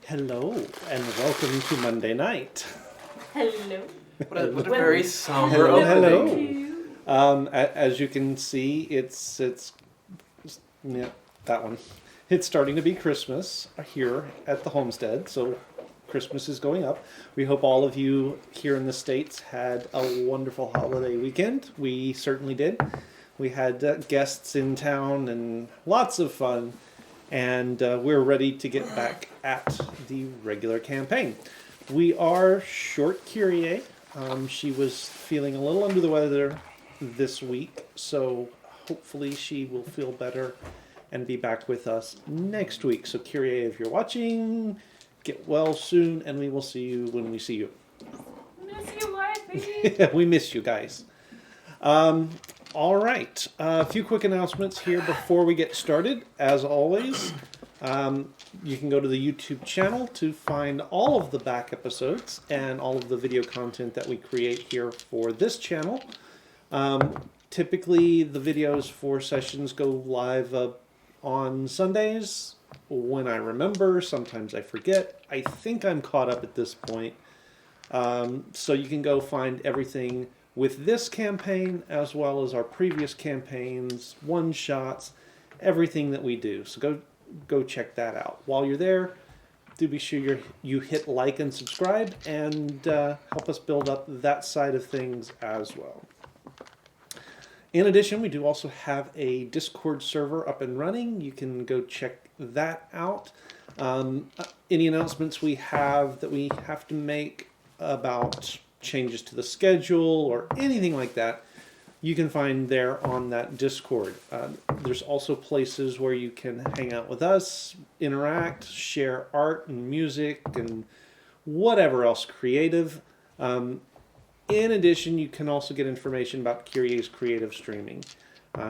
Hello, and welcome to Monday night. Hello. What a very somber Hello. opening. As you can see, it's yeah, that one. It's starting to be Christmas here at the homestead, so Christmas is going up. We hope all of you here in the States had a wonderful holiday weekend. We certainly did. We had guests in town and lots of fun. And we're ready to get back at the regular campaign. We are short Kyrie. She was feeling a little under the weather this week, so hopefully she will feel better and be back with us next week. So Kyrie, if you're watching, get well soon, and we will see you when we see you. Miss you, wifey. We miss you guys. All right, a few quick announcements here before we get started. As always, you can go to the YouTube channel to find all of the back episodes and all of the video content that we create here for this channel. Typically, the videos for sessions go live on Sundays when I remember. Sometimes I forget. I think I'm caught up at this point. So you can go find everything with this campaign, as well as our previous campaigns, one-shots, everything that we do. So go check that out. While you're there, do be sure you hit like and subscribe, and help us build up that side of things as well. In addition, we do also have a Discord server up and running. You can go check that out. Any announcements we have that we have to make about changes to the schedule or anything like that, you can find there on that Discord. There's also places where you can hang out with us, interact, share art and music and whatever else creative. In addition, you can also get information about Kyrie's creative streaming.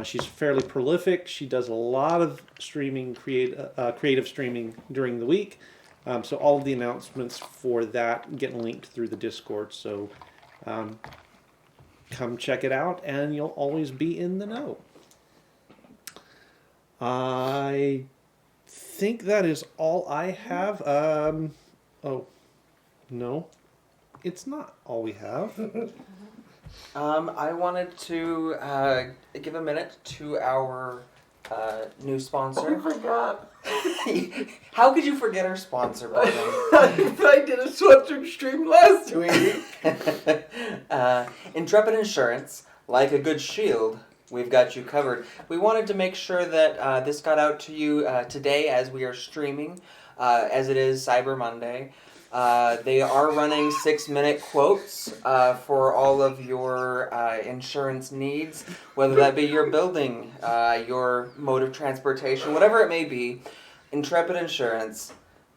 She's fairly prolific. She does a lot of streaming, creative streaming during the week. So all of the announcements for that get linked through the Discord. So come check it out, and you'll always be in the know. I think that is all I have. Oh, no, it's not all we have. I wanted to give a minute to our new sponsor. Oh my god. How could you forget our sponsor, Bowden? I did a sweatshirt stream last week. Intrepid Insurance, like a good shield, we've got you covered. We wanted to make sure that this got out to you today as we are streaming, as it is Cyber Monday. They are running 6-minute quotes for all of your insurance needs, whether that be your building, your mode of transportation, whatever it may be. Intrepid Insurance,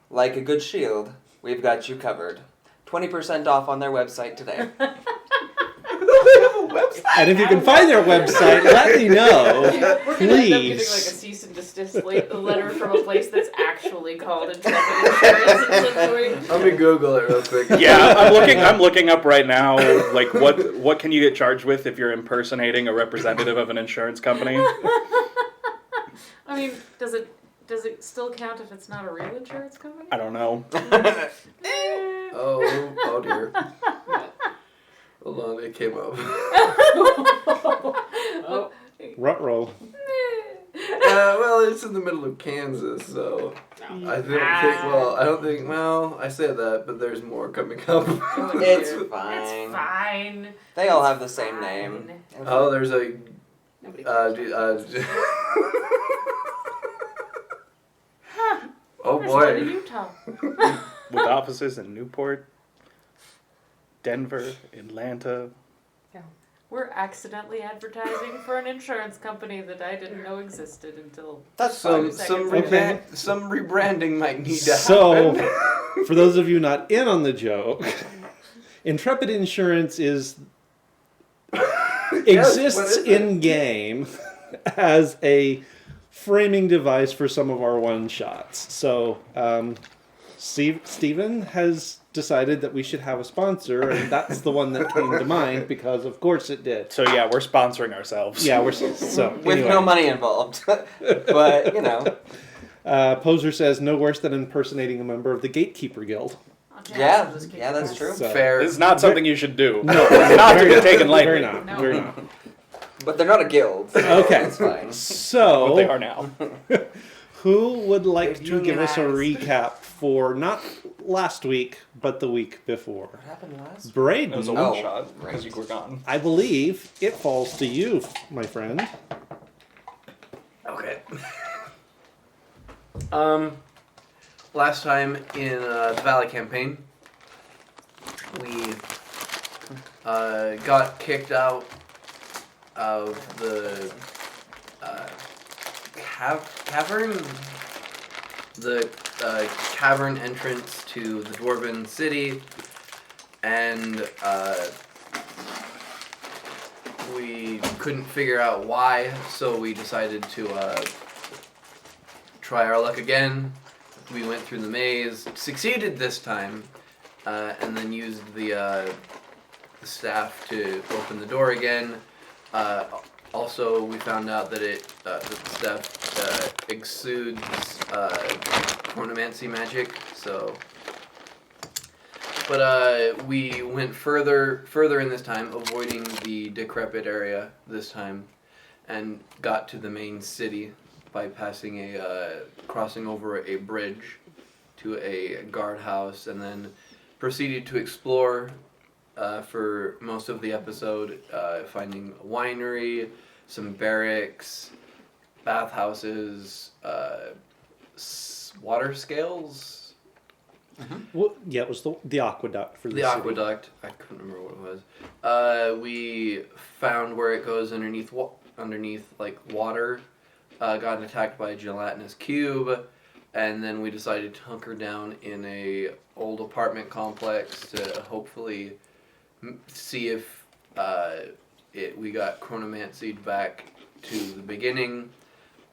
like a good shield, we've got you covered. 20% off on their website today. And if you can find their website, let me know, We're gonna end up getting like a please. cease and desist letter from a place that's actually called Intrepid Insurance at some point. Let me Google it real quick. Yeah, I'm looking up right now, like what can you get charged with if you're impersonating a representative of an insurance company? I mean, does it still count if it's not a real insurance company? I don't know. Oh dear. Hold on, it came up. Oh. Ruh-roh. Well, it's in the middle of Kansas, so I don't think, I said that, but there's more coming up. It's It's fine. fine. They all have the same name. Oh, there's a, Nobody oh There's one in boy. Utah. With offices in Newport, Denver, Atlanta. We're accidentally advertising for an insurance company that I didn't know existed until That's Some fine. some rebranding might need to So, happen. for those of you not in on the joke, Intrepid Insurance exists what is it? in game as a framing device for some of our one shots. So, Steven has decided that we should have a sponsor, and that's the one that came to mind because, of course, it did. So yeah, we're sponsoring ourselves. Yeah, we're so With anyway. no money involved. But, Poser says no worse than impersonating a member of the Gatekeeper Guild. Oh, Jazz Yeah, will just kick yeah, your that's ass. true. So- Fair. It's not something you should do. No, It's not to very be not. taken lightly. Very not. No. Very not. But they're not a guild. So Okay. It's fine. But So, they are now. who would like They've to give us a unionized. recap for not last week, but the week before? What happened last? It was a Braden, Oh, one shot because right. you were gone. I believe it falls to you, my friend. Okay. Last time in the Valley campaign, we got kicked out of the cavern, the cavern entrance to the Dwarven city, and we couldn't figure out why, so we decided to try our luck again. We went through the maze, succeeded this time, and then used the staff to open the door again. Also, we found out that that the staff exudes chronomancy magic. So, but we went further in this time, avoiding the decrepit area this time, and got to the main city by crossing over a bridge to a guardhouse, and then proceeded to explore for most of the episode, finding a winery, some barracks, bathhouses, water scales. Well, yeah, it was the aqueduct for the The city. aqueduct. I couldn't remember what it was. We found where it goes underneath like water. Got attacked by a gelatinous cube, and then we decided to hunker down in a old apartment complex to hopefully see if we got chronomancy'd back to the beginning.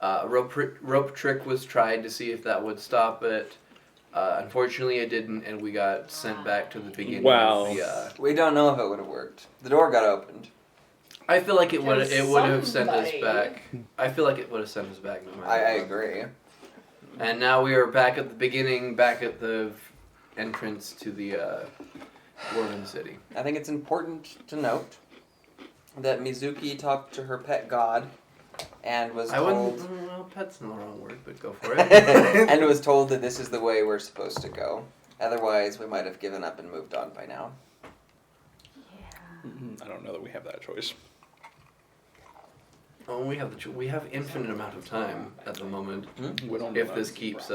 Rope trick was tried to see if that would stop it. Unfortunately, it didn't, and we got sent back to the beginning. Wow. Of the, We don't know if it would have worked. The door got opened. I feel like it would have sent us Somebody. back. I feel like it would have sent us back no matter I what. agree. And now we are back at the beginning, back at the entrance to the Dwarven city. I think it's important to note that Mizuki talked to her pet god and was I wouldn't. told Well, pet's not the wrong word, but go for it. and was told that this is the way we're supposed to go. Otherwise, we might have given up and moved on by now. I don't know that we have that choice. Oh, we have infinite amount of time at the moment. We don't know If that. this keeps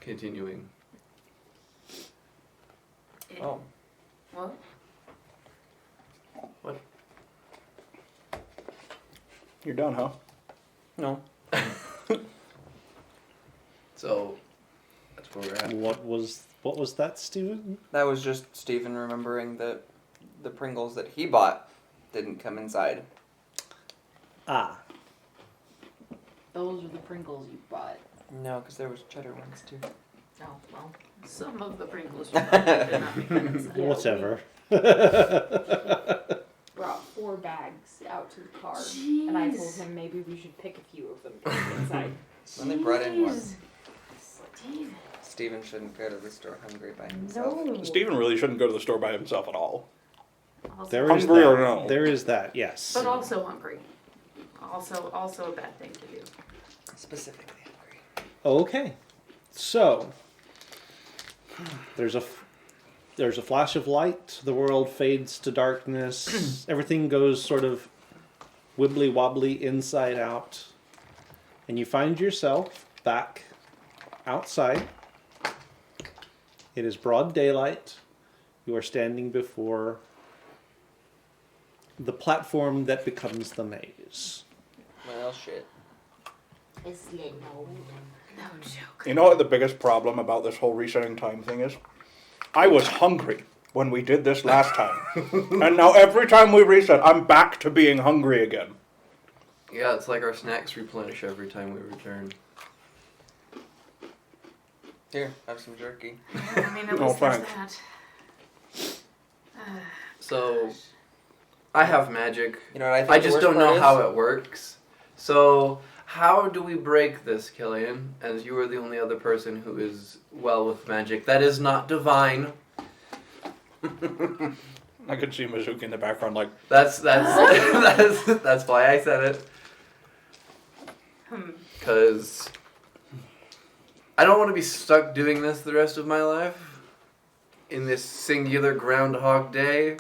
continuing. Oh, What? You're done, huh? no. So that's where we're at. What was that, Steven? That was just Stephen remembering that the Pringles that he bought didn't come inside. Ah, Those are the Pringles you bought. No, because there was cheddar ones too. Oh, well, some of the Pringles you bought did not make it inside. Yeah, whatever. Brought 4 bags out to the car, and I told Jeez. him maybe we should pick a few of them to put inside. When they brought in one. Jeez. Steven. Stephen shouldn't go to the store hungry by himself. No. Steven really shouldn't go to the store by himself at all. Also, There is Hungry that. or no? There is that. Yes. but also hungry. Also a bad thing to do. Specifically hungry. Okay, so there's a flash of light. The world fades to darkness. Everything goes sort of wibbly wobbly inside out, and you find yourself back outside. It is broad daylight. You are standing before the platform that becomes the maze. Well, shit. It's little. No joke. You know what the biggest problem about this whole resetting time thing is? I was hungry when we did this last time. And now every time we reset, I'm back to being hungry again. Yeah, it's like our snacks replenish every time we return. Here, have some jerky. I mean, at Oh, least there's thanks. that. So, I have magic. You know what I think I the just worst don't part know is? how it works. So, How do we break this, Killian? As you are the only other person who is well with magic that is not divine. I could see Mizuki in the background, like, That's that's why I said it. Because I don't want to be stuck doing this the rest of my life in this singular Groundhog Day.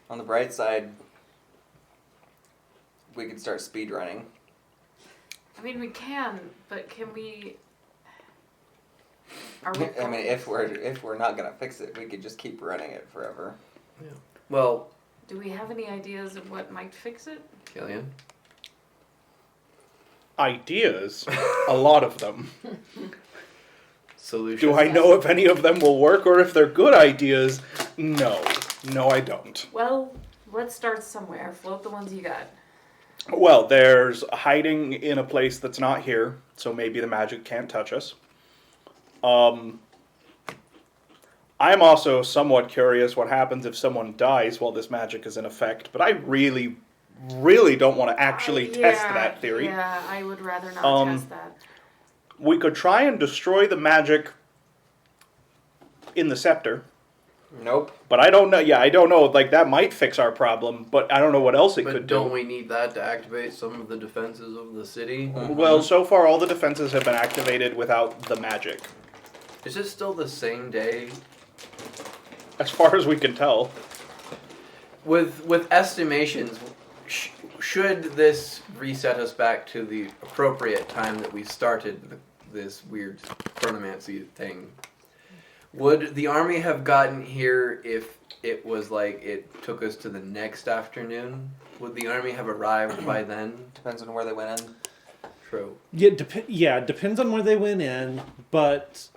On the bright side, we could start speed running. I mean, we can, but can we? Are we? I mean, if we're not gonna fix it, we could just keep running it forever. Well, Do we have any ideas of what might fix it? Killian. ideas. A lot of them. Solution. Do I know if any of them will work or if they're good ideas? No. No, I don't. Well, let's start somewhere. Float the ones you got. Well, there's hiding in a place that's not here, so maybe the magic can't touch us. I'm also somewhat curious what happens if someone dies while this magic is in effect, but I really, really don't want to actually test that theory. Yeah, I would rather not test that. We could try and destroy the magic in the scepter, Nope. but I don't know. Yeah, I don't know. Like, that might fix our problem, but I don't know what else it But could don't do. we need that to activate some of the defenses of the city? Well, so far all the defenses have been activated without the magic, Is it still the same day? as far as we can tell. With estimations, should this reset us back to the appropriate time that we started this weird chronomancy thing? Would the army have gotten here if it was like it took us to the next afternoon? Would the army have arrived by then? Depends on where they went in. True. Yeah, depends on where they went in, but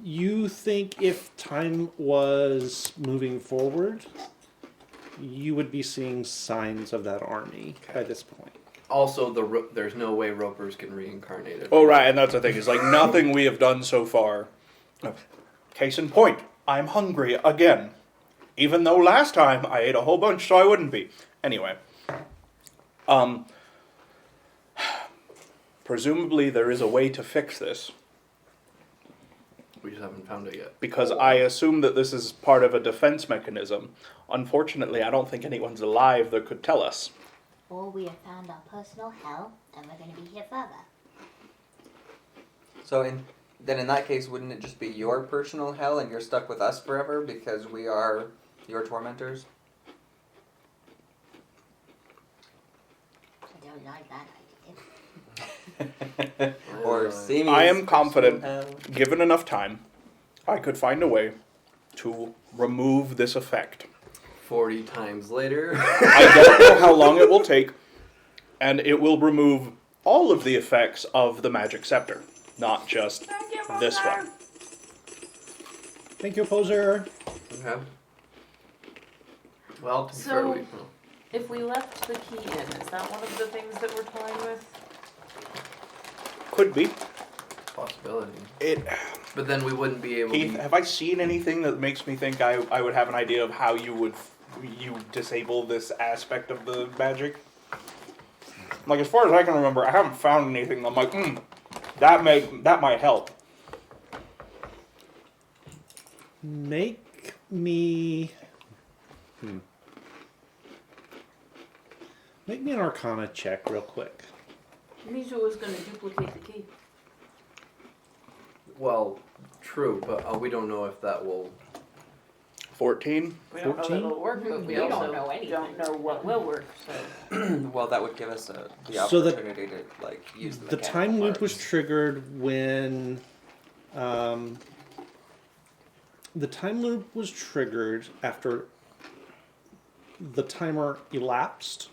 you think if time was moving forward, you would be seeing signs of that army by this point. Also, there's no way ropers can reincarnate it. Oh, right, and that's the thing. Is like nothing we have done so far. Case in point, I'm hungry again. Even though last time I ate a whole bunch so I wouldn't be. Anyway. Presumably there is a way to fix this. We just haven't found it yet. Because I assume that this is part of a defense mechanism. Unfortunately, I don't think anyone's alive that could tell us. Or we have found our personal hell, and we're going to be here forever. So then in that case, wouldn't it just be your personal hell and you're stuck with us forever because we are your tormentors? I don't like that idea. Or Simi's I am confident, personal hell? given enough time, I could find a way to remove this effect. 40 times later. I don't know how long it will take, and it will remove all of the effects of the magic scepter, not just this one. Thank you, poser. Okay. Well, to be So- fair, we, If we left the key in, is that one of the things that we're toying with? Could be. possibility. It. But then we wouldn't be able Heath, to. have I seen anything that makes me think I would have an idea of how you disable this aspect of the magic? Like, as far as I can remember, I haven't found anything. I'm like, that might help. Make me. Make me an Arcana check real quick. Misha was going to duplicate the key. Well, true, but we don't know if that will. 14. We don't know 14? that it'll work, but we We don't also know anything. don't know what will work. So Well, that would give us the So the- opportunity to use The mechanical time loop was parts. triggered when. The time loop was triggered after the timer elapsed.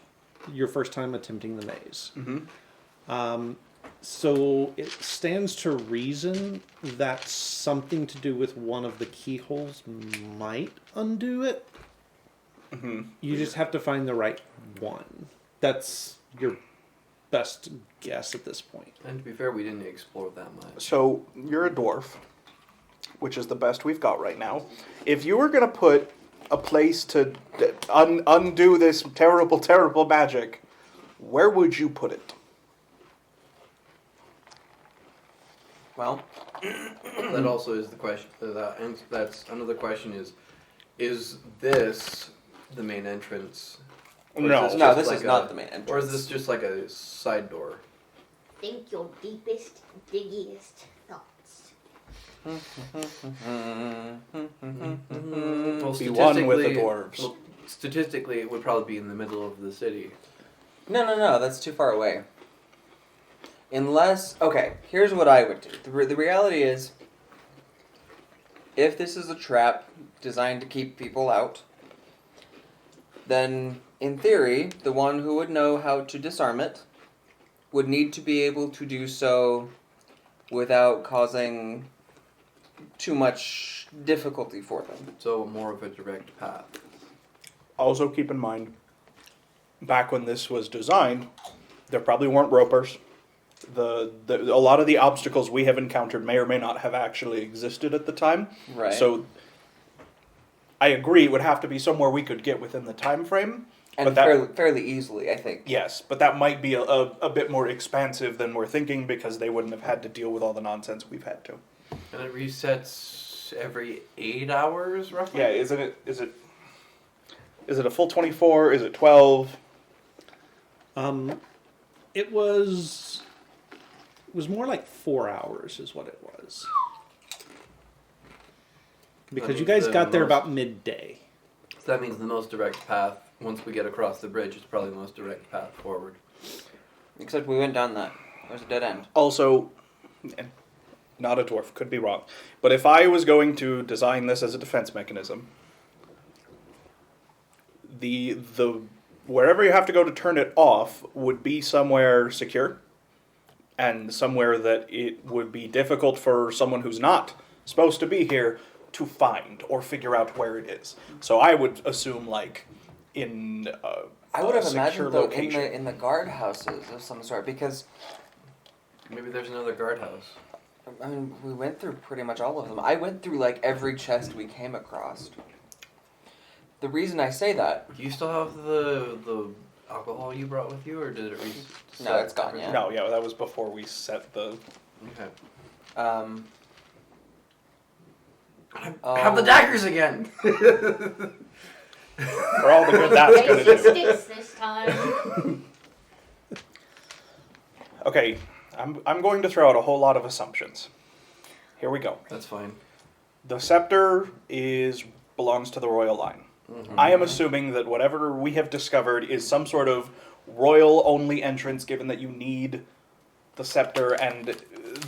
Your first time attempting the maze. Mm-hmm. So it stands to reason that something to do with one of the keyholes might undo it. Mm-hmm. You just have to find the right one. That's your best guess at this point. And to be fair, we didn't explore that much. So, you're a dwarf, which is the best we've got right now. If you were going to put a place to undo this terrible, terrible magic, where would you put it? Well, That also is the question. And that's another question: is this the main entrance? Or is No. this no, just this like is not the main entrance. Or is this just like a side door? Think your deepest, diggiest thoughts. Well, Be one with the statistically- dwarves. well, statistically, it would probably be in the middle of the city. No, that's too far away. Unless, okay, here's what I would do. The reality is, if this is a trap designed to keep people out, then, in theory, the one who would know how to disarm it would need to be able to do so without causing too much difficulty for them. So more of a direct path. Also keep in mind, back when this was designed, there probably weren't ropers. A lot of the obstacles we have encountered may or may not have actually existed at the time. Right. So I agree it would have to be somewhere we could get within the time frame. and but that- fairly easily, I think. Yes, but that might be a bit more expansive than we're thinking because they wouldn't have had to deal with all the nonsense we've had to. And it resets every 8 hours, roughly? Yeah, is it a full 24? Is it 12? It was more like 4 hours is what it was. Because you means guys the got there most- about midday. So that means the most direct path, once we get across the bridge, is probably the most direct path forward. Except we went down that. There's a dead end. Also, not a dwarf, could be wrong. But if I was going to design this as a defense mechanism, the wherever you have to go to turn it off would be somewhere secure and somewhere that it would be difficult for someone who's not supposed to be here to find or figure out where it is. So I would assume like in I would a have secure imagined though location. in the guardhouses of some sort because Maybe there's another guardhouse. I mean we went through pretty much all of them. I went through like every chest we came across. The reason I say that, Do you still have the alcohol you brought with you, or did it reset? No, it's gone, yeah. No, yeah, that was before we set the. Okay. Have the oh, daggers again! For all the good that's gonna Raise the do. sticks this time. Okay, I'm going to throw out a whole lot of assumptions. Here we go. That's fine. The scepter belongs to the royal line. I am assuming that whatever we have discovered is some sort of royal only entrance, given that you need the scepter, and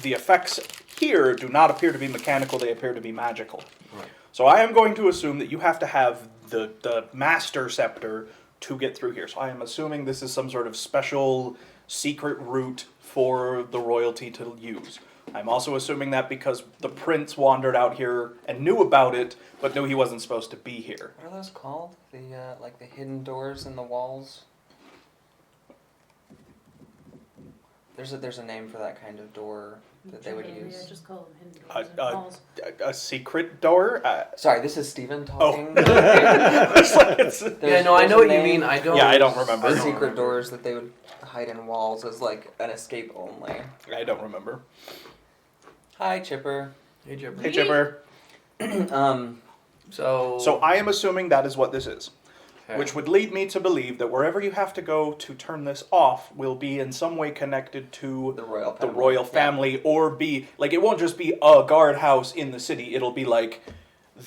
the effects here do not appear to be mechanical, they appear to be magical. Right. So I am going to assume that you have to have the master scepter to get through here. So I am assuming this is some sort of special secret route for the royalty to use. I'm also assuming that because the prince wandered out here and knew about it, but knew he wasn't supposed to be here. what are those called? The like the hidden doors in the walls. There's a name for that kind of door that they would use. Just call them hidden A, doors and a, halls. a secret door? Sorry, this is Steven Oh. talking. It's like it's- Yeah, no, I There's know a what you name mean. I don't. Yeah, I don't remember. for I don't secret remember. doors that they would hide in walls as like an escape only. I don't remember. Hi, Chipper. Hey, Jibber. Hey, Chipper. So I am assuming that is what this is. okay. Which would lead me to believe that wherever you have to go to turn this off will be in some way connected to The royal the family. royal Yeah. family, or be like it won't just be a guardhouse in the city. It'll be like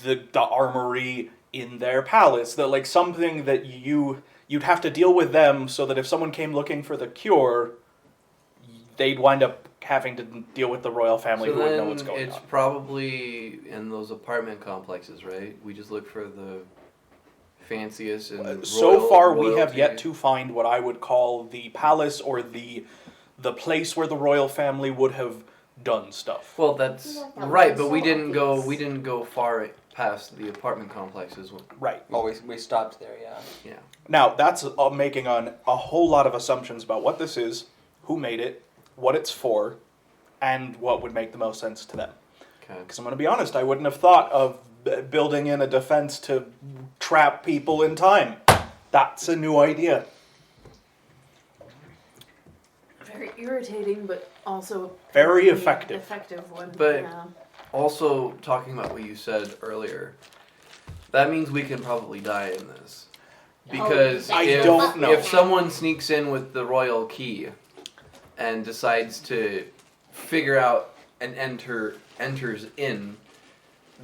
the armory in their palace. That like something that you'd have to deal with them, so that if someone came looking for the cure, they'd wind up having to deal with the royal family So who would know then what's going it's on. probably in those apartment complexes, right? We just look for the fanciest and So far, we have royalty. yet to find what I would call the palace or the place where the royal family would have done stuff. Well, that's Yeah, that right, was but we so didn't go. obvious. We didn't go far past the apartment complexes. Right. Well, we stopped there, yeah. Yeah. Now, that's making on a whole lot of assumptions about what this is, who made it, what it's for, and what would make the most sense to them. Okay. Because I'm going to be honest, I wouldn't have thought of building in a defense to trap people in time. That's a new idea. Very irritating, but Also, Very the effective. Effective one. But- yeah. Also, talking about what you said earlier, that means we can probably die in this. Because I if, don't know. if someone sneaks in with the royal key and decides to figure out and enters in,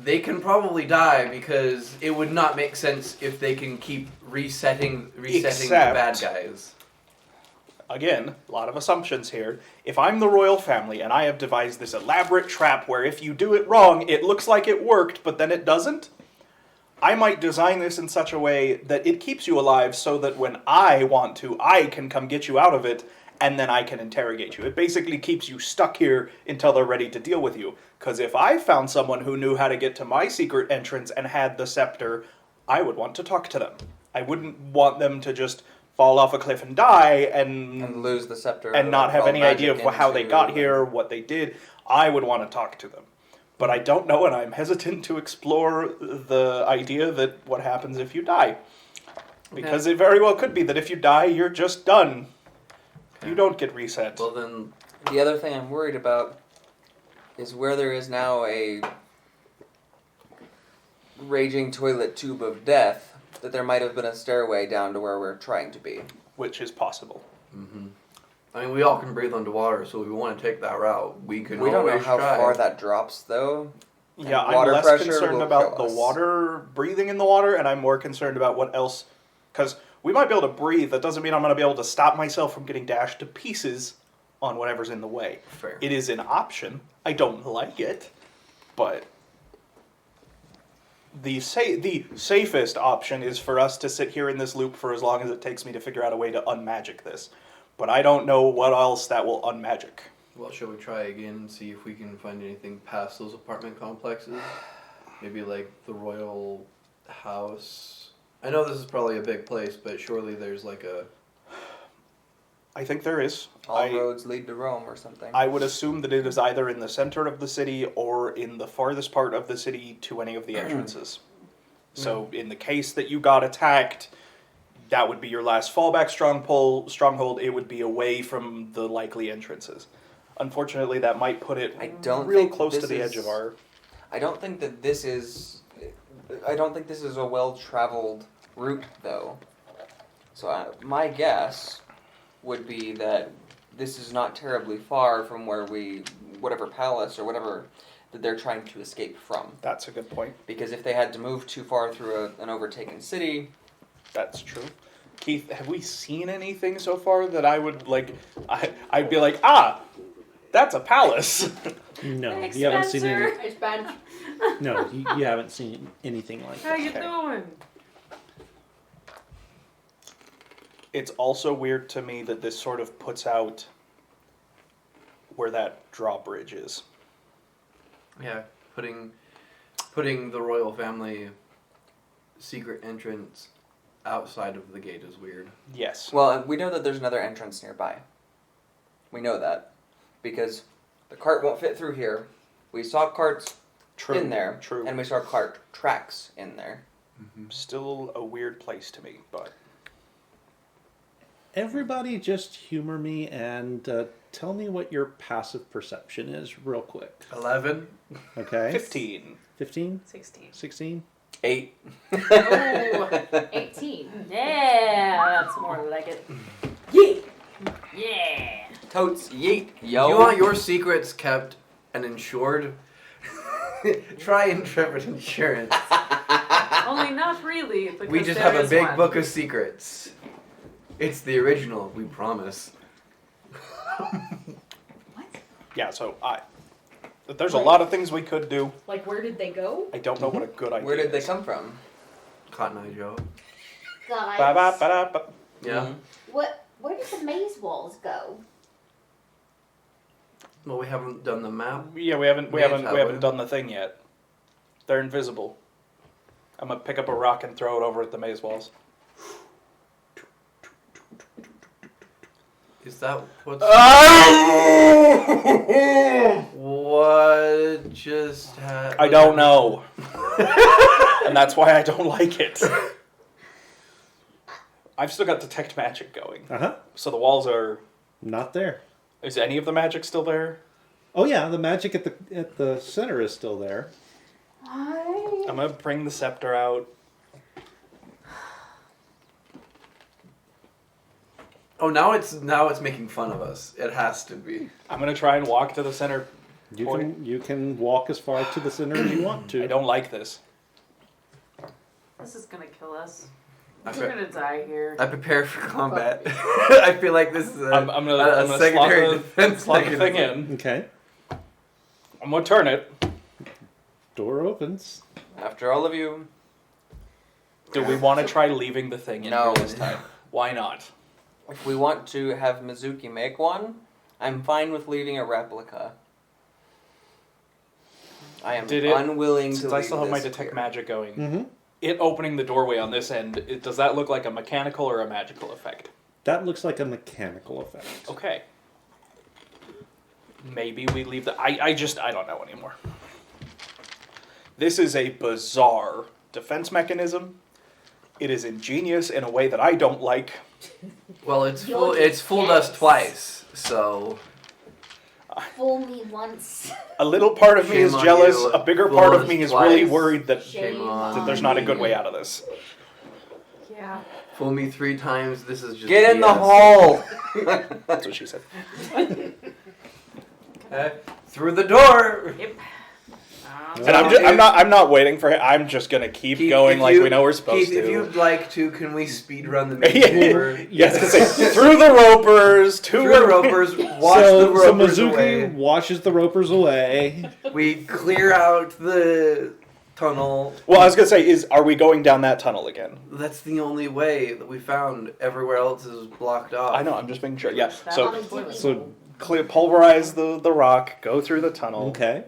they can probably die because it would not make sense if they can keep resetting the bad Except- guys. Again, a lot of assumptions here. If I'm the royal family and I have devised this elaborate trap where if you do it wrong, it looks like it worked, but then it doesn't, I might design this in such a way that it keeps you alive so that when I want to, I can come get you out of it, and then I can interrogate you. It basically keeps you stuck here until they're ready to deal with you. Because if I found someone who knew how to get to my secret entrance and had the scepter, I would want to talk to them. I wouldn't want them to just fall off a cliff and die And lose the scepter. and not have call any idea of magic how they into- got here, what they did. I would want to talk to them. But I don't know, and I'm hesitant to explore the idea that what happens if you die. Because it very well could be that if you die, you're just done. You don't get reset. Well then, The other thing I'm worried about is where there is now a raging toilet tube of death, that there might have been a stairway down to where we're trying to be. Which is possible. I mean, we all can breathe underwater, so if we want to take that route, we can We don't know always how try. far that drops, though. Yeah, And I'm water less pressure concerned will about kill the us. water, breathing in the water, and I'm more concerned about what else. Because we might be able to breathe, that doesn't mean I'm going to be able to stop myself from getting dashed to pieces on whatever's in the way. Fair. It is an option. I don't like it, but the safest option is for us to sit here in this loop for as long as it takes me to figure out a way to unmagic this. But I don't know what else that will unmagic. Well, shall we try again and see if we can find anything past those apartment complexes? Maybe like the royal house. I know this is probably a big place, but surely there's like a... I think there is. All roads lead to Rome or something. I would assume that it is either in the center of the city or in the farthest part of the city to any of the entrances. So in the case that you got attacked, that would be your last fallback stronghold. It would be away from the likely entrances. Unfortunately, that might put it I don't real think close to this the is- edge of our... I don't think that this is... I don't think this is a well-traveled route, though. So my guess would be that this is not terribly far from where whatever palace or whatever that they're trying to escape from. That's a good point. Because if they had to move too far through an overtaken city, That's true. Keith, have we seen anything so far that I would like... I'd be like, ah, that's a palace. No, Thanks, you haven't seen any. Spencer. It's bad. No, you haven't seen anything like How that. you Okay. doing? It's also weird to me that this sort of puts out where that drawbridge is. Yeah, putting the royal family secret entrance outside of the gate is weird. Yes. well, we know that there's another entrance nearby. We know that. Because the cart won't fit through here. We saw carts True. in there. True. And we saw cart tracks in there. Still a weird place to me, but Everybody just humor me and tell me what your passive perception is real quick. 11? Okay? 15. 15? 16. 16? 8. Oh, 18. yeah, that's more like it. Yeah. Totes yeet, yo. You want your secrets kept and insured? Try Intrepid Insurance. Only not really. Because We just there have a is big one. book of secrets. It's the original, we promise. Yeah, so there's a lot of things we could do. Like, where did they go? I don't know what a good idea Where did they is. come from? Cotton Eye Joe. Guys, Ba-ba-ba-da-ba. Yeah. where did the maze walls go? Well, we haven't done the map. Yeah, we haven't Maze, have we? done the thing yet. They're invisible. I'm gonna pick up a rock and throw it over at the maze walls. Is that what's... What just happened? I don't know. And that's why I don't like it. I've still got detect magic going. Uh huh. So the walls are... Not there. Is any of the magic still there? Oh yeah, the magic at the center is still there. I'm gonna bring the scepter out. Oh, now it's making fun of us. It has to be. I'm gonna try and walk to the center. You can walk as far to the center as you want to. I don't like this. This is gonna kill us. I We're fe- gonna die here. I prepare for combat. I feel like this is I'm gonna secondary slot defense slot the thing mechanism. in. Okay. I'm gonna turn it. Door opens. After all of you. Do we want to try leaving the thing in No. here this time? Why not? If we want to have Mizuki make one, I'm fine with leaving a replica. I am Did it- unwilling to Since I leave still have my this detect here. magic going, Mm-hmm. it opening the doorway on this end, does that look like a mechanical or a magical effect? That looks like a mechanical effect. Okay. Maybe we leave the... I don't know anymore. This is a bizarre defense mechanism. It is ingenious in a way that I don't like. Well, it's You're it's fooled us yes. twice. So Fool me once. A little part of me Shame is on jealous. you. A bigger Fool part of us me is twice. really worried that Shame on there's not a good way out of this. Yeah. fool me 3 times. This is just Get in the BS. hole! That's what she said. Okay. Through the door. Yep. And I'm not waiting for it. I'm just gonna keep Keith, going if like you- we know we're supposed Keith, if to. you'd like to, can we speed run the main Yeah. tour? Yes, to say through the ropers, to Through the ropers, watch the so ropers Mizuki away. washes the ropers away. We clear out the tunnel. Well, I was gonna say, are we going down that tunnel again? That's the only way that we found. Everywhere else is blocked off. I know. I'm just making sure. Yeah. That So was doing. So pulverize the rock, go through the tunnel. okay,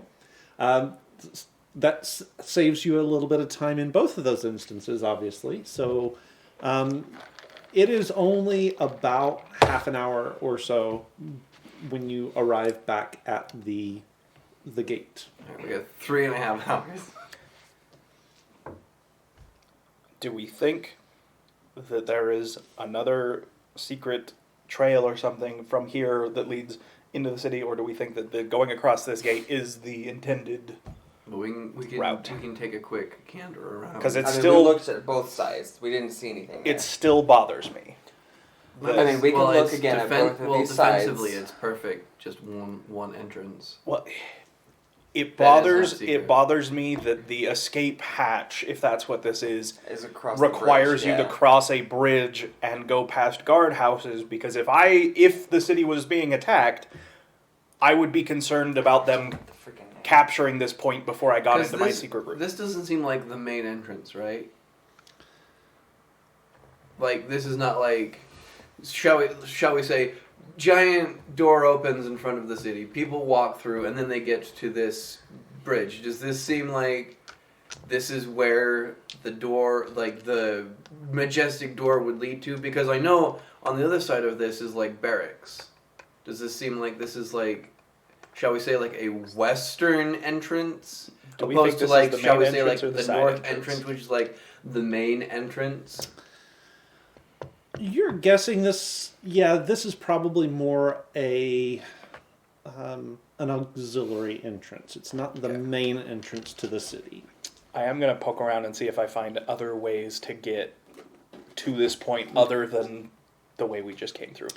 that saves you a little bit of time in both of those instances, obviously. So it is only about half an hour or so when you arrive back at the gate. We got 3.5 hours. Do we think that there is another secret trail or something from here that leads into the city, or do we think that the going across this gate is the intended? But we can Route. we can take a quick canter around. 'Cause it's I mean, still- we looked at both sides. We didn't see anything. It still bothers me. I mean, we can look it's again at both of these defensively, sides. it's perfect. Just one entrance. Well, it That is bothers not secret. it bothers me that the escape hatch, if that's what this is, Across the requires bridge, you to cross a bridge and go past guardhouses. Because if the city was being attacked, I would be concerned about them The freaking capturing this point before I got 'Cause into my this- secret room. This doesn't seem like the main entrance, right? Like this is not like, shall we say, giant door opens in front of the city. People walk through, and then they get to this bridge. Does this seem like this is where the door, like the majestic door, would lead to? Because I know on the other side of this is like barracks. Does this seem like this is like, shall we say, like a western entrance? Do we Opposed think this to like, is the shall main we say, like entrance or the the side north entrance? entrance, which is like the main entrance? You're guessing this? Yeah, this is probably more an auxiliary entrance. It's not the main entrance to the city. I am going to poke around and see if I find other ways to get to this point other than the way we just came through.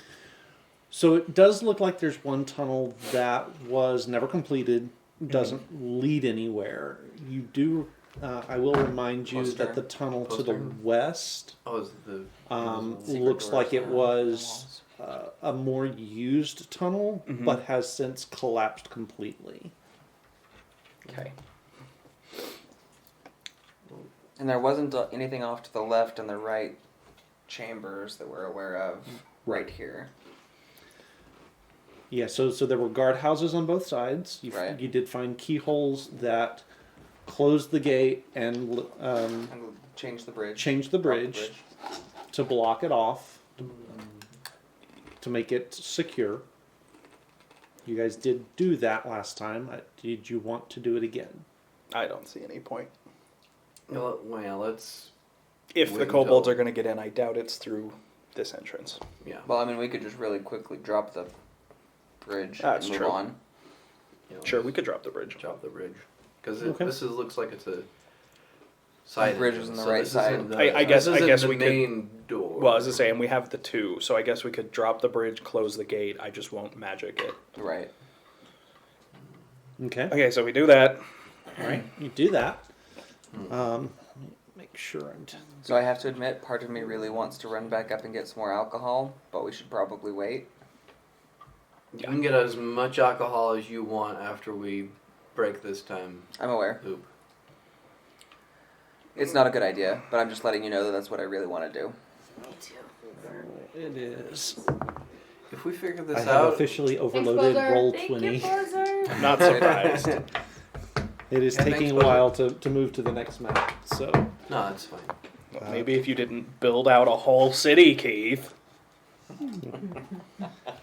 So it does look like there's one tunnel that was never completed, doesn't lead anywhere. You do. I will remind you Poster. that the tunnel to the Poster. west Oh, is the Secret looks doors like it now. was a more used tunnel, Mhm. but has since collapsed completely. Okay. And there wasn't anything off to the left and the right chambers that we're aware of right here. Yeah, so there were guard houses on both sides. Right. You did find keyholes that closed the gate and And change the bridge. changed the Drop the bridge to block it off, to make it secure. You guys did do that last time. Did you want to do it again? I don't see any point. well, let's If Wait the kobolds until- are going to get in, I doubt it's through this entrance. yeah. Well, I mean, we could just really quickly drop the bridge That's and move true. on. You know, Sure, we could drop the bridge. drop the bridge because Okay. looks like it's a side. The bridge entrance, is on the so right this side. isn't the- I guess- this I isn't guess the we could- main door. Well, as I say, and we have the 2, so I guess we could drop the bridge, close the gate. I just won't magic it. Right. Okay. Okay, so we do that. All right. You do that. Let me make sure I'm. So I have to admit, part of me really wants to run back up and get some more alcohol, but we should probably wait. You can get as much alcohol as you want after we break this time I'm aware. loop. It's not a good idea, but I'm just letting you know that that's what I really want to do. Me too. It is. If we figure I this have out, officially overloaded Blizzard. roll Thank 20. you, Blizzard. I'm not surprised. It is Yeah, taking thanks, a while to move to the next map. So no, it's fine. Well, maybe if you didn't build out a whole city, Keith.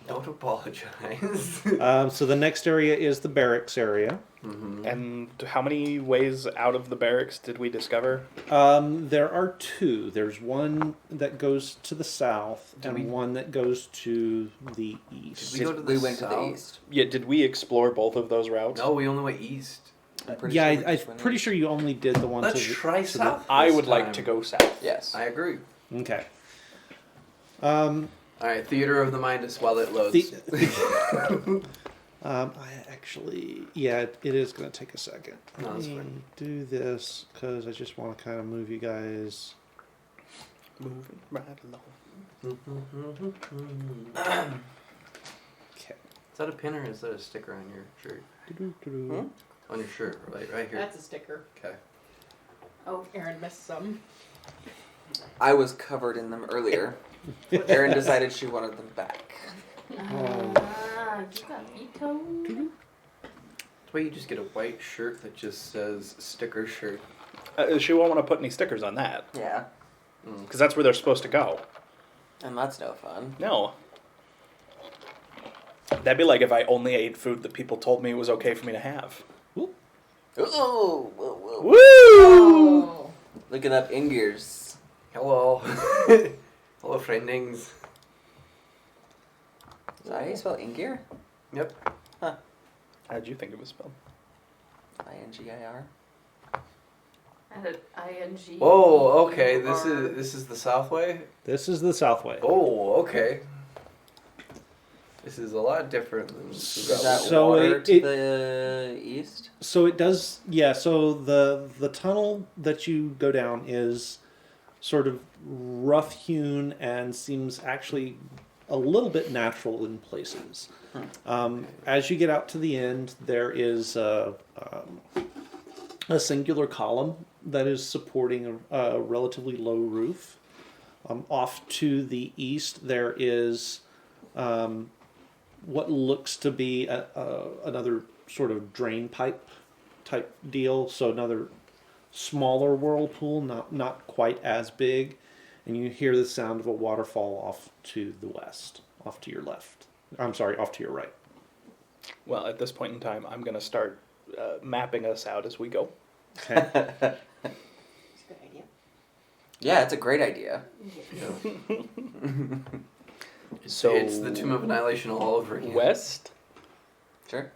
Don't apologize. so the next area is the barracks area. Mm-hmm. And how many ways out of the barracks did we discover? There are 2. There's one that goes to the south Did and we- one that goes to the east. Did we go to the We went to the south? east. Yeah, did we explore both of those routes? No, we only went east. I'm pretty Yeah, sure we I'm just went pretty east. sure you only did the one Let's to the, try to the- south. I this would like time. to go south. Yes. I agree. Okay. All right, theater of the mind is while it loads. I actually, yeah, it is going to take a second. No, that's Let me fine. do this because I just want to kind of move you guys. Moving right along. Okay. Is that a pin or is that a sticker on your shirt? Doo-doo-doo-doo. On your shirt, right here. That's a sticker. Okay. Oh, Aaron missed some. I was covered in them earlier. Erin decided she wanted them back. Ah, you got vetoed. That's why you just get a white shirt that just says sticker shirt. She won't want to put any stickers on that, Yeah. because that's where they're supposed to go. And that's no fun. No. That'd be like if I only ate food that people told me it was okay for me to have. Ooh, whoa, whoa. Woo! Oh. Looking up Ingears. Hello. Hello, friendings. Is that how you spell Ingir? Yep. How'd you think it was spelled? I-N-G-I-R? I had an ing. Oh, okay. This is the south way. This is the south way. Oh, okay. This is a lot different than Is that So water it- to it- the east? So it does, yeah. So the tunnel that you go down is sort of rough hewn and seems actually a little bit natural in places. As you get out to the end, there is a singular column that is supporting a relatively low roof. Off to the east, there is what looks to be another sort of drain pipe type deal. So another smaller whirlpool, not quite as big, and you hear the sound of a waterfall off to the west, off to your left. I'm sorry, off to your right. Well, at this point in time, I'm going to start mapping us out as we go. Okay. That's a good idea. Yeah, it's a great idea. So It's the Tomb of Annihilation all over again. west. Sure.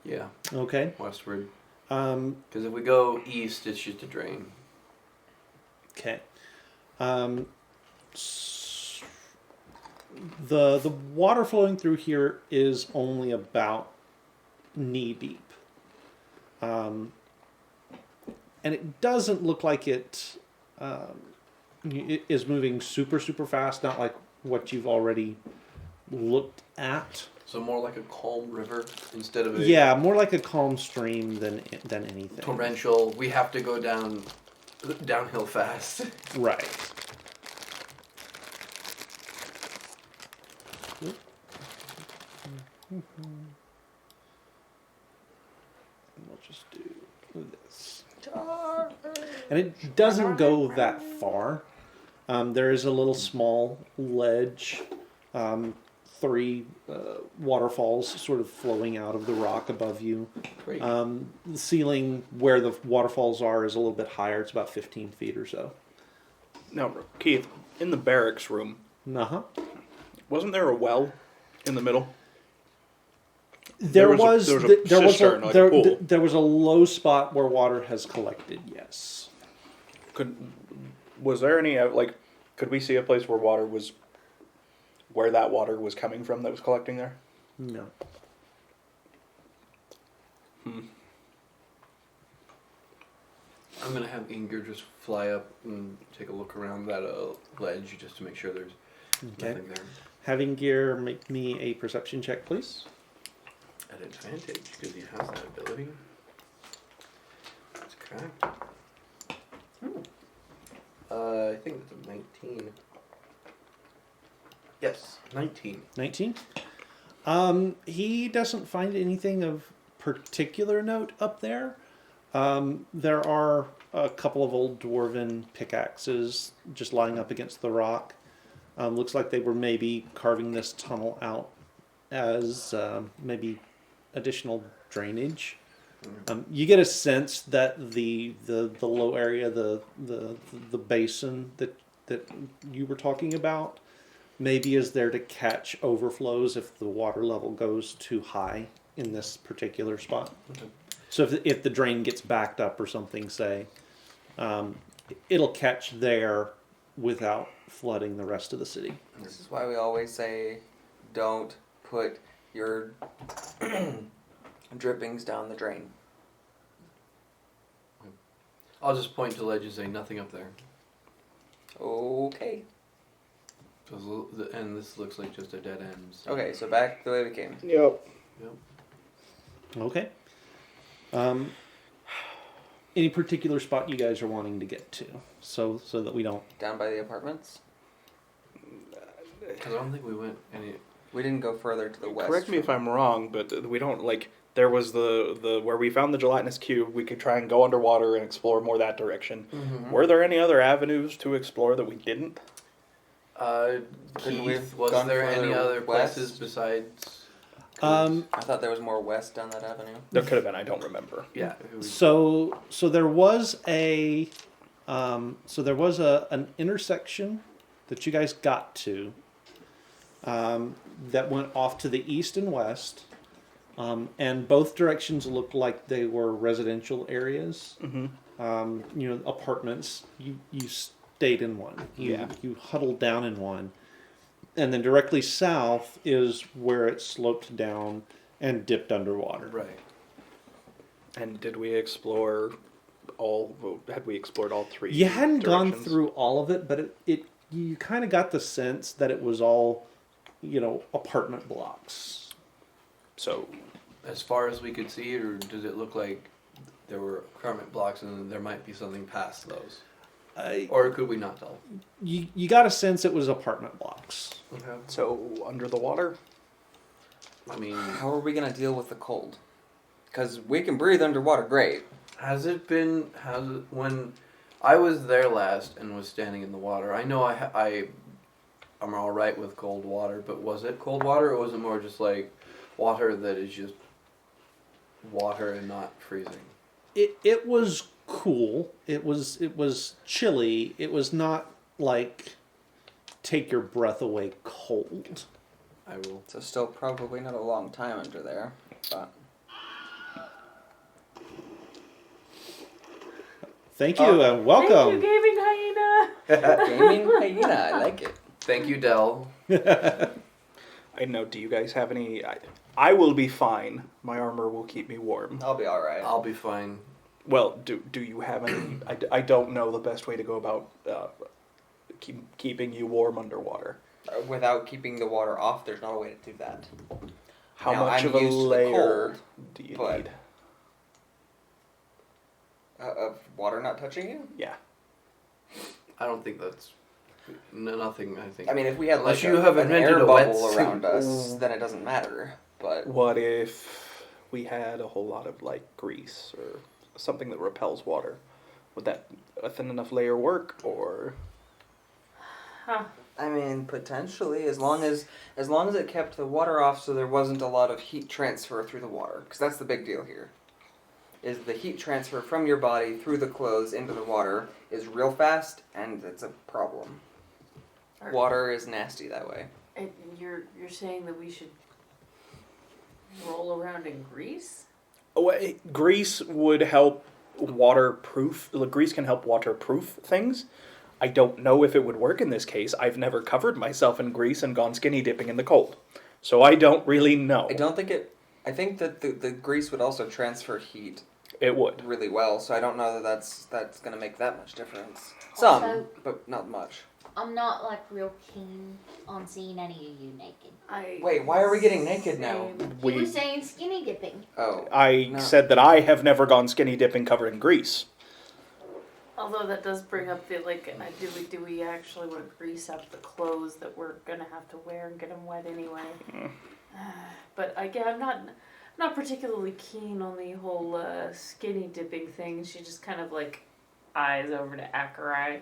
Yeah, Okay. westward. Um, Because if we go east, it's just a drain. Okay. The water flowing through here is only about knee deep, and it doesn't look like it is moving super fast. Not like what you've already looked at. So more like a calm river instead of a Yeah, more like a calm stream than anything. torrential. We have to go downhill fast. Right. We'll just do this. And it doesn't go that far. There is a little small ledge, 3 waterfalls sort of flowing out of the rock above you. Great. The ceiling where the waterfalls are is a little bit higher. It's about 15 feet or so. Now, Keith, in the barracks room, Uh-huh. wasn't there a well in the middle? There was was a there was cistern, a like a pool. there was a low spot where water has collected. Yes. Was there any like? Could we see a place where where that water was coming from that was collecting there? No. I'm gonna have Inger just fly up and take a look around that ledge just to make sure there's Okay. nothing there. Having gear, make me a perception check, please. At advantage because he has that ability. That's correct. I think it's a 19. Yes, 19. 19. He doesn't find anything of particular note up there. There are a couple of old dwarven pickaxes just lying up against the rock. Looks like they were maybe carving this tunnel out as maybe additional drainage. You get a sense that the low area, the basin that you were talking about, maybe is there to catch overflows if the water level goes too high in this particular spot. Okay. So if the drain gets backed up or something, say, it'll catch there without flooding the rest of the city. This is why we always say, don't put your drippings down the drain. I'll just point to the ledge and say nothing up there. Okay. And this looks like just a dead end. So. Okay, so back the way we came. Yep. Okay. Any particular spot you guys are wanting to get to, so that we don't. Down by the apartments. Because I don't think we went any. We didn't go further to the west. Correct me if I'm wrong, but we don't like. There was the where we found the gelatinous cube. We could try and go underwater and explore more that direction. Mm-hmm. Were there any other avenues to explore that we didn't? Couldn't we Keith, have was gone there any further other west? places besides? I thought there was more west down that avenue. There could have been. I don't remember. Yeah. So there was an intersection that you guys got to that went off to the east and west, and both directions looked like they were residential areas. Mm-hmm. Apartments. You stayed in one. Yeah. You huddled down in one. And then directly south is where it sloped down and dipped underwater. Right. And did we explore all? Had we explored all three? You hadn't gone directions? through all of it, but you kind of got the sense that it was all, apartment blocks. So As far as we could see, or does it look like there were apartment blocks and there might be something past those? Or could we not tell? You got a sense it was apartment blocks. Okay. so under the water. I mean, How are we gonna deal with the cold? Because we can breathe underwater, great. when I was there last and was standing in the water, I know I'm all right with cold water, but was it cold water or was it more just like water that is just water and not freezing? It was cool. It was chilly. It was not like take your breath away cold. I will. So still probably not a long time under there, but Thank you and welcome. Thank you, gaming hyena. gaming hyena, I like it. Thank you, Dell. I know. Do you guys have any? I will be fine. My armor will keep me warm. I'll be all right. I'll be fine. Well, do you have any? I don't know the best way to go about keeping you warm underwater. Without keeping the water off, there's not a way to do that. How Now, much I'm of a used to the layer cold, do you but- need? Of water not touching you? Yeah. I don't think that's nothing. I think. I mean, if we had Unless like you have an invented air a bubble wetsuit. around us, then it doesn't matter. But What if we had a whole lot of like grease or something that repels water? Would that a thin enough layer work, or Huh. I mean, potentially, as long as it kept the water off, so there wasn't a lot of heat transfer through the water, because that's the big deal here. Is the heat transfer from your body through the clothes into the water is real fast, and it's a problem. Are- Water is nasty that way. And you're saying that we should roll around in grease? Grease would help waterproof. Grease can help waterproof things. I don't know if it would work in this case. I've never covered myself in grease and gone skinny dipping in the cold. So I don't really know. I don't think it. I think that the grease would also transfer heat It would. really well, so I don't know that that's going to make that much difference. Some, Also- but not much. I'm not like real keen on seeing any of you naked. Wait, why are we getting naked now? Same. You were saying skinny dipping. Oh. I No. said that I have never gone skinny dipping covered in grease. Although that does bring up the do we actually want to grease up the clothes that we're gonna have to wear and get them wet anyway? But again, I'm not particularly keen on the whole skinny dipping thing. She just kind of like eyes over to Akarai,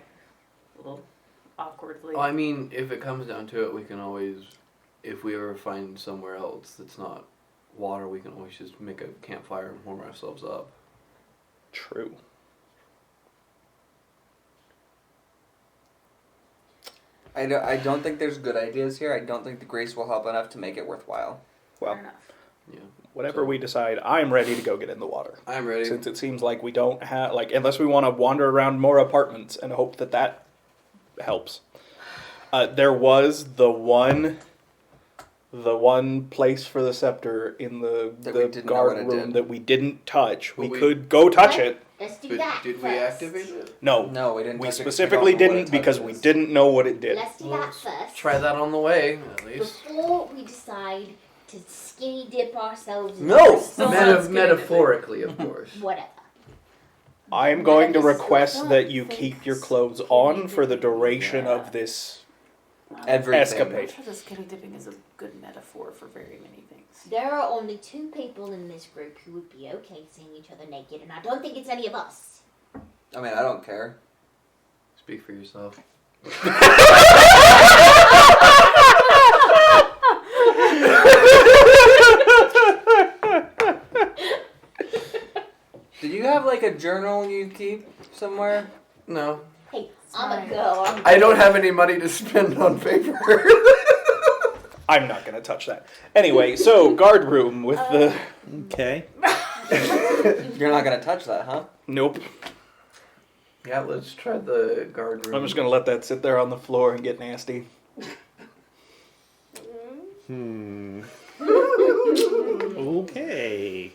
a little awkwardly. Well, I mean, if it comes down to it, we can always, if we ever find somewhere else that's not water, we can always just make a campfire and warm ourselves up. True. I don't think there's good ideas here. I don't think the grease will help enough to make it worthwhile. Well, Fair enough. Yeah. whatever we decide, I'm ready to go get in the water. I'm ready. Since it seems like we don't have, like, unless we want to wander around more apartments and hope that that helps. There was the one place for the scepter in the That we didn't know what guard it room did. that we didn't touch. We But we- could go touch What? it. Let's do But that did first. we activate it? No, No, we didn't. we touch it 'cause specifically we don't know what didn't it because we touches. didn't know what it did. Let's do that first. Try that on the way, at least. Before we decide to skinny dip ourselves. in No! the Still sun. not skinny Metaphorically, of course. Whatever. I am going to That is request so that you fun. keep your clothes on for the duration of this Everything. escapade. I'm sure the skinny dipping is a good metaphor for very many things. There are only 2 people in this group who would be okay seeing each other naked, and I don't think it's any of us. I mean, I don't care. Speak for yourself. Do you have like a journal you keep somewhere? No. Hey, It's I'm fine. a girl. I don't have any money to spend on paper. I'm not going to touch that. Anyway, so guard room with the. Okay. You're not gonna touch that, huh? Nope. Yeah, let's try the guard room. I'm just going to let that sit there on the floor and get nasty. Okay.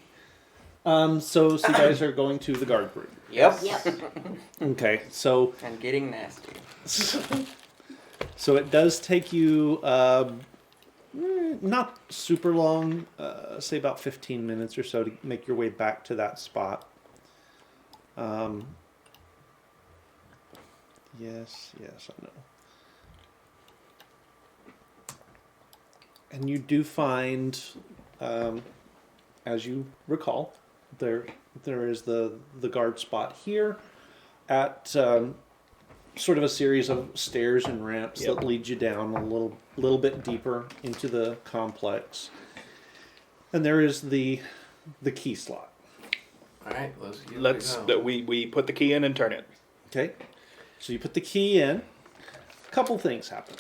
So you guys are going to the guard room. Yep. Yep. Okay. So And getting nasty. So it does take you not super long, say about 15 minutes or so to make your way back to that spot. Yes, I know. And you do find, as you recall, there is the guard spot here at sort of a series of stairs and ramps Yep. that lead you down a little bit deeper into the complex. And there is the key slot. Alright, let's give Let's it a go. that we put the key in and turn it. Okay, so you put the key in. A couple things happen.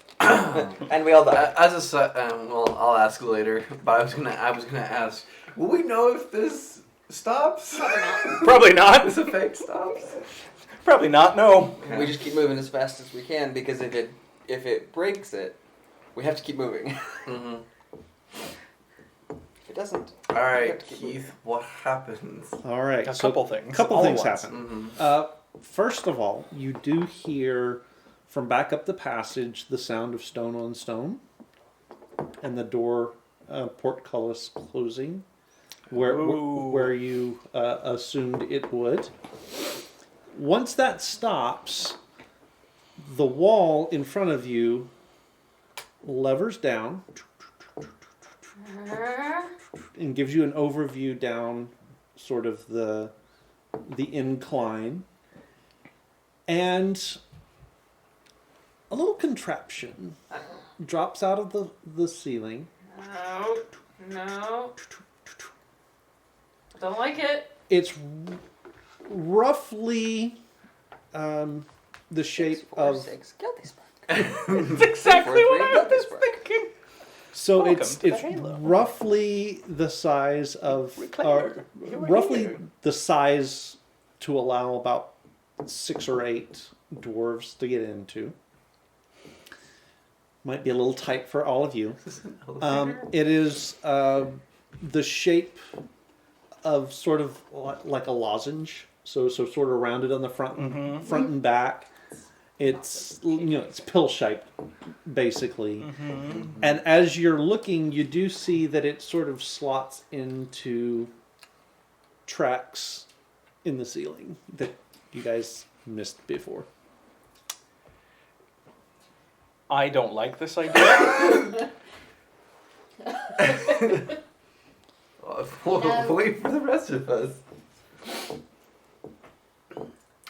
And we all die. As a well, I'll ask later. But I was gonna ask. Will we know if this stops? Probably not. This effect stops. Probably not. No. We just keep moving as fast as we can because if it breaks it, we have to keep moving. Mm-hmm. If it doesn't. All we right, have to keep moving. Keith. What happens? All right, A so couple things. couple all at things once. happen. Mm-hmm. First of all, you do hear from back up the passage the sound of stone on stone, and the door portcullis closing, Ooh. where you assumed it would. Once that stops, the wall in front of you levers down and gives you an overview down sort of the incline, and a little contraption drops out of the ceiling. No. Don't like it. It's roughly the shape 6, 4, of 6, kill this part. That's exactly what I was thinking. So Welcome it's to the it's Halo. roughly the size of Reclaimer, you are roughly here. the size to allow about 6 or 8 dwarves to get into. Might be a little tight for all of you. It is the shape of sort of like a lozenge, so sort of rounded on the front and back. It's it's pill shaped, basically. And as you're looking, you do see that it sort of slots into tracks in the ceiling that you guys missed before. I don't like this idea. Wait for the rest of us.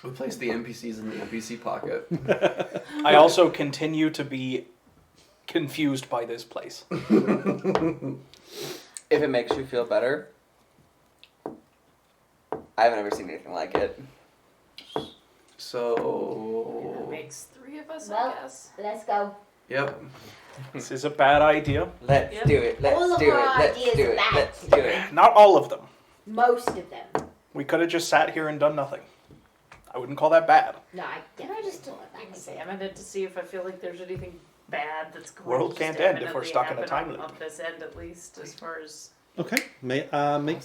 We placed the NPCs in the NPC pocket. I also continue to be confused by this place. If it makes you feel better, I haven't ever seen anything like it. That So, makes 3 of us, Well, I guess. Let's go. yep. This is a bad idea. Let's Yep. do it. All Let's of do our it. Let's ideas do are it. bad. Let's do it. Not all of them. Most of them. We could have just sat here and done nothing. I wouldn't call that bad. No, I just don't I like examine it to see if I feel like there's anything bad that's going World to can't just end if we're imminently stuck in a happen time on- loop. on this end, at least, as far as Okay, make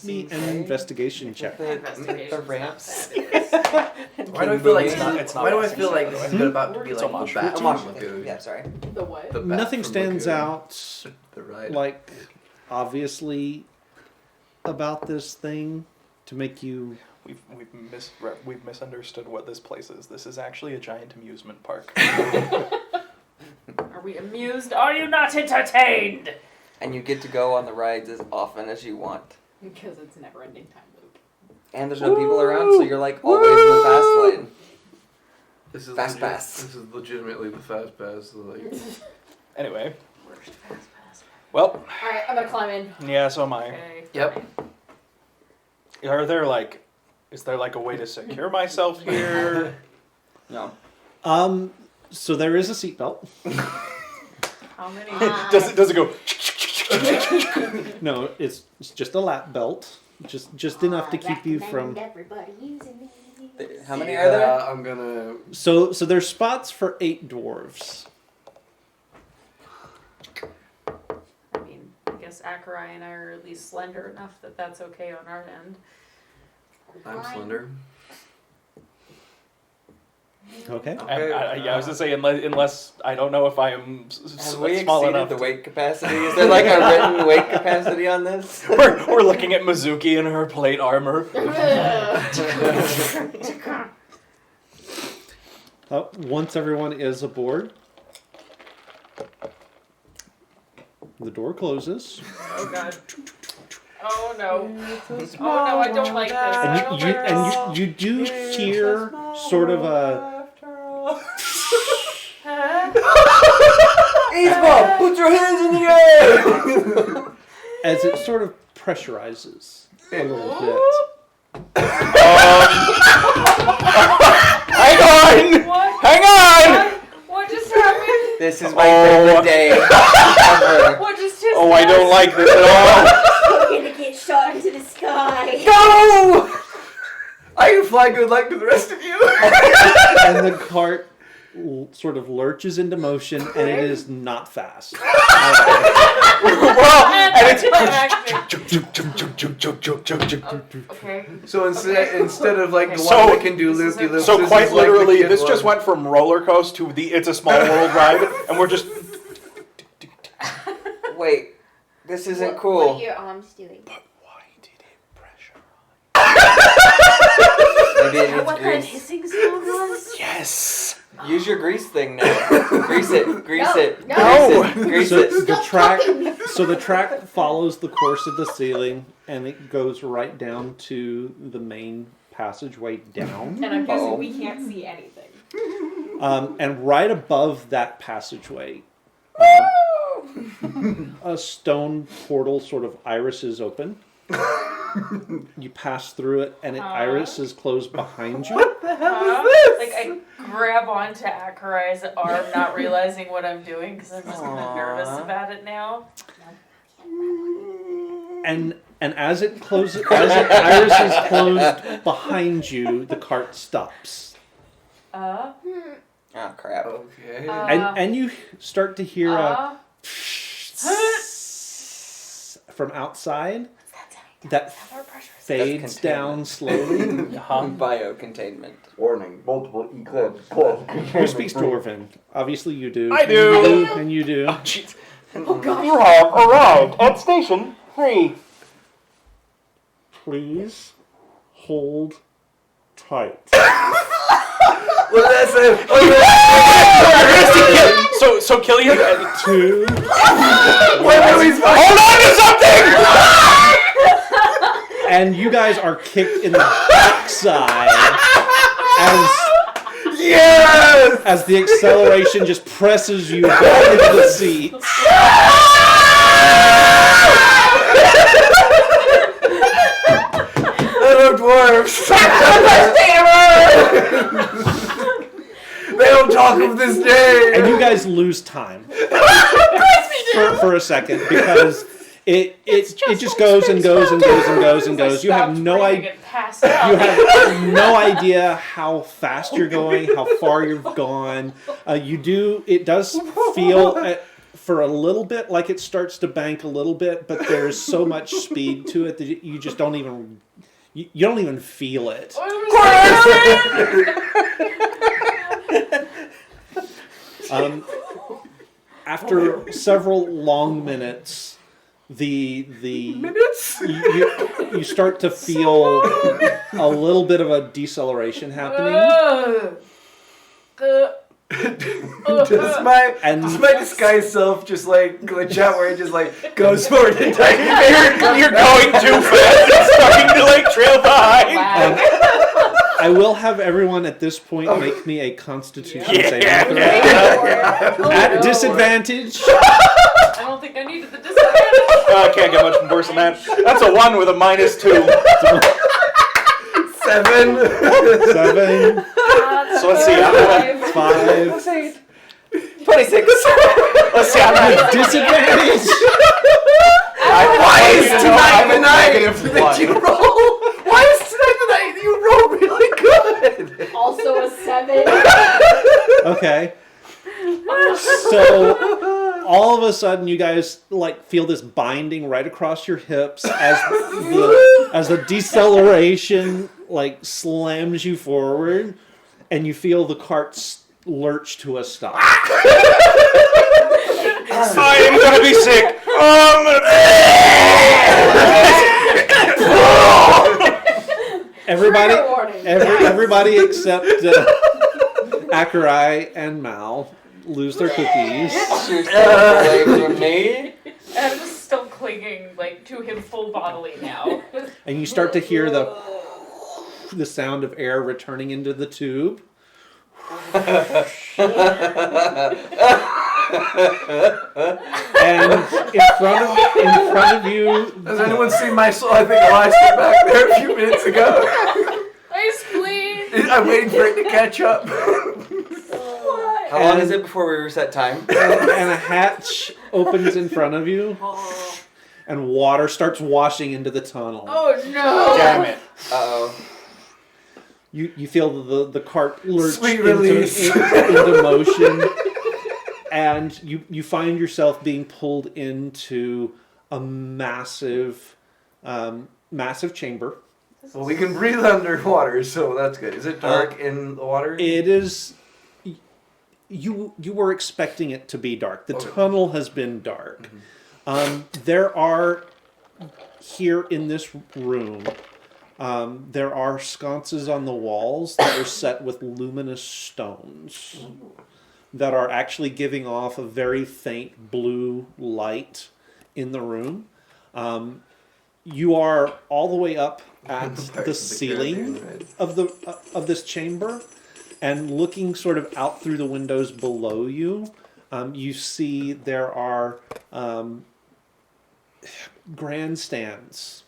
me an investigation check. investigation. The ramps. Why do I feel like It's not- it's not why do I awesome, feel like by the this way. is about to be It's like a the mosh. bat Come from on. Lagoon? Yeah, sorry. The what? The bat Nothing from stands Lagoon. out The ride. like obviously about this thing to make you We've misunderstood what this place is. This is actually a giant amusement park. Are we amused? Are you not entertained? And you get to go on the rides as often as you want. Because it's never ending time loop. And there's no people around, so you're like always in the fast lane. This is Fast pass. This is legitimately the fast pass. Like, Anyway, Worst fast pass. well, Alright, I'm gonna climb in. yeah, so am I. Okay. Yep. Is there like a way to secure myself here? No. so there is a seatbelt. How many? Does it go? No, it's just a lap belt, just enough to keep you from. Everybody using these. How many are there? I'm gonna. So there's spots for 8 dwarves. I mean, I guess Akai and I are at least slender enough that that's okay on our end. I'm slender. Okay. Yeah, I was gonna say unless I don't know if I am Have we small exceeded enough. the weight capacity? Is there like a written weight capacity on this? We're looking at Mizuki in her plate armor. Once everyone is aboard, the door closes, Oh god. Oh no. Oh no, I don't like this. I and don't you like this. and you do hear sort of a Yzma, put your hands in the air! as it sort of pressurizes a little bit. Hang on! What? Hang on! What just happened? This is my favorite day ever. What just Oh, I don't like this at all. We're gonna get shot into the sky. Go! I can fly good luck to the rest of you. And the cart sort of lurches into motion, and it is not fast. Well, and it's Okay. So instead of like the So- one that can do loopy loops, so quite is like literally, the kid this just one. went from roller coaster to the It's a Small World ride, and we're just. Wait, this isn't What are cool. your arms doing? But why did it pressure? Maybe it needs What that grease. hissing sound was? Yes. Use your grease thing now. Grease it. Grease No, it. no. Grease it. Grease So it. the track follows the course of the ceiling, and it goes right down to the main passageway down. And I'm guessing Uh-oh. we can't see anything. And right above that passageway, a stone portal sort of irises open, You pass through it, and Iris is closed behind you. Like I grab onto Akurai's arm, not realizing what I'm doing because I'm just kind of nervous about it now. And as it closes, Iris is closed behind you, the cart stops. Oh crap. Okay. And you start to hear a from outside that fades That's down slowly. Biocontainment. Warning, multiple eclipse. Who speaks Dwarven? Obviously you do. I do. You do, and you do. Jeez. You have arrived at Station 3. Please hold tight. What did that say? So Killian. 2. Hold on to something! And you guys are kicked in the backside as the acceleration just presses you back into the seats. Little dwarfs. They don't talk of this day. And you guys lose time for a second because it just goes and goes and goes and goes and goes. You have no idea. You have no idea how fast you're going, how far you've gone. It does feel for a little bit like it starts to bank a little bit, but there's so much speed to it that you just don't even you don't even feel it. After several long minutes, you start to feel a little bit of a deceleration happening. Does my disguised self just like glitch out where it just like goes forward and tiny bigger? You're going too fast. It's starting to like trail behind. I will have everyone at this point make me a Constitution saving throw. At disadvantage. I don't think I needed the disadvantage. I can't get much worse than that. That's a 1 with a -2. 7. 7. So let's see. I'm at 5. 26. Let's see. I'm at Disadvantage. Why is tonight the night -1. that you roll? Why is tonight the night that you roll really good? Also a 7. Okay. So all of a sudden you guys like feel this binding right across your hips as the deceleration like slams you forward and you feel the cart lurch to a stop. I am gonna be sick. Everybody except Akurei and Mal lose their cookies. Away from me. I'm just still clinging like to him full bodily now. And you start to hear the sound of air returning into the tube. And in front of you. Has anyone seen my soul? I think I stood back there a few minutes ago. Ice, please. I'm waiting for it to catch up. How long is it before we reset time? And a hatch opens in front of you, and water starts washing into the tunnel. Oh no! Damn it. Uh-oh. You feel the cart lurch Sweet into release. motion, and you find yourself being pulled into a massive chamber. Well, we can breathe underwater, so that's good. Is it dark in the water? It is. You were expecting it to be dark. The tunnel has been dark. There are here in this room. There are sconces on the walls that are set with luminous stones that are actually giving off a very faint blue light in the room. You are all the way up at the ceiling of this chamber, and looking sort of out through the windows below you, you see there are grandstands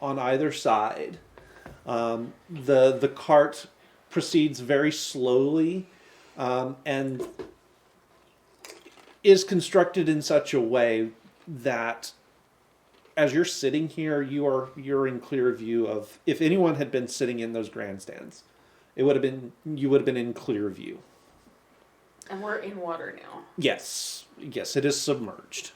on either side. The cart proceeds very slowly and is constructed in such a way that as you're sitting here, you're in clear view of, if anyone had been sitting in those grandstands, you would have been in clear view. And we're in water now. Yes, it is submerged.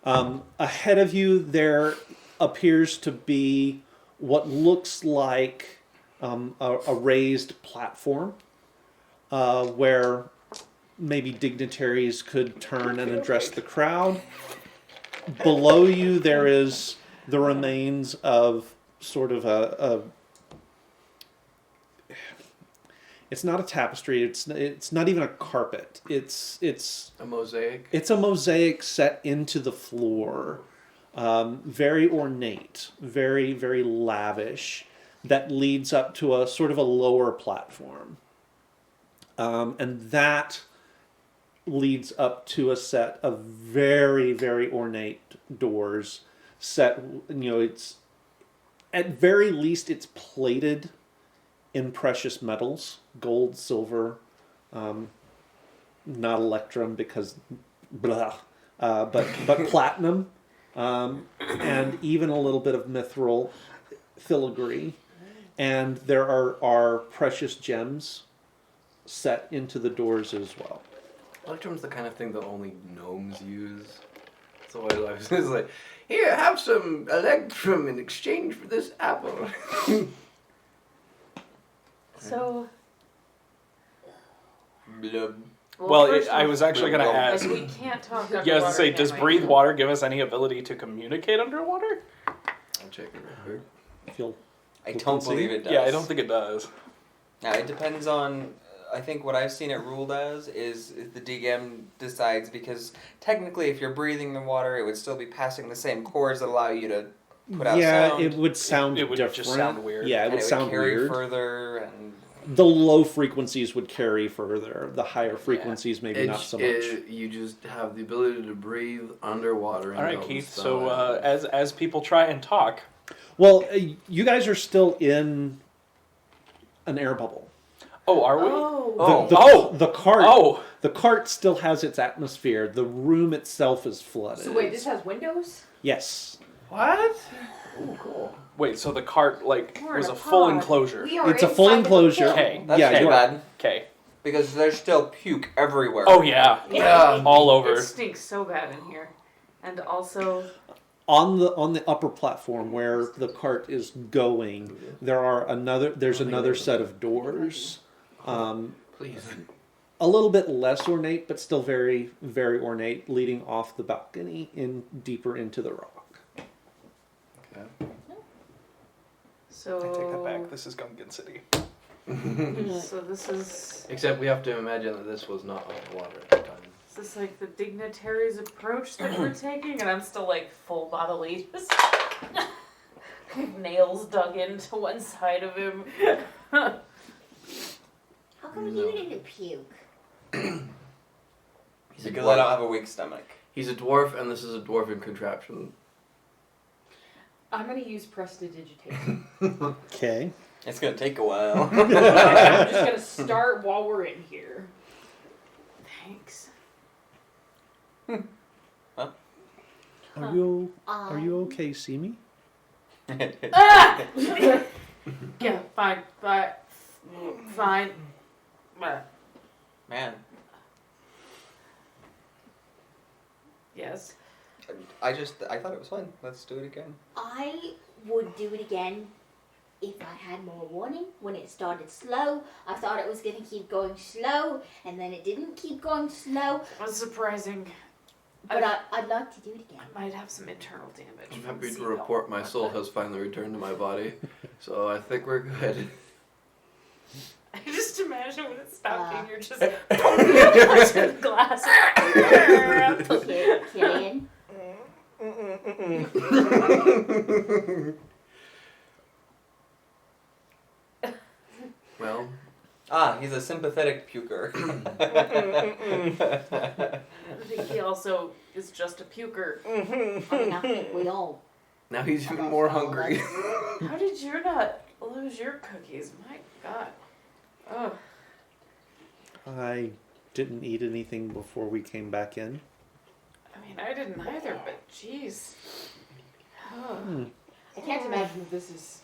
Ahead of you, there appears to be what looks like a raised platform where maybe dignitaries could turn and address the crowd. Below you, there is the remains of sort of a it's not a tapestry. It's not even a carpet. It's A mosaic. It's a mosaic set into the floor, very ornate, very very lavish, that leads up to a sort of a lower platform, and that leads up to a set of very very ornate doors. Set, it's at very least it's plated in precious metals, gold, silver, not electrum because blah, but platinum, and even a little bit of mithril filigree, and there are precious gems set into the doors as well. Electrum's the kind of thing that only gnomes use. So I was just like, here, have some electrum in exchange for this apple. So, Well, first I off, was actually going to ask. like, we can't talk underwater. Yeah, I was going to say, can does we? breathe water give us any ability to communicate underwater? I'll check it real quick. I don't believe it does. Yeah, I don't think it does. Now, it depends on, I think what I've seen it ruled as is the DM decides, because technically if you're breathing the water, it would still be passing the same chords that allow you to put out Yeah, sound. it would sound It would different. just sound weird. Yeah, it and would sound carry weird. further, and The low frequencies would carry further. The higher frequencies, maybe not so much. You just have the ability to breathe underwater. And All right, don't Keith. spell So out. as people try and talk, Well, you guys are still in an air bubble. oh, are we? Oh. The cart. Oh, The cart still has its atmosphere. The room itself is flooded. So wait, this has windows? Yes. What? Oh, cool. wait. So the cart like We're in was a a full pod. enclosure. We are It's a full inside of enclosure. pit. Okay. that's Yeah, too you are- bad, Okay. because there's still puke everywhere. Oh yeah, Yeah. all over. It stinks so bad in here. And also, On the upper platform where the cart is going, there's another set of doors. Please. A little bit less ornate, but still very, very ornate, leading off the balcony deeper into the rock. so. I take that back. This is Gungan City. So this is. Except we have to imagine that this was not underwater at the time. Is this like the dignitaries' approach that we're taking? And I'm still like full bodily, just nails dug into one side of him. How come you didn't puke? He's a Because I don't dwarf. have a weak stomach. He's a dwarf, and this is a dwarven contraption. I'm gonna use prestidigitation. Okay. It's gonna take a while. I'm just gonna start while we're in here. Thanks. Are you okay, Simi? Ah! Yeah, fine, fine. Man, Yes. I thought it was fun. Let's do it again. I would do it again if I had more warning. When it started slow, I thought it was going to keep going slow, and then it didn't keep going slow. That's surprising. But I'd like to do it again. I might have some internal damage. I'm from happy to seeing report all my of soul that. has finally returned to my body. So I think we're good. I just imagine when it's stopping, you're just Ki- glass. Killian, Well, He's a sympathetic puker. I think he also is just a puker. I mean, I think we all Now he's even more hungry. How did you not lose your cookies? My God. Oh. I didn't eat anything before we came back in. I mean, I didn't either, but jeez. Oh. I can't imagine that this is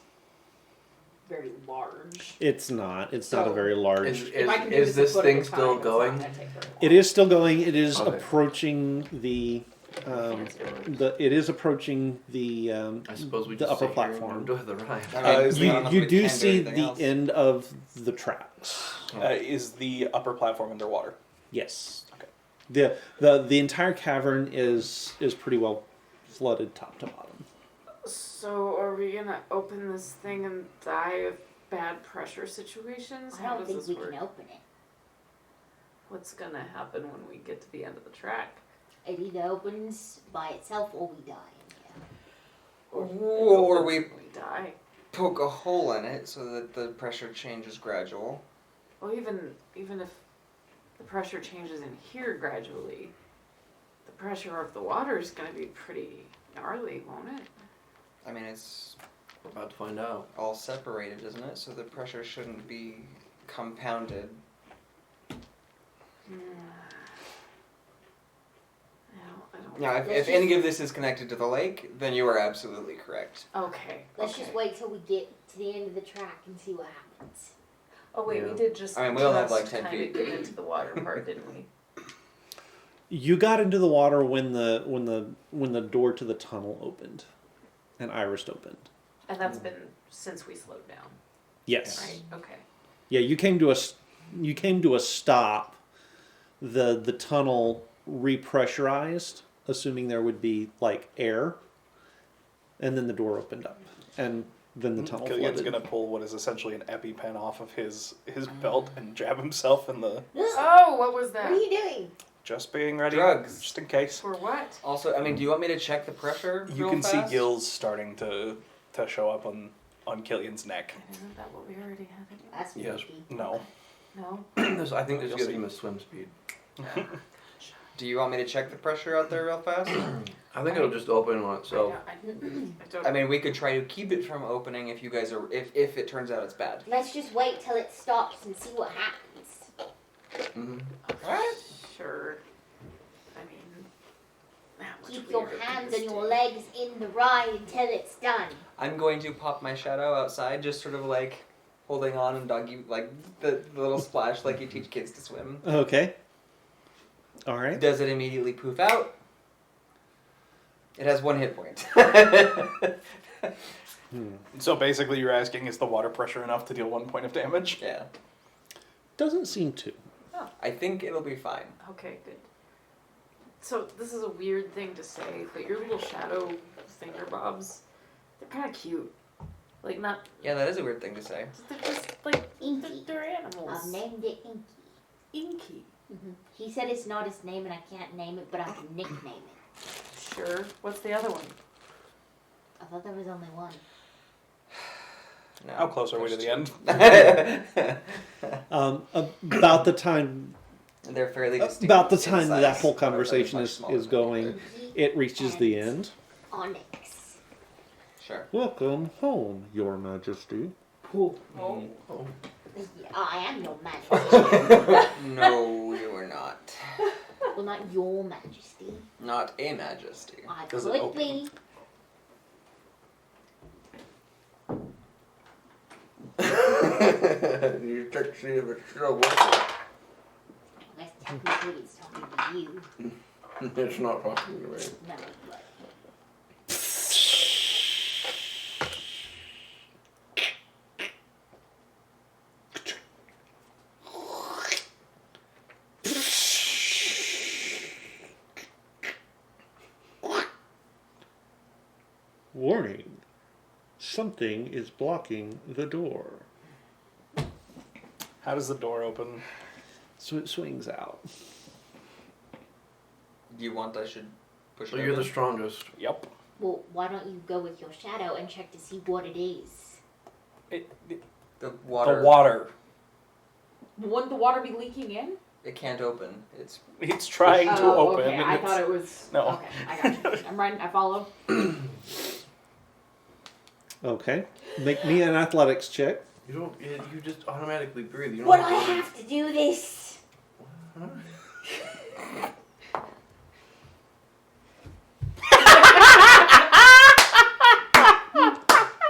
very large. It's not. It's not a So, very large. If I can do Is this this a foot at thing a still time, it's not going? gonna take very long. It is still going. It is Okay. approaching the. It is approaching the. I suppose we the just upper sit here and platform. enjoy the ride. I mean, is we the- don't know if You we do can see anything the else. end of the tracks. Is the upper platform underwater? Yes. Okay. The entire cavern is pretty well flooded top to bottom. So, are we gonna open this thing and die of bad pressure situations? I How don't does think this we work? can open it. What's gonna happen when we get to the end of the track? It either opens by itself or we die in here. Or we die. poke a hole in it so that the pressure change is gradual. Well, even if the pressure changes in here gradually, the pressure of the water is gonna be pretty gnarly, won't it? I mean, it's We're about to find out. all separated, isn't it? So the pressure shouldn't be compounded. No, I don't. Now, if any of this is connected to the lake, then you are absolutely correct. Okay. Let's okay. just wait till we get to the end of the track and see what happens. Oh wait, Yeah. we did just. I mean, we only have, just like, 10 kinda feet. get into the water part, didn't we? You got into the water when the door to the tunnel opened, and Iris opened. And that's been since we slowed down, Yes. right? Okay. Yeah, you came to a stop. The tunnel repressurized, assuming there would be like air, and then the door opened up, and then the tunnel Killian's flooded. gonna pull what is essentially an EpiPen off of his belt and jab himself in the. Oh, what was What are that? you doing? Just being ready. Drugs. Just in case. For what? Also, I mean, do you want me to check the pressure? You real can see fast? gills starting to show up on Killian's neck. Isn't that what we already had? Anyway? That's Yes. creepy. No. No. I think this You'll gives see. him a swim speed. Do you want me to check the pressure out there real fast? I think it'll just open on itself. I don't. I mean, we could try to keep it from opening if you guys are if it turns out it's bad. Let's just wait till it stops and see what happens. Mm-hmm. Alright. Sure. I mean, how much Keep your weirder hands could and this your be? legs in the ride until it's done. I'm going to pop my shadow outside, just sort of like holding on and doggy, like the little splash like you teach kids to swim. Okay. All right. Does it immediately poof out? It has 1 hit point. So basically, you're asking, is the water pressure enough to deal 1 point of damage? Yeah. Doesn't seem to. I think it'll be fine. Okay, good. So this is a weird thing to say, but your little shadow finger bobs, they're kind of cute. Like not, Yeah, that is a weird thing to say. they're just like Inky. they're animals. I've named it Inky. Inky. He said it's not his name and I can't name it, but I can nickname it. Sure. What's the other one? I thought there was only one. No, How close are we to there's the end? About the time They're fairly distinct. about the in time size. that whole One of them conversation much is smaller than the going, other. it reaches the end. Onyx. Sure. Welcome home, Your Majesty. Oh. Yeah, I am your majesty. No, you are not. Well, not your majesty. Not a majesty. I Does it could open? be. You check to see if it's still working. I guess technically it's talking to you. It's not talking to me. No, but Warning. Something is blocking the door. How does the door open? So it swings out. Do you want I should push So it you're over? the strongest. Yep. well, why don't you go with your shadow and check to see what it is? The water. The water. Wouldn't the water be leaking in? It can't open. It's It's trying to Oh, open. okay. and I it's- thought it was. No. Okay, I got you. I'm right. I follow. Okay. Make me an athletics check. You don't. You just automatically breathe. You don't Would I have to- have to do this?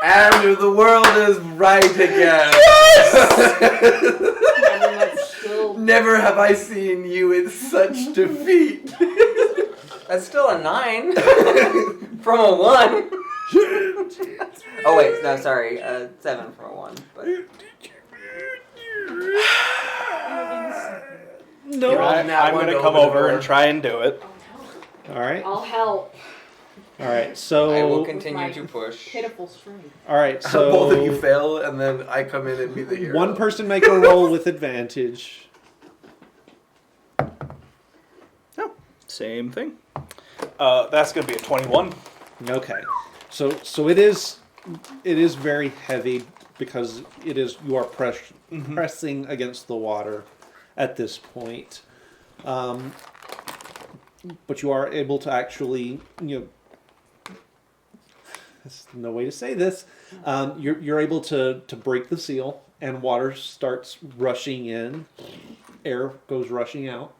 And the world is right again. And that's still Never have I seen you in such defeat. That's still a 9 from a 1. Oh wait, no, sorry, 7 from a 1. But No. You're I, on that I'm one gonna to come open the over door. and try and do it. All right. I'll help. All right. I will So. continue my to push. Pitiful strength. All right. So. Both of you fail, and then I come in and be the hero. One person make a roll with advantage. Same thing. That's gonna be a 21. Okay. So it is very heavy because you are pressing against the water at this point. But you are able to actually, there's no way to say this. You're able to break the seal, and water starts rushing in. Air goes rushing out.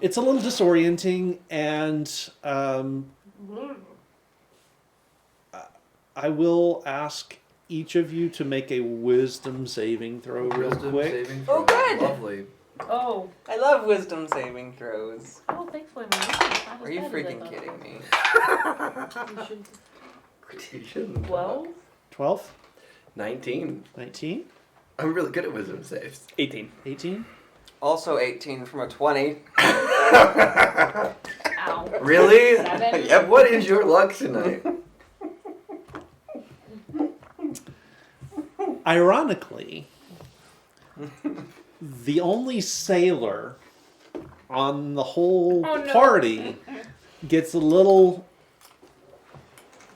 It's a little disorienting, and I will ask each of you to make a wisdom saving throw real Wisdom quick. saving Oh, throw. good. Lovely. Oh. I love wisdom saving throws. Oh, thankfully my wisdom's not as Are you bad as I freaking thought. kidding me? You should You shouldn't. 12? 12, 19. 19, I'm really good at wisdom saves. 18. 18. Also 18 from a 20. Ow. Really? 7. Yeah, what is your luck tonight? Ironically, the only sailor on the whole Oh, no. party gets a little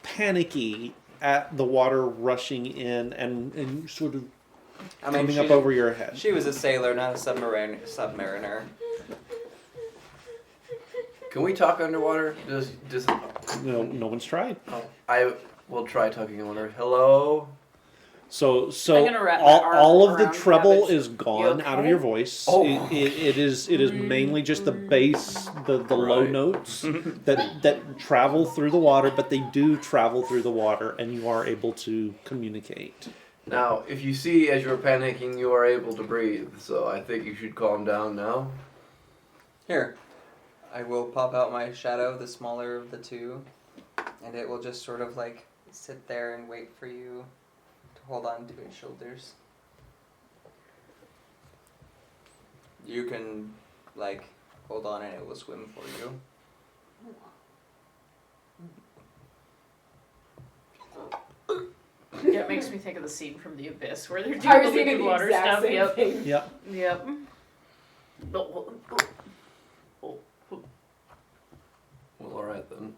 panicky at the water rushing in and sort of I mean, coming up over your head. she was a sailor, not a submariner. Can we talk underwater? Just No one's tried. I will try talking underwater. Hello. So I'm gonna wrap my arm all of the around treble Cabbage. is gone You out of okay? your voice. Oh. It is mainly just the bass, the low Right. notes that travel through the water, but they do travel through the water, and you are able to communicate. Now, if you see as you're panicking, you are able to breathe. So I think you should calm down now. Here, I will pop out my shadow, the smaller of the two, and it will just sort of like sit there and wait for you to hold on to its shoulders. You can like hold on and it will swim for you. Yeah, it makes me think of the scene from The Abyss where they're I doing was the thinking liquid the water exact stuff. same Yep. thing. Yep. Yep. Well, all right then.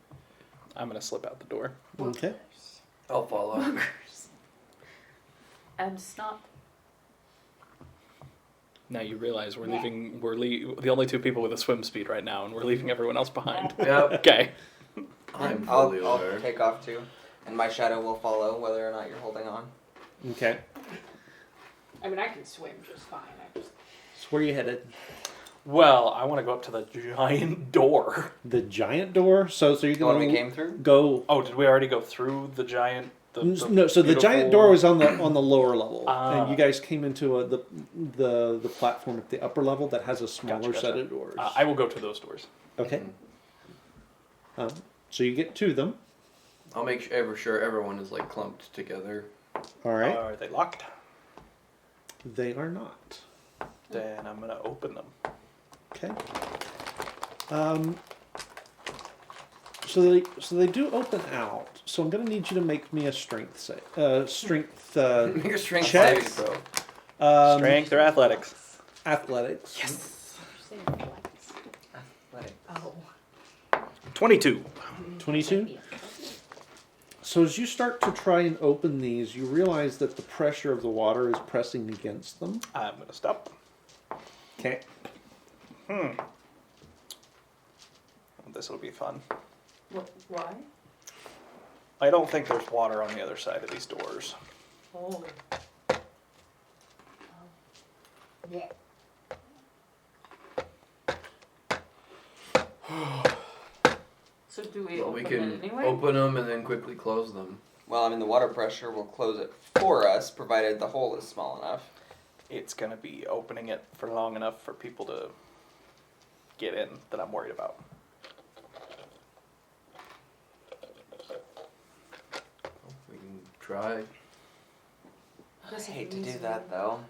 I'm gonna slip out the door. Okay. I'll follow. And snot. Now you realize we're leaving. The only two people with a swim speed right now, and we're leaving everyone else behind. Yep. Okay. I'm fully aware. I'll take off too, and my shadow will follow whether or not you're holding on. Okay. I mean, I can swim just fine. I just So where are you headed? Well, I want to go up to the giant door. The giant door. So you're The one we going came through? to go. Oh, did we already go through the giant? No, so the giant beautiful- door was on the lower level, Ah. and you guys came into the platform at the upper level that has a smaller Gotcha. set of doors. I will go to those doors. Okay. So you get to them. I'll make sure everyone is like clumped together. All right. Are they locked? They are not. Then I'm gonna open them. Okay. So they do open out. So I'm gonna need you to make me a strength save. Strength. Make a strength Check. saving throw. Strength or athletics? Athletics. say flex. Let it. Oh. 22. 22. So as you start to try and open these, you realize that the pressure of the water is pressing against them. I'm gonna stop. Okay. This will be fun. Why? I don't think there's water on the other side of these doors. Oh. Yeah. So do we Well, open we it can anyway? open them and then quickly close them. Well, I mean, the water pressure will close it for us, provided the hole is small enough. It's going to be opening it for long enough for people to get in that I'm worried about. We can try. I hate to do that though,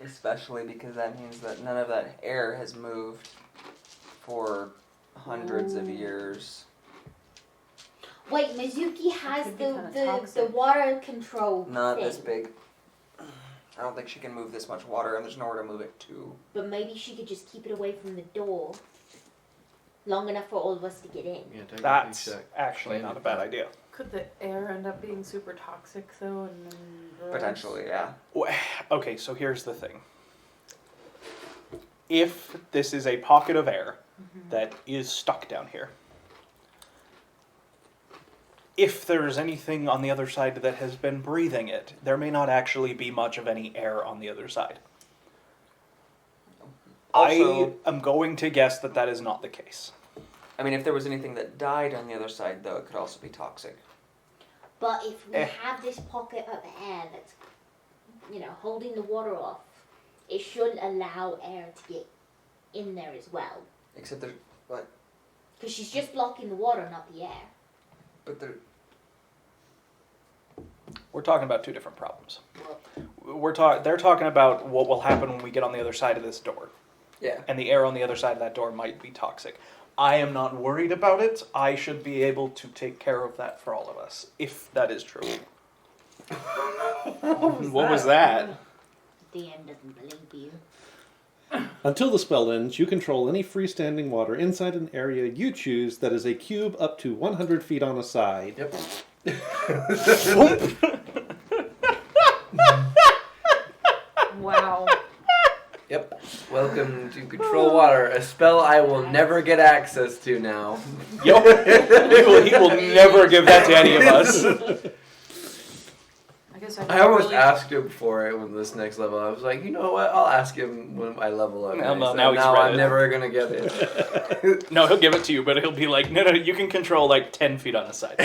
especially because that means that none of that air has moved for hundreds of years. Wait, Mizuki has could be the, kinda the toxic. water control Not thing. this big. I don't think she can move this much water, and there's nowhere to move it to. But maybe she could just keep it away from the door long enough for all of us to get in. Yeah, take That's a check. actually Plan not a it bad out. idea. Could the air end up being super toxic though, and then gross? Potentially, yeah. Okay, so here's the thing. If this is a pocket of air that is stuck down here, if there's anything on the other side that has been breathing it, there may not actually be much of any air on the other side. Also, I am going to guess that that is not the case. I mean, if there was anything that died on the other side, though, it could also be toxic. But if we Eh. have this pocket of air that's, holding the water off, it should allow air to get in there as well. Except there's, Because she's just blocking the water, not the air. but there. We're talking about two different problems. They're talking about what will happen when we get on the other side of this door. Yeah. And the air on the other side of that door might be toxic. I am not worried about it. I should be able to take care of that for all of us, if that is true. What was that? DM doesn't believe you. Until the spell ends, you control any freestanding water inside an area you choose that is a cube up to 100 feet on a side. Yep. Wow. Yep. Welcome to Control Water, a spell I will never get access to now. Yup. He will never give that to any of us. I guess I almost asked him for it when this next level. I was like, you know what? I'll ask him when I level up. No, And he no, said, now he's no, read I'm it." never gonna get it. No, he'll give it to you, but he'll be like, no, you can control like 10 feet on a side.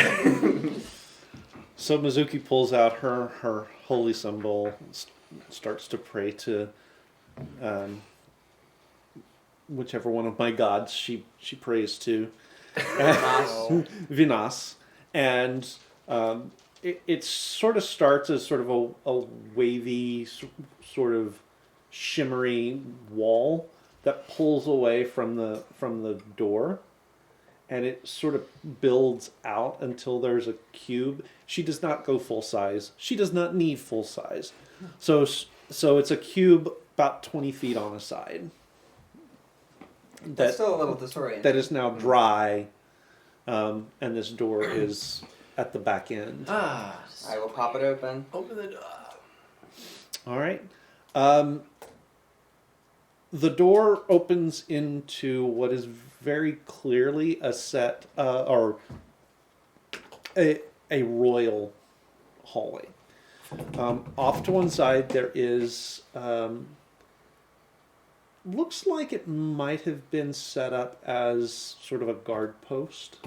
So Mizuki pulls out her holy symbol, starts to pray to whichever one of my gods she prays to, Vinas, and it sort of starts as sort of a wavy, sort of shimmery wall that pulls away from the door, and it sort of builds out until there's a cube. She does not go full size. She does not need full size. So it's a cube about 20 feet on a side. That's still a little disorienting. That is now dry, and this door is at the back end. Ah. I will pop it open. Open the door. All right. The door opens into what is very clearly a set or a royal hallway. Off to one side there is looks like it might have been set up as sort of a guard post,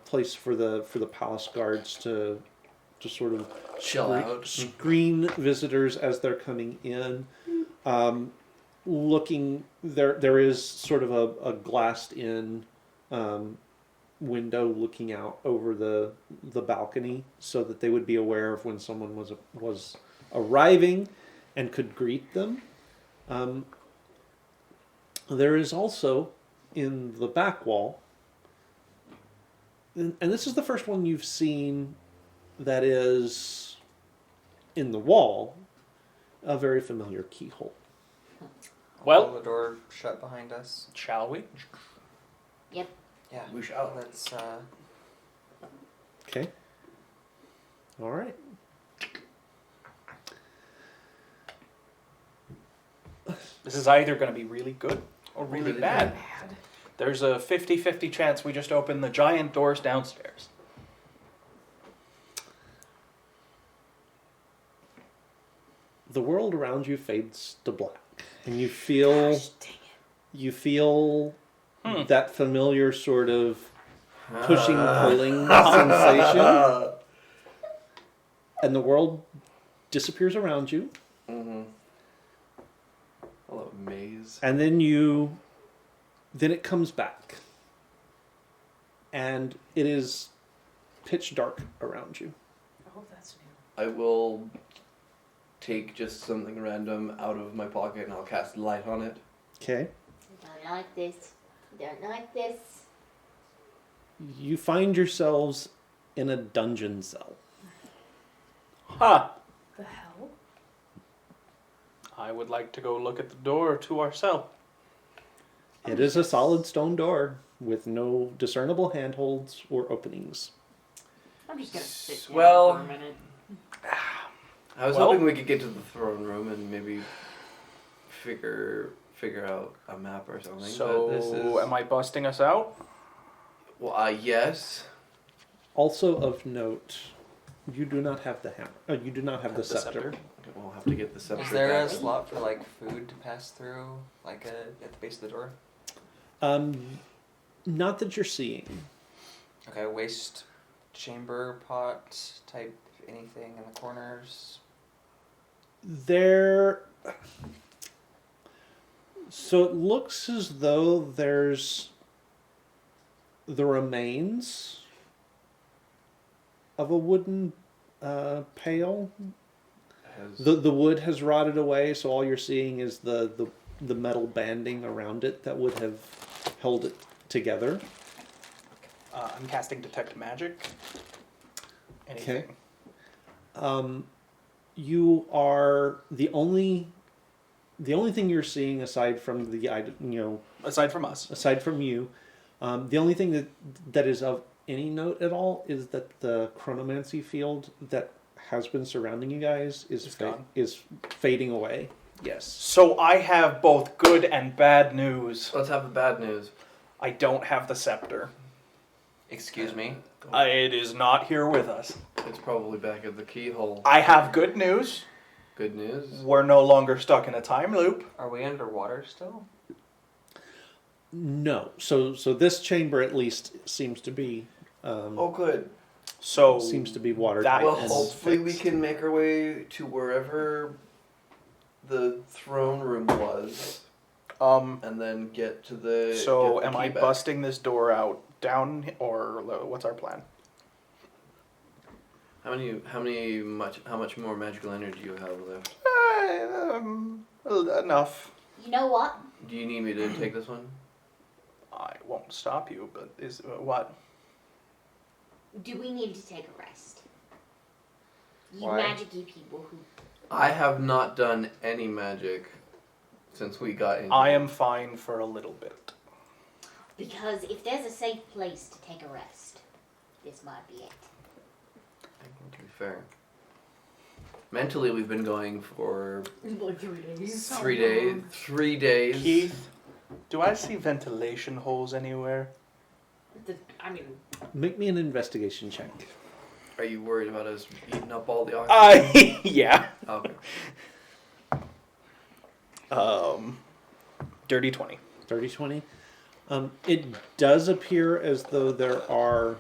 place for the palace guards to sort of Chill out. screen visitors as they're coming in. Looking there is sort of a glassed in window looking out over the balcony so that they would be aware of when someone was arriving and could greet them. There is also in the back wall, and this is the first one you've seen that is in the wall, a very familiar keyhole. Pull Well, the door shut behind us. shall we? Yeah. We shall. Let's. Okay. All right. This is either going to be really good or really Really bad. There's a 50-50 chance we just open the giant doors downstairs. world around you fades to black, and you feel that familiar sort of pushing, pulling sensation, and the world disappears around you. Mm-hmm. Hello, maze. And then it comes back. And it is pitch dark around you. Oh, that's new. I will take just something random out of my pocket and I'll cast light on it. Okay. Don't like this. Don't like this. You find yourselves in a dungeon cell. Ha! The hell? I would like to go look at the door to our cell. It is a solid stone door with no discernible handholds or openings. I'm just gonna sit down Well- for a minute. I was Well- hoping we could get to the throne room and maybe figure out a map or something. So, but this is... am I busting us out? Well, yes. Also of note, you do not have the hammer. You do not have the The scepter. scepter. Okay, we'll have to get the scepter Is there a back. slot for like food to pass through, like at the base of the door? Not that you're seeing. Okay, waste chamber pot type anything in the corners. There. So it looks as though there's the remains of a wooden pail. Has- The wood has rotted away, so all you're seeing is the metal banding around it that would have held it together. I'm casting Detect Magic. Anything. You are the only thing you're seeing aside from the Aside from us. aside from you, the only thing that is of any note at all is that the chronomancy field that has been surrounding you guys is It's gone. is fading away. Yes. So I have both good and bad news. Let's have the bad news. I don't have the scepter. Excuse me. It is not here with us. It's probably back at the keyhole. I have good news. Good news. We're no longer stuck in a time loop. Are we underwater still? No. So this chamber at least seems to be Oh, good. So seems to be water. that Well, is hopefully we fixed. can make our way to wherever the throne room was, and then get to the. So get the am key I back. busting this door out down or what's our plan? How much more magical energy do you have left? Enough. You know what? Do you need me to take this one? I won't stop you, but is what? Do we need to take a rest? You Why? magic-y people who... I have not done any magic since we got in. I am fine for a little bit. Because if there's a safe place to take a rest, this might be it. To be fair. Mentally, we've been going for Like 3 days. 3 days. 3 days. Keith, do I see ventilation holes anywhere? I mean, Make me an investigation check. Are you worried about us eating up all the oxygen? Yeah. Okay. Dirty 20. 30-20. It does appear as though there are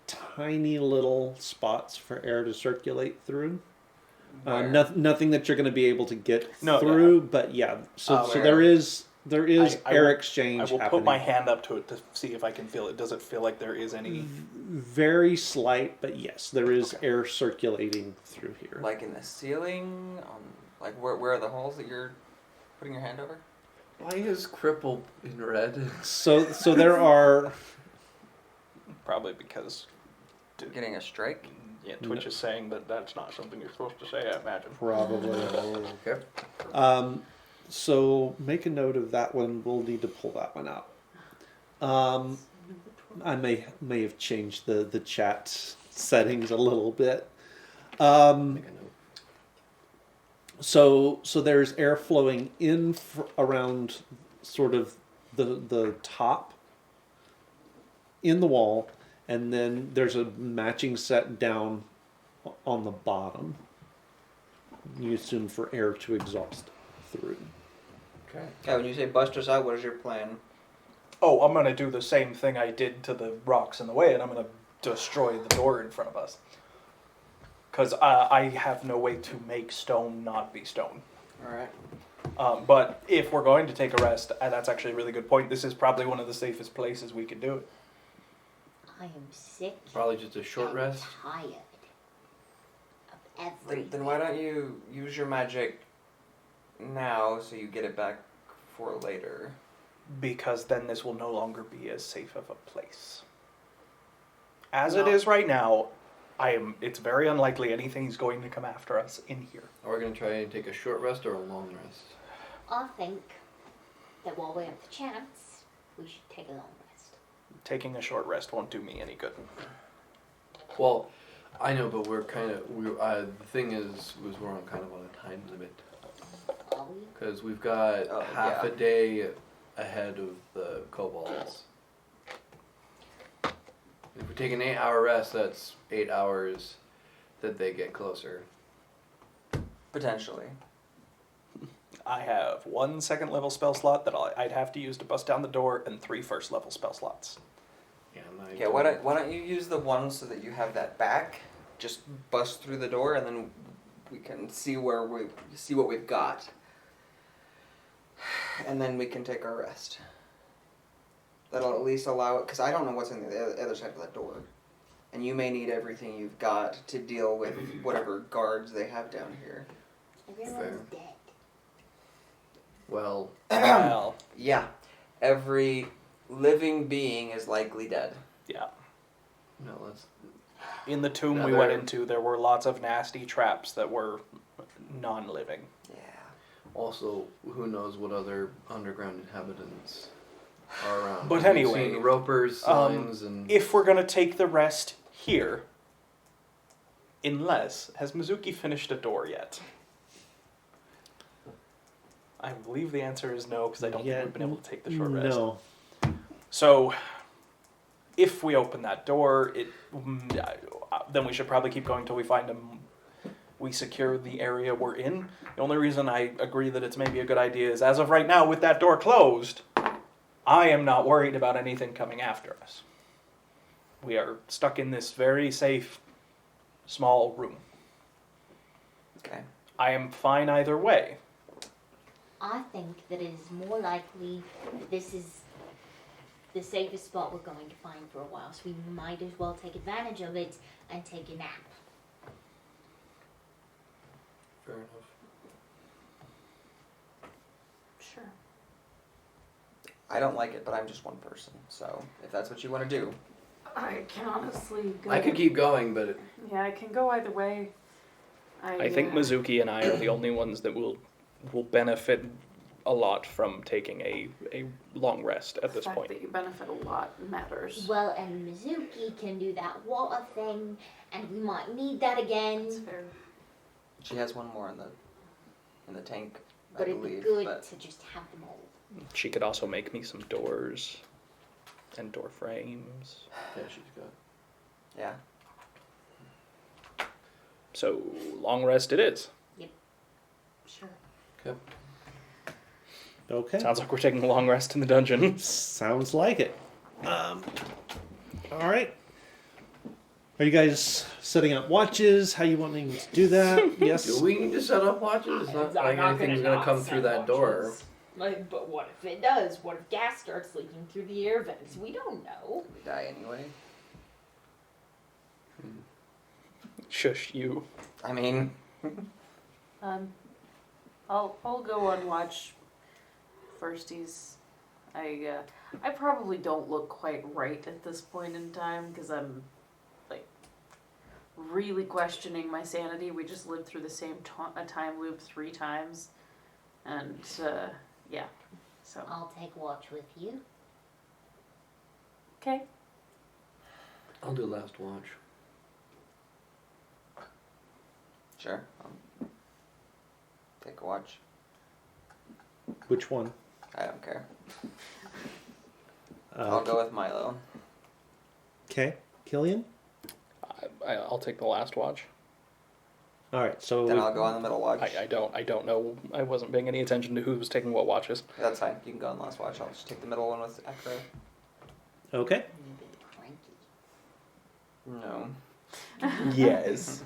tiny little spots for air to circulate through. Where? Nothing that you're going to be able to get No, through, but yeah. So Where? there is I air will- exchange I will happening. put my hand up to it to see if I can feel it. Does it feel like there is any? Very slight, but yes, there is air circulating through here. Like in the ceiling? Like where are the holes that you're putting your hand over? Why is cripple in red? So there are. Probably because Getting a strike? Twitch is saying that that's not something you're supposed to say, I imagine. Probably. Okay. So make a note of that one. We'll need to pull that one out. I may have changed the chat settings a little bit. Make a note. So there's air flowing in around sort of the top in the wall, and then there's a matching set down on the bottom. You assume for air to exhaust through. Okay. Okay, when you say bust us out, what is your plan? Oh, I'm gonna do the same thing I did to the rocks in the way, and I'm gonna destroy the door in front of us. Because I have no way to make stone not be stone. Alright. But if we're going to take a rest, that's actually a really good point. This is probably one of the safest places we could do it. I am sick. Probably just a short and rest. Tired of everything. Then why don't you use your magic now so you get it back for later? Because then this will no longer be as safe of a place. As it No. is right now, it's very unlikely anything's going to come after us in here. Are we gonna try and take a short rest or a long rest? I think that while we have the chance, we should take a long rest. Taking a short rest won't do me any good. Well, I know, but we're kind of the thing is we're on kind of on a time limit Are we? because we've got Oh, half yeah. a day ahead of the kobolds. If we take an 8-hour rest, that's 8 hours that they get closer. Potentially. I have 1 second level spell slot that I'd have to use to bust down the door, and 3 first level spell slots. Yeah, Okay, why don't you use the one so that you have that back? Just bust through the door and then we can see what we've got. And then we can take our rest. That'll at least allow it, because I don't know what's on the other side of that door. And you may need everything you've got to deal with whatever guards they have down here. Everyone's dead. Well, Well, Yeah, every living being is likely dead. yeah. no, let's. In the tomb we Another- went into, there were lots of nasty traps that were non-living. Yeah. Also, who knows what other underground inhabitants are around? But We've anyway, seen ropers, signs, and If we're gonna take the rest here, has Mizuki finished a door yet? I believe the answer is no, because I don't Yeah, think we've been able to take the short rest. No. So, if we open that door, then we should probably keep going till we find them. We secure the area we're in. The only reason I agree that it's maybe a good idea is, as of right now, with that door closed, I am not worried about anything coming after us. We are stuck in this very safe, small room. Okay. I am fine either way. I think that it is more likely that this is the safest spot we're going to find for a while, so we might as well take advantage of it and take a nap. fair enough. Sure. I don't like it, but I'm just one person. So if that's what you want to do. I can honestly go. I could keep going, but Yeah, I can go either way. I think Mizuki and I are the only ones that will benefit a lot from taking a long rest at this the fact point. that you benefit a lot matters. Well, and Mizuki can do that water thing, and we might need that That's again. fair. She has one more in the tank, But I it'd be believe. good But to just have them all. She could also make me some doors and door frames. yeah, she's got. yeah. So, long rest it is. Sure. Okay. Sounds like we're taking a long rest in the dungeon. Sounds like it. All right. Are you guys setting up watches? How you wanting to do that? Yes. Do we need to set up watches? It's not I'm like not anything's gonna gonna come not through set that door. watches. Like, but what if it does? What if gas starts leaking through the air vents? We don't know. We die anyway. Shush, you. I mean, I'll go on watch firsties. I probably don't look quite right at this point in time because I'm like really questioning my sanity. We just lived through the same time loop 3 times, and yeah, so I'll take watch with you. okay. I'll do last watch. sure. Take a watch. Which one? I don't care. I'll go with Milo. Okay. Killian? I'll take the last watch. All right, so Then I'll go on the middle watch. I don't know. I wasn't paying any attention to who was taking what watches. That's fine. You can go on last watch. I'll just take the middle one with Ekro. okay. No. Yes.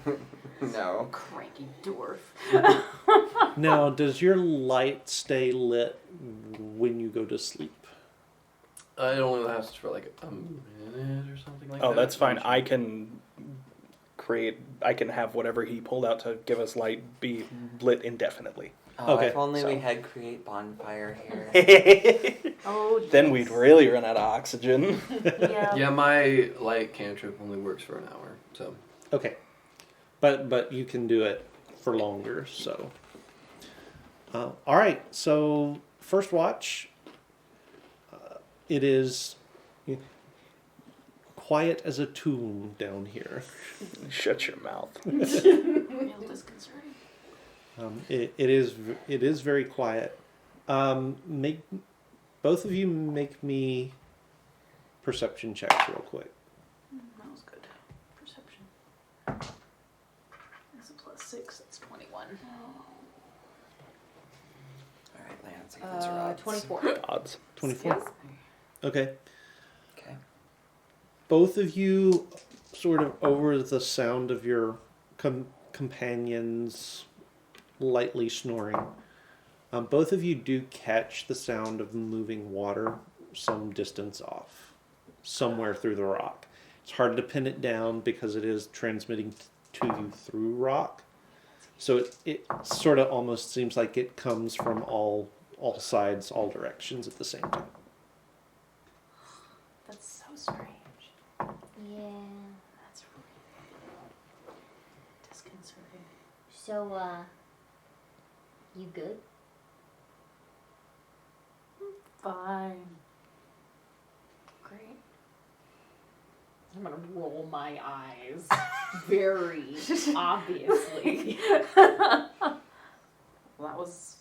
No. Cranky dwarf. Now, does your light stay lit when you go to sleep? It only lasts for like a minute or something like that. Oh, that's fine. I can have whatever he pulled out to give us light be lit indefinitely. Oh, Okay, if only so- we had create bonfire here. Oh, Then we'd really run out of oxygen. Yeah. Yeah, my light cantrip only works for an hour, so. Okay, but you can do it for longer. So, all right. So first watch. It is quiet as a tomb down here. Shut your mouth. Real disconcerting. It is very quiet. Make both of you make me perception checks real quick. That was good. Perception. That's a +6. That's 21. All right, Lance. What's your odds? 24. Odds. 24. Yes. Okay. Okay. Both of you, sort of over the sound of your companions lightly snoring, both of you do catch the sound of moving water some distance off, somewhere through the rock. It's hard to pin it down because it is transmitting to you through rock. So it sort of almost seems like it comes from all sides, all directions at the same time. That's so strange. Yeah. That's really disconcerting. So, you good? Fine. Great. I'm gonna roll my eyes. Very obviously.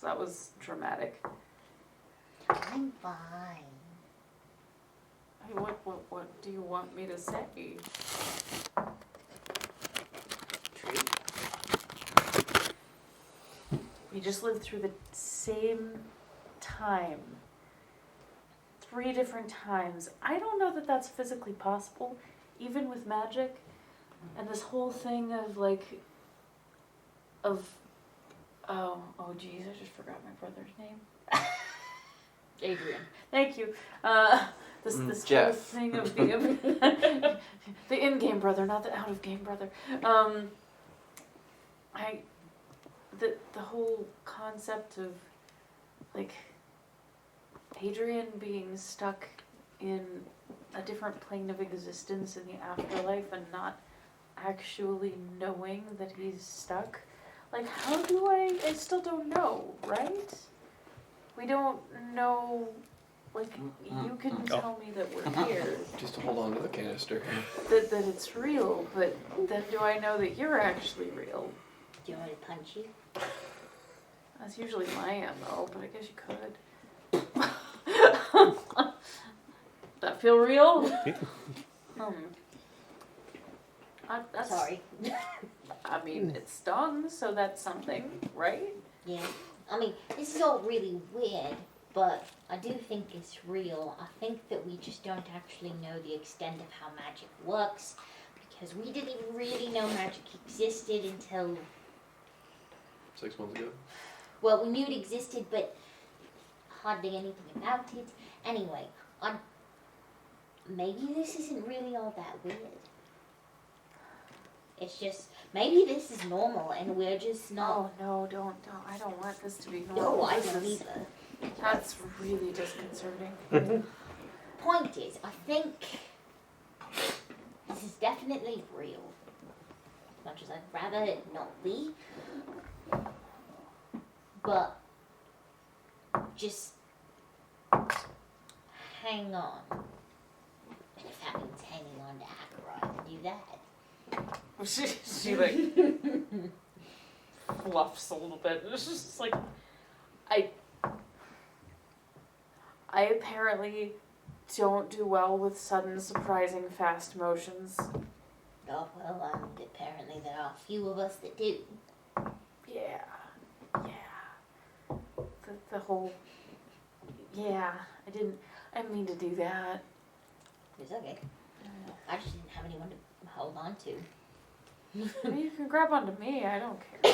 That was dramatic. I'm fine. Hey, what do you want me to say? We just lived through the same time. 3 different times. I don't know that that's physically possible, even with magic. And this whole thing of oh geez, I just forgot my brother's name. Adrian. Thank you. This whole Jeff. thing of the in-game brother, not the out-of-game brother. The whole concept of Adrian being stuck in a different plane of existence in the afterlife and not actually knowing that he's stuck. How do I still don't know, right? We don't know, you can tell me that we're here, Just hold on to the canister. that it's real, but then do I know that you're actually real? Do you want me to punch you? That's usually my MO, but I guess you could. That feel real? That's, Sorry. I mean, it stung, so that's something, right? Yeah. I mean, this is all really weird, but I do think it's real. I think that we just don't actually know the extent of how magic works, because we didn't even really know magic existed until, 6 months ago. well, we knew it existed, but hardly anything about it. Anyway, maybe this isn't really all that weird. It's just, maybe this is normal and we're just not. Oh, no, don't. I don't want this to be normal. No, I This don't is- either. That's really disconcerting. Point is, I think this is definitely real. As much as I'd rather it not be. But just hang on. And if that means hanging on to Acheron, do that. she fluffs a little bit. It's just I apparently don't do well with sudden, surprising, fast motions. Oh, well, apparently there are a few of us that do. the whole. Yeah, I didn't mean to do that. It's okay. I just didn't have anyone to hold on to. You can grab onto me. I don't care.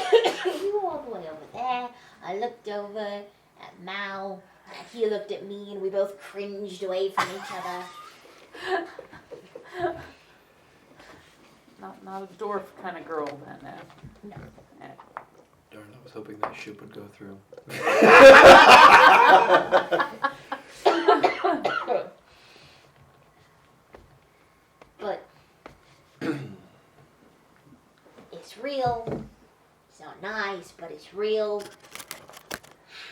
You were all the way over there. I looked over at Mal. He looked at me, and we both cringed away from each other. Not a dwarf kind of girl then. No. Darn, I was hoping that ship would go through. But it's real. It's not nice, but it's real.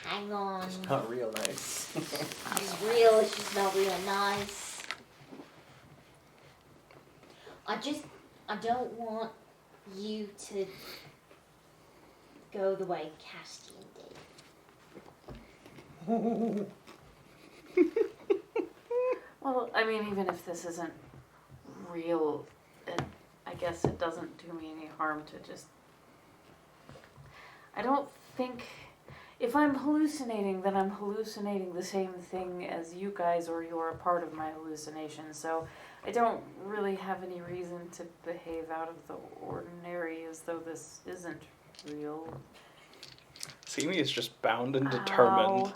Hang on. It's not real nice. It's real, it's just not real nice. I don't want you to go the way Castian did. Well, I mean, even if this isn't real, I guess it doesn't do me any harm to just. I don't think. If I'm hallucinating, then I'm hallucinating the same thing as you guys, or you're a part of my hallucination. So I don't really have any reason to behave out of the ordinary as though this isn't real. Simi is just bound and determined Ow.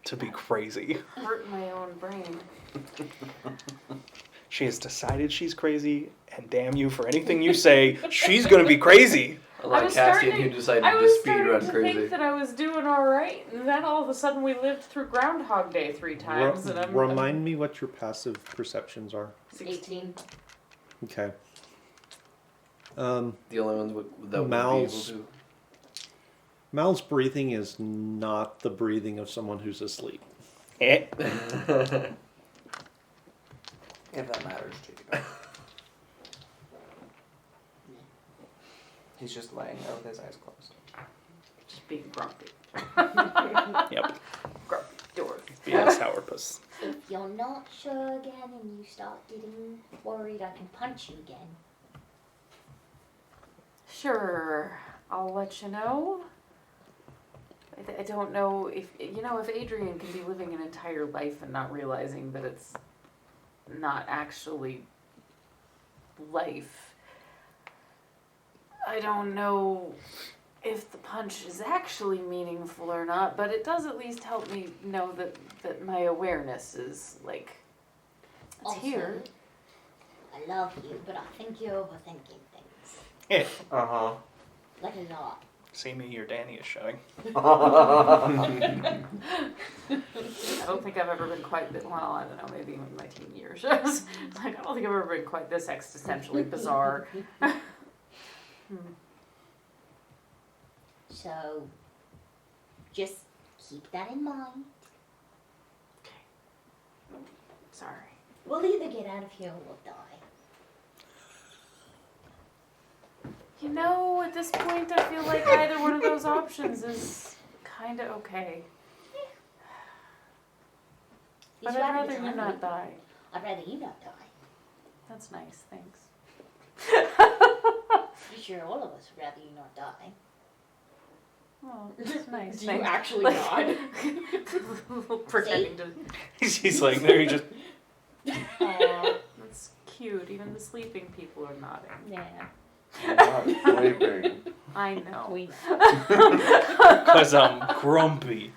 to be crazy. Hurt my own brain. She has decided she's crazy, and damn you for anything you say, she's gonna be crazy. I like was Castian, starting- who decided I to was speed starting run to crazy. think that I was doing all right, and then all of a sudden we lived through Groundhog Day 3 times, and I'm Remind me what your passive perceptions are. 16. Okay. The only ones that would be able Mal's- to. Mal's breathing is not the breathing of someone who's asleep. Eh. If that matters to you. He's just laying there with his eyes closed. Just being grumpy. Yep. Grumpy dwarf. Be a sourpuss. If you're not sure again and you start getting worried, I can punch you again. Sure, I'll let you know. I don't know if Adrian can be living an entire life and not realizing that it's not actually life. I don't know if the punch is actually meaningful or not, but it does at least help me know that my awareness is like it's Also, here. I love you, but I think you're overthinking things. Eh. Uh-huh. Like a lot. Simi, your Danny is showing. I don't think I've ever been quite this, well, I don't know, maybe in my teen years. Like, I don't think I've ever been quite this existentially bizarre. So, just keep that in mind. Sorry. We'll either get out of here or we'll die. You know, at this point, I feel like either one of those options is kind of okay. But He's I'd right rather behind you not me. die. I'd rather you not die. That's nice, thanks. Pretty sure all of us would rather you not die. Oh, that's nice. Do you thanks. actually not? Pretending to. He's like, there he just. Aw, that's cute. Even the sleeping people are nodding. Yeah. Not sleeping. I know. We Because I'm grumpy.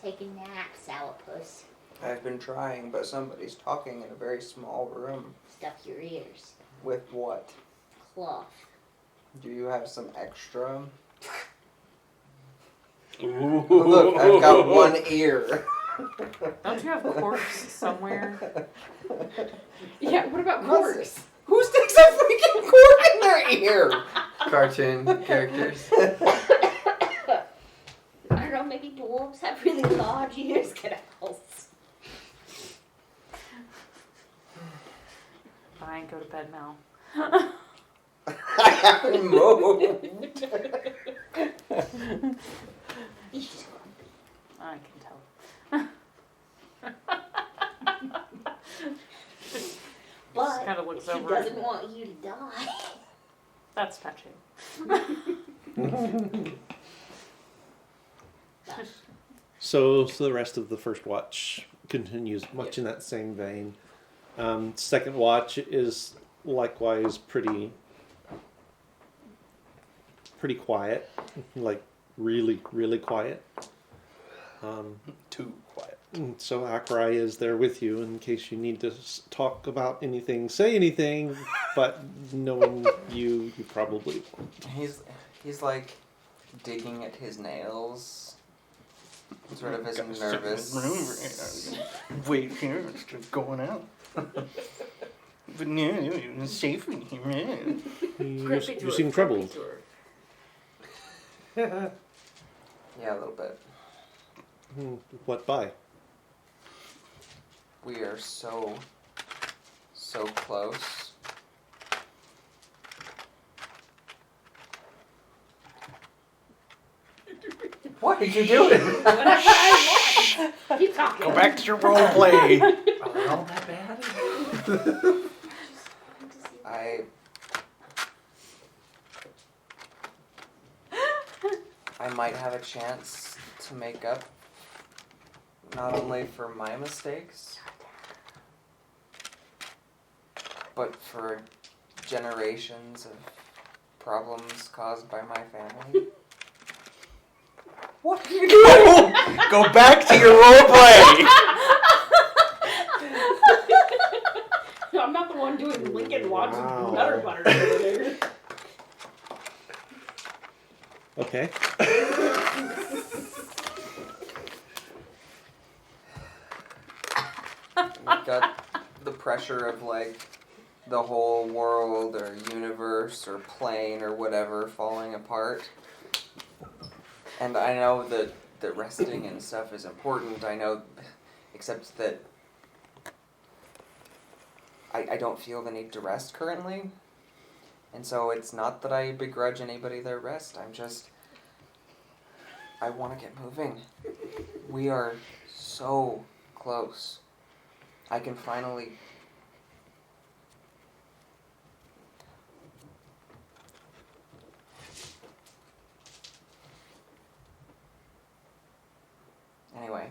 Take a nap, sourpuss. I've been trying, but somebody's talking in a very small room. Stuff your ears. With what? Cloth. Do you have some extra? Ooh. Look, I've got one ear. Don't you have corpse somewhere? Yeah, what about corks? Who sticks a freaking cork in their ear? Cartoon characters. I don't know, maybe dwarves have really large ears. Get else. Fine, go to bed now. I haven't moved. He's just grumpy. I can tell. But kind of looks he over. doesn't want you to die. That's touching. But So the rest of the first watch continues much in that same vein. Second watch is likewise pretty quiet, like really, really quiet. Too quiet. So Akrai is there with you in case you need to talk about anything, say anything, but knowing you probably won't. He's like digging at his nails. Sort of as nervous. Wait here, it's just going out. But no, it's safe in here. You seem troubled. Yeah, a little bit. What by? We are so close. What are you doing? Whatever I want. Keep talking. Go back to your role play. Are they all that bad? I might have a chance to make up not only for my mistakes, but for generations of problems caused by my family. What are you doing? Go back to your role play. I'm not the one doing Lincoln Logs Wow. with Nutter Butter over there. Okay. You've got the pressure of like the whole world or universe or plane or whatever falling apart. And I know that resting and stuff is important. I know, except that I don't feel the need to rest currently. And so it's not that I begrudge anybody their rest. I want to get moving. We are so close. I can finally... Anyway.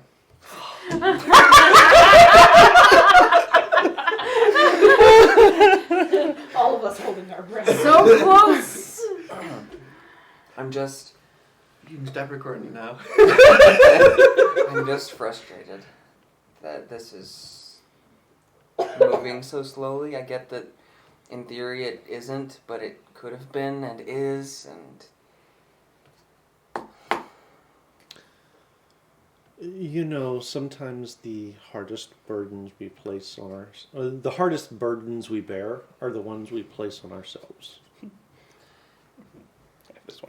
All of us holding our breath. So close. I'm just... You can stop recording now. I'm just frustrated that this is moving so slowly. I get that in theory it isn't, but it could have been and is, and... You know, sometimes the hardest burdens we place on the hardest burdens we bear are the ones we place on ourselves.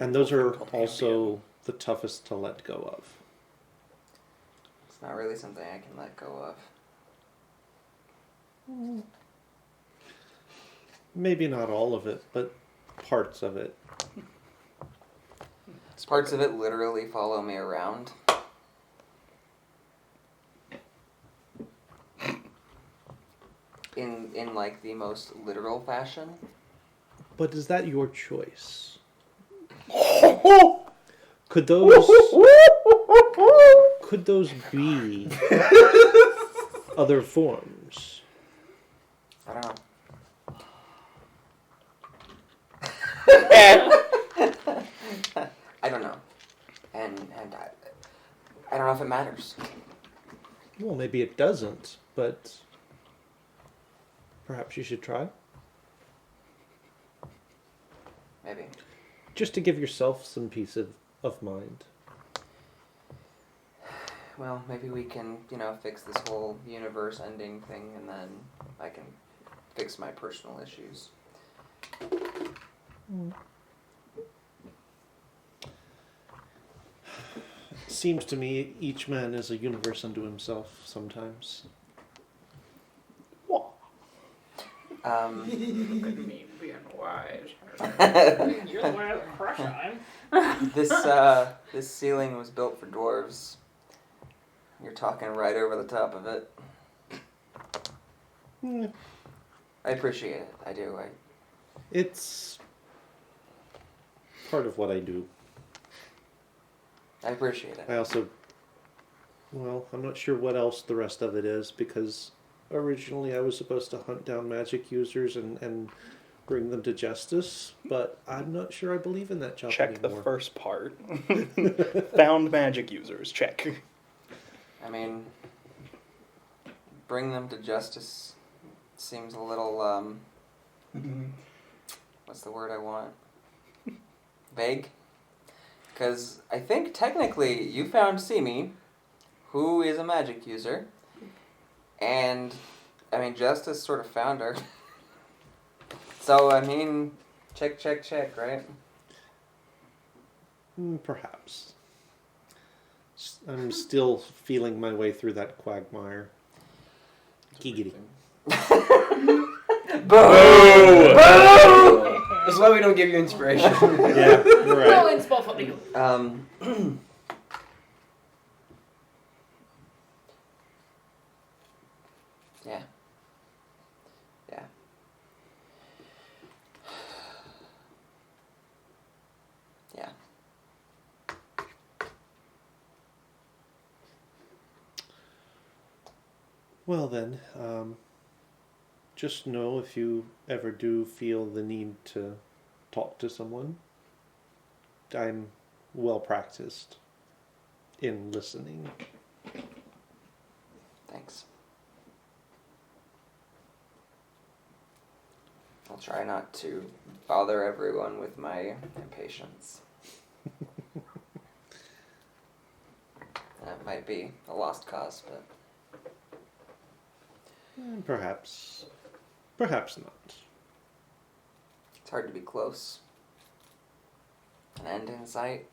And those are also the toughest to let go of. It's not really something I can let go of. Maybe not all of it, but parts of it. Parts of it literally follow me around. In like the most literal fashion. But is that your choice? Could those be other forms? I don't know. I don't know. And I don't know if it matters. Well, maybe it doesn't, but perhaps you should try. Maybe. Just to give yourself some peace of mind. Well, maybe we can, fix this whole universe ending thing, and then I can fix my personal issues. Seems to me each man is a universe unto himself sometimes. Me being wise. You're the one with a crush on him. This ceiling was built for dwarves. You're talking right over the top of it. I appreciate it. I do. It's part of what I do. I appreciate it. I also, well, I'm not sure what else the rest of it is because originally I was supposed to hunt down magic users and bring them to justice, but I'm not sure I believe in that job Check the anymore. first part. Found magic users. Check. I mean, bring them to justice seems a little, what's the word I want? Vague? Because I think technically you found Simi, who is a magic user, and, I mean, justice sort of found her. So, I mean, check, right? Perhaps. I'm still feeling my way through that quagmire. Giggity. Boo! That's why we don't give you inspiration. Yeah, right. No inspo for you. Yeah. Yeah. Yeah. Well then, just know if you ever do feel the need to talk to someone, I'm well practiced in listening. Thanks. I'll try not to bother everyone with my impatience. That might be a lost cause, but Perhaps not. it's hard to be close. An end in sight.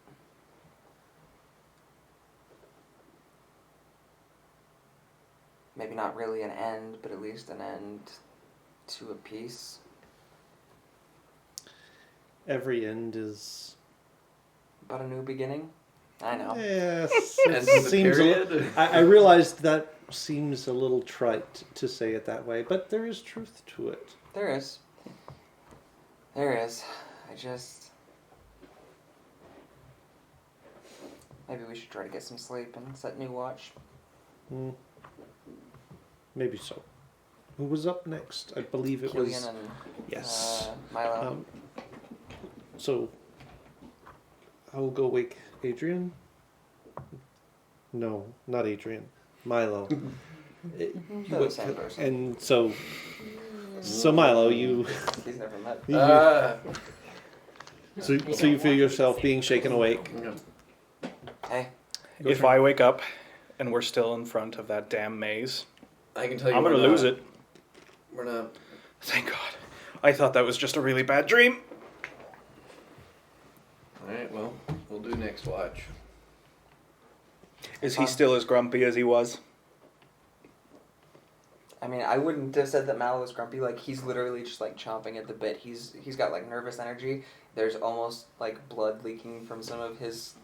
Maybe not really an end, but at least an end to a piece. Every end is. But a new beginning? I know. Yes. Ends with a seems period. I realized that seems a little trite to say it that way, but there is truth to it. There is. There is. I just... Maybe we should try to get some sleep and set new watch. Maybe so. Who was up next? I believe it Killian was. and Yes. Milo. So, I will go wake Adrian. No, not Adrian. Milo. They're the same person. And so Milo, you. He's never met. So you feel yourself being shaken awake. Hey. If I wake up and we're still in front of that damn maze, I can tell you I'm gonna lose it. We're not. Thank God. I thought that was just a really bad dream. Alright, well, we'll do next watch. Is he still as grumpy as he was? I mean, I wouldn't have said that Mallow was grumpy. Like, he's literally just, like, chomping at the bit. He's got, like, nervous energy. There's almost, like, blood leaking from some of his,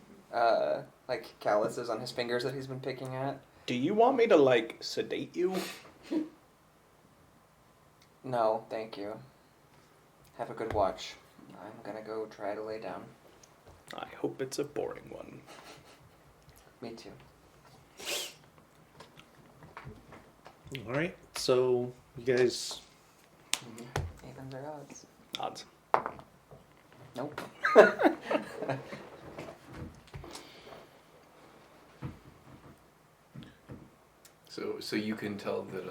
like, calluses on his fingers that he's been picking at. Do you want me to, like, sedate you? No, thank you. Have a good watch. I'm gonna go try to lay down. I hope it's a boring one. Me too. All right. So you guys. Evens or odds? Odds. Nope. So you can tell that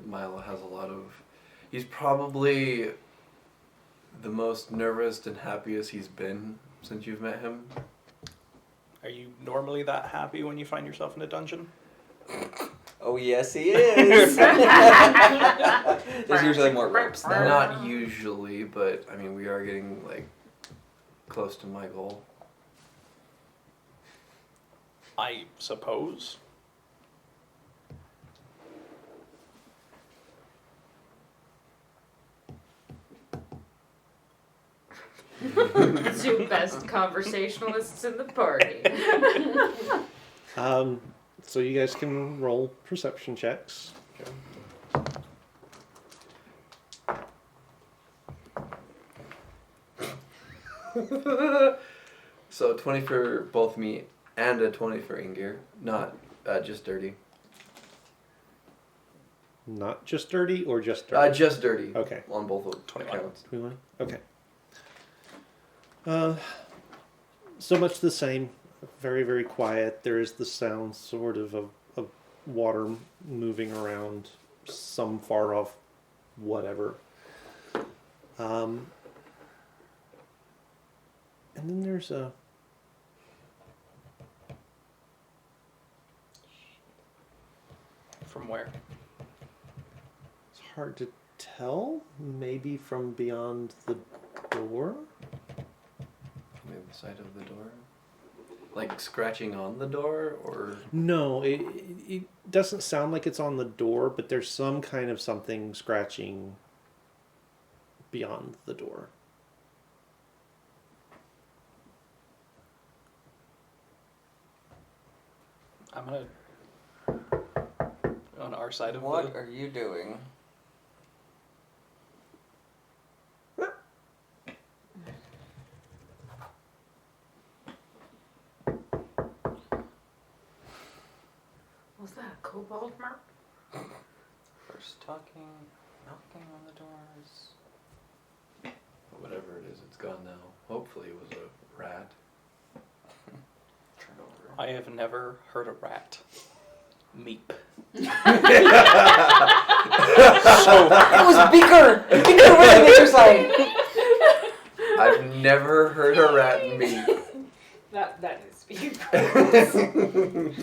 Milo has a lot of. He's probably the most nervous and happiest he's been since you've met him. Are you normally that happy when you find yourself in a dungeon? Oh yes, he is. There's usually more ropes though. Not usually, but I mean we are getting like close to my goal. I suppose. Two best conversationalists in the party. So you guys can roll perception checks. So 20 for both me And a 20 for in-gear. Not just dirty. Not just dirty or just dirty? Just dirty. Okay. On both of 21. accounts. 21? Okay. So much the same. Very, very quiet. There is the sound sort of water moving around, some far off whatever. And then there's a... From where? It's hard to tell. Maybe from beyond the door? From the other side of the door. Like scratching on the door, or No, it doesn't sound like it's on the door, but there's some kind of something scratching beyond the door. I'm gonna on our side of What the. are you doing? Was that a kobold mark? First talking, knocking on the doors. whatever it is, it's gone now. Hopefully it was a rat. Turn over. I have never heard a rat meep. It was Beaker! Beaker was on the other side! I've never heard a rat meep. That is being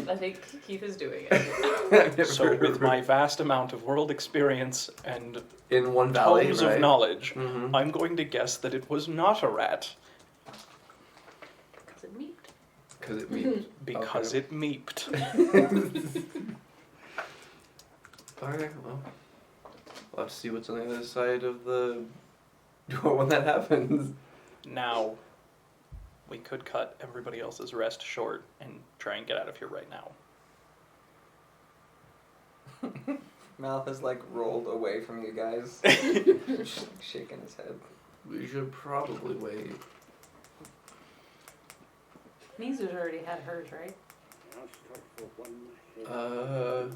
I think Keith is doing it. So with my vast amount of world experience and In one valley, tomes right? of knowledge, Mm-hmm. I'm going to guess that it was not a rat Because it meeped. Because it meeped. because it meeped. Alright, well. We'll have to see what's on the other side of the door when that happens. Now, we could cut everybody else's rest short and try and get out of here right now. Mal has like rolled away from you guys. Just like shaking his head. We should probably wait. Mizu's already had hers, right?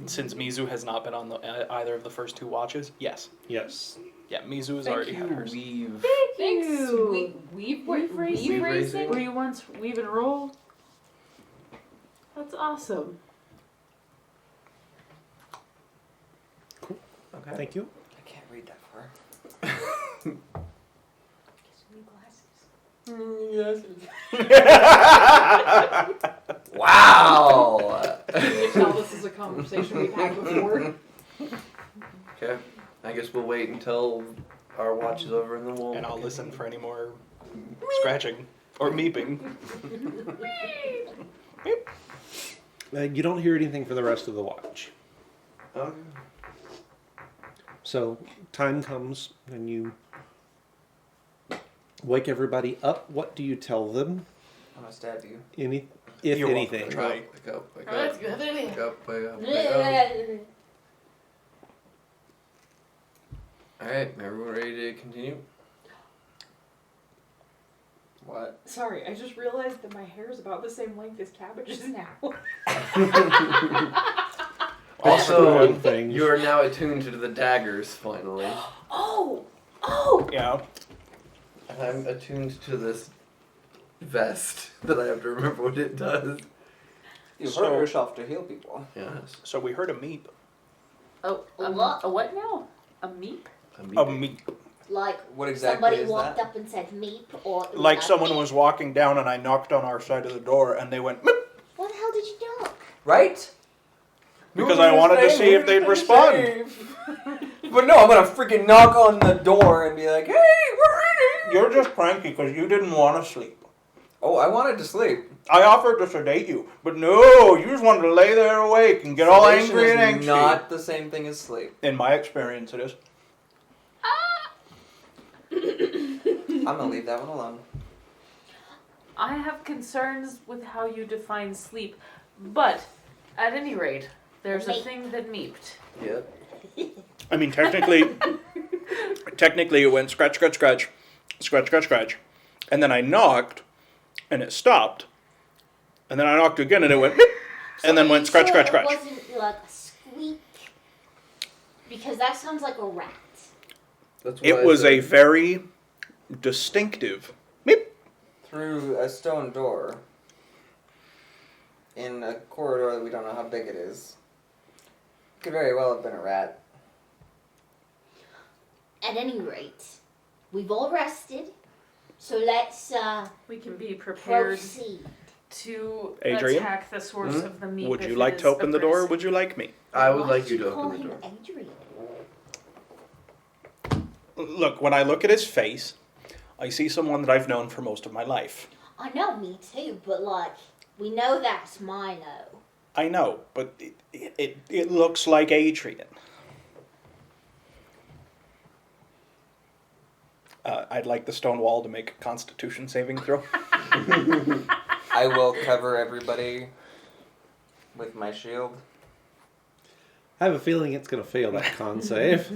Since Mizu has not been on either of the first two watches, yes. Yes. Yeah, Mizu has Thank already had hers. Weave. Thanks. you. We've Weave racing? weave racing? Were you once weave and roll? That's awesome. Okay. Thank you. I can't read that far. Wow! Can you tell this is a conversation we've had before? Okay. I guess we'll wait until our watch is over and then we'll. And I'll listen for any more scratching or meeping. You don't hear anything for the rest of the watch. Okay. So time comes and you wake everybody up. What do you tell them? I'm gonna stab you. If You're welcome anything. to try. Wake up, wake Oh, that's up. a good idea. Wake up, wake up, wake up. Alright, everyone ready to continue? What? Sorry, I just realized that my hair is about the same length as Cabbage's now. Also, one thing. you are now attuned to the daggers, finally. Oh! Yeah. And I'm attuned to this vest that I have to remember what it does. You So- hurt yourself to heal people. Yes. So we heard a meep. Oh, What? a what now? A meep? A meep. Like What exactly somebody is walked that? up and said meep, or Like someone was walking down and I knocked on our side of the door and they went meep What the hell did you do? Right? because I wanted to see if they'd respond. But no, I'm gonna freaking knock on the door and be like, hey, we're in here! You're just cranky because you didn't want to sleep. Oh, I wanted to sleep. I offered to sedate you, but no, you just wanted to lay there awake and get all Sedation angry and is angsty. not the same thing as sleep. In my experience, it is. I'm gonna leave that one alone. I have concerns with how you define sleep, but at any rate, there's a Meep. thing that meeped. Yep. I mean, technically, it went scratch, scratch, scratch, scratch, scratch, scratch, and then I knocked, and it stopped, And then I knocked again, and it went, beep, and then are went you scratch, sure scratch, scratch. It wasn't like a squeak, because that sounds like a rat. That's what It I was said. a very distinctive beep. Through a stone door in a corridor that we don't know how big it is. Could very well have been a rat. At any rate, we've all rested, so let's We can be prepared proceed. to Adrian? attack the source of the meat. Would if you it like is to open the door, or aggressive. would you like me? I would Why like did you to call open the him door. Adrian? Look, when I look at his face, I see someone that I've known for most of my life. I know, me too, but like, we know that's Milo. I know, but it looks like Adrian. I'd like the stone wall to make a Constitution saving throw. I will cover everybody with my shield. I have a feeling it's going to fail that con save.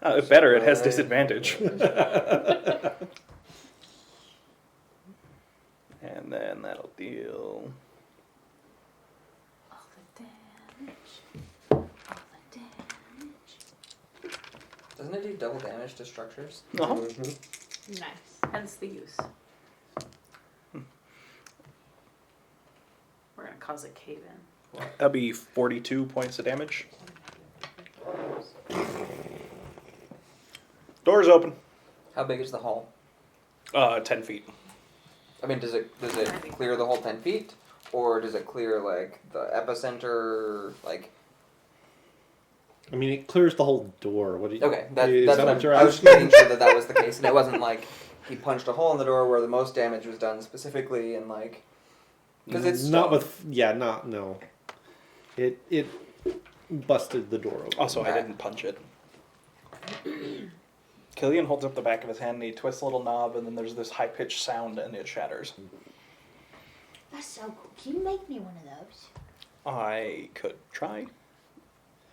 Better, it has disadvantage. And then that'll deal. All the damage. All the damage. Doesn't it do double damage to structures? Uh-huh. Nice. Hence the use. We're gonna cause a cave in. That'll be 42 points of damage. Door's open. How big is the hall? 10 feet. I mean, does it clear the whole 10 feet? Or does it clear, like, the epicenter, like... I mean, it clears the whole door. What do you? Okay, is that's that what you're I was asking? making sure that was the case, and it wasn't like he punched a hole in the door where the most damage was done specifically, and like because it's not stone. with no. It busted the door open. Also, I didn't punch it. Killian holds up the back of his hand and he twists a little knob, and then there's this high pitched sound and it shatters. That's so cool. Can you make me one of those? I could try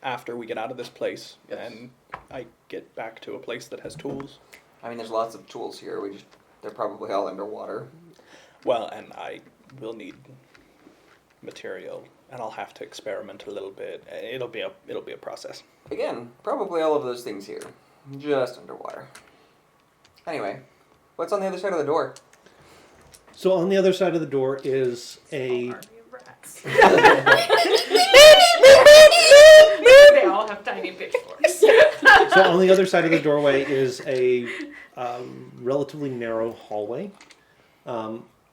after we get out of this place Yes. and I get back to a place that has tools. I mean, there's lots of tools here. They're probably all underwater. Well, and I will need material, and I'll have to experiment a little bit. It'll be a process. Again, probably all of those things here, just underwater. Anyway, what's on the other side of the door? So on the other side of the door is a Army of rats. They all have tiny pitchforks. so on the other side of the doorway is a relatively narrow hallway.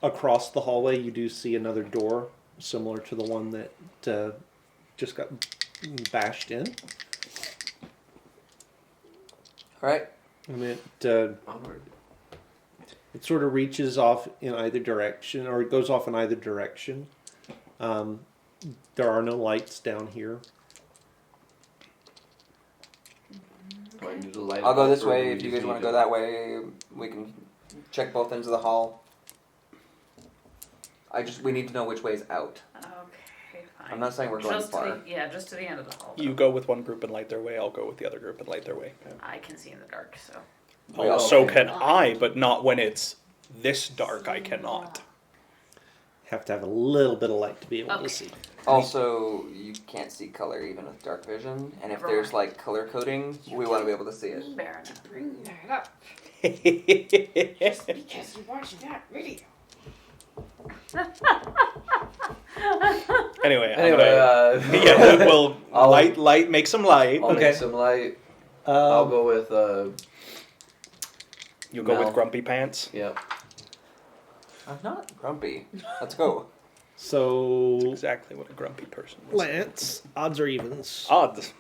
Across the hallway, you do see another door similar to the one that just got bashed in. All right. And Onward. it sort of reaches off in either direction, or it goes off in either direction. There are no lights down here. Do I need to light I'll it go up, this or way. do we If you just guys want need to go that way, we can check both ends of the hall. We need to know which way is out. Okay, fine. I'm not saying we're going just far. To the, just to the end of the hall. You go with one group and light their way, I'll go with the other group and light their way. I can see in the dark, so. Well, So okay. can I, but not when it's this dark, I cannot. Have to have a little bit of light to be able to Okay. see. Also, you can't see color even with dark vision, and if Never there's mind. like color coding, we want to be able to see it. Fair enough. Bring that up. Just because you watched that video. Anyway, I'm Anyway, gonna, yeah, we'll I'll- light, make some light. I'll Okay. make some light. I'll go with You go Mel. with grumpy pants. yeah. I'm not grumpy. Let's go. So Exactly what a grumpy person is. Lance, odds or evens? Odds.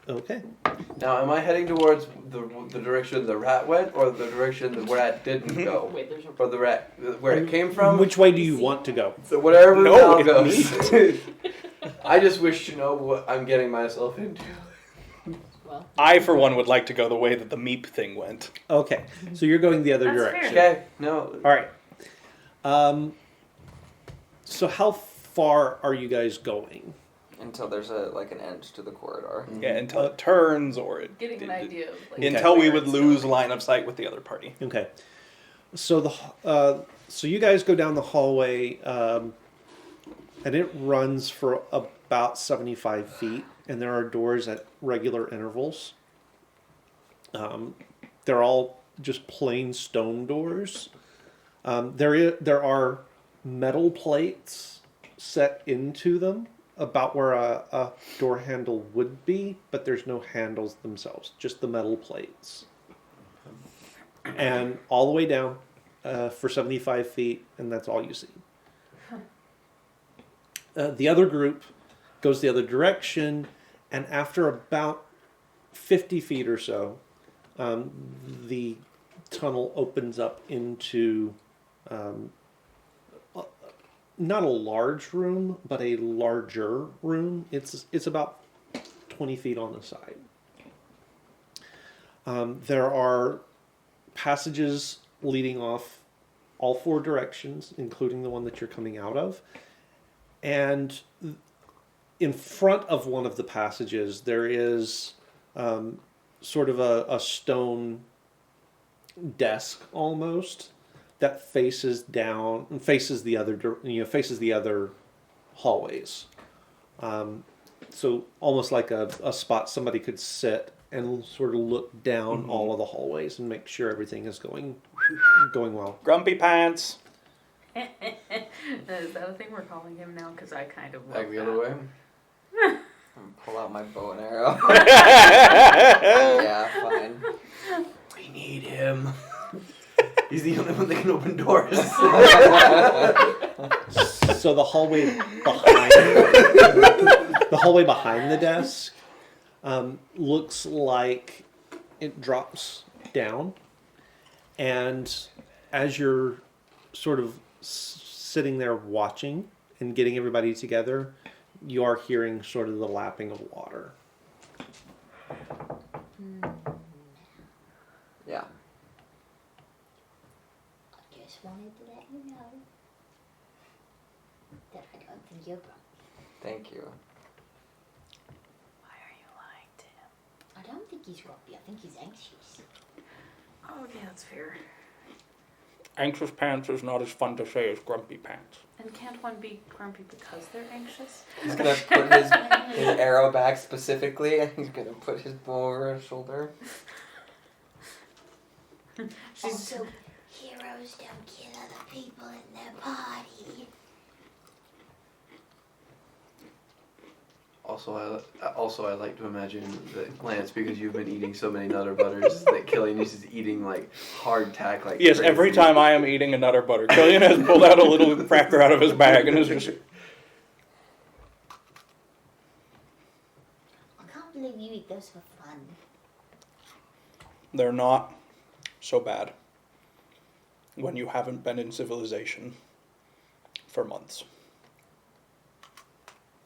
Okay. Now, am I heading towards the direction the rat went, or the direction the rat didn't go, Wait, there's a or the rat where it came from? Which way do you want to go? So whatever No, Mel it goes. I just wish to know what I'm getting myself into. well. I, for one, would like to go the way that the meep thing went. Okay. So you're going the other That's direction. Okay, no. All right. So how far are you guys going? Until there's an end to the corridor. Yeah, until it turns or it, Getting an idea of like until we where would it's lose going. line of sight with the other party. Okay. So so you guys go down the hallway. and it runs for about 75 feet, and there are doors at regular intervals. They're all just plain stone doors. There are metal plates set into them about where a door handle would be, but there's no handles themselves, just the metal plates. And all the way down for 75 feet, and that's all you see. The other group goes the other direction, and after about 50 feet or so, the tunnel opens up into not a large room, but a larger room. It's about 20 feet on the side. There are passages leading off all four directions, including the one that you're coming out of. And in front of one of the passages, there is sort of a stone desk almost that faces down and faces the other hallways. So almost like a spot somebody could sit and sort of look down all of the hallways and make sure everything is going well. Grumpy Pants. Is that a thing we're calling him now? Because I kind of love Back the that. other way. Pull out my bow and arrow. Yeah, fine. We need him. He's the only one that can open doors. So the hallway behind the desk looks like it drops down, and as you're sort of sitting there watching and getting everybody together, you are hearing sort of the lapping of water. Yeah. I just wanted to let you know that I don't think you're grumpy. Thank you. Why are you lying to him? I don't think he's grumpy. I think he's anxious. Oh, yeah, that's fair. Anxious Pants is not as fun to say as Grumpy Pants. And can't one be grumpy because they're anxious? He's gonna put his arrow back specifically, and he's gonna put his bow over his shoulder. Also, heroes don't kill other people in their party. Also, I like to imagine that Lance, because you've been eating so many Nutter Butters, that Killian is just eating like hardtack like Yes, crazy. every time I am eating a Nutter Butter, Killian has pulled out a little cracker out of his bag and is just... I can't believe you eat those for fun. They're not so bad when you haven't been in civilization for months.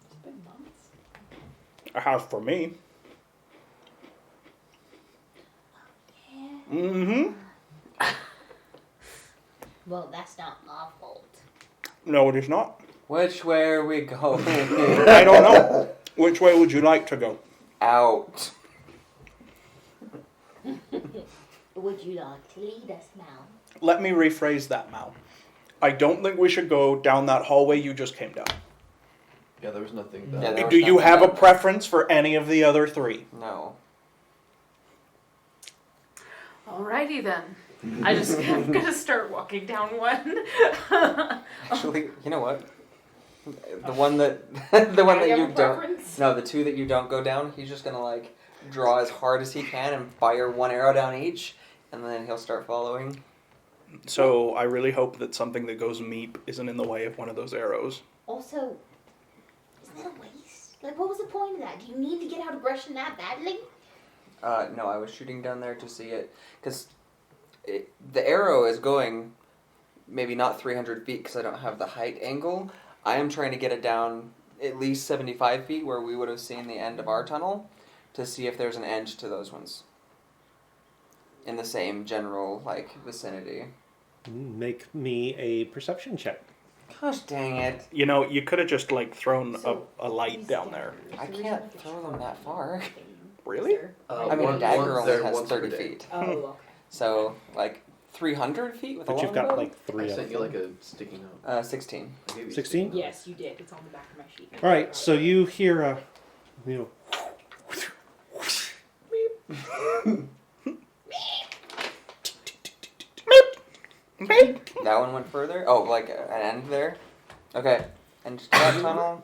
It's been months. It has for me. Yeah. Mm-hmm. Well, that's not our fault. No, it is not. Which way are we going? I don't know. Which way would you like to go? Out. Would you like to lead us now? Let me rephrase that, Mal. I don't think we should go down that hallway you just came down. Yeah, there was nothing. Yeah, there was Do you nothing have a down there. preference for any of the other three? No. Alrighty then. I'm gonna start walking down one. Actually, you know what? The one that you don't. Preference? No, the two that you don't go down. He's just gonna like draw as hard as he can and fire one arrow down each, and then he'll start following. So I really hope that something that goes meep isn't in the way of one of those arrows. Also, isn't that a waste? Like, what was the point of that? Do you need to get out aggression that badly? No, I was shooting down there to see it, because the arrow is going maybe not 300 feet because I don't have the height angle. I am trying to get it down at least 75 feet where we would have seen the end of our tunnel to see if there's an end to those ones in the same general vicinity. Make me a perception check. Gosh dang it. You know, you could have just thrown So, a light down there. I can't throw them that far. Really? I mean, a dagger only has 30 feet. Oh, okay. So, 300 feet with a But you've got longbow? like I 3 of sent you them. like a sticky note. 16. I gave you a 16? Yes, you did. It's on the back of my sheet. All right, so you hear a, That one went further? Oh, like an end there? Okay. And just that tunnel.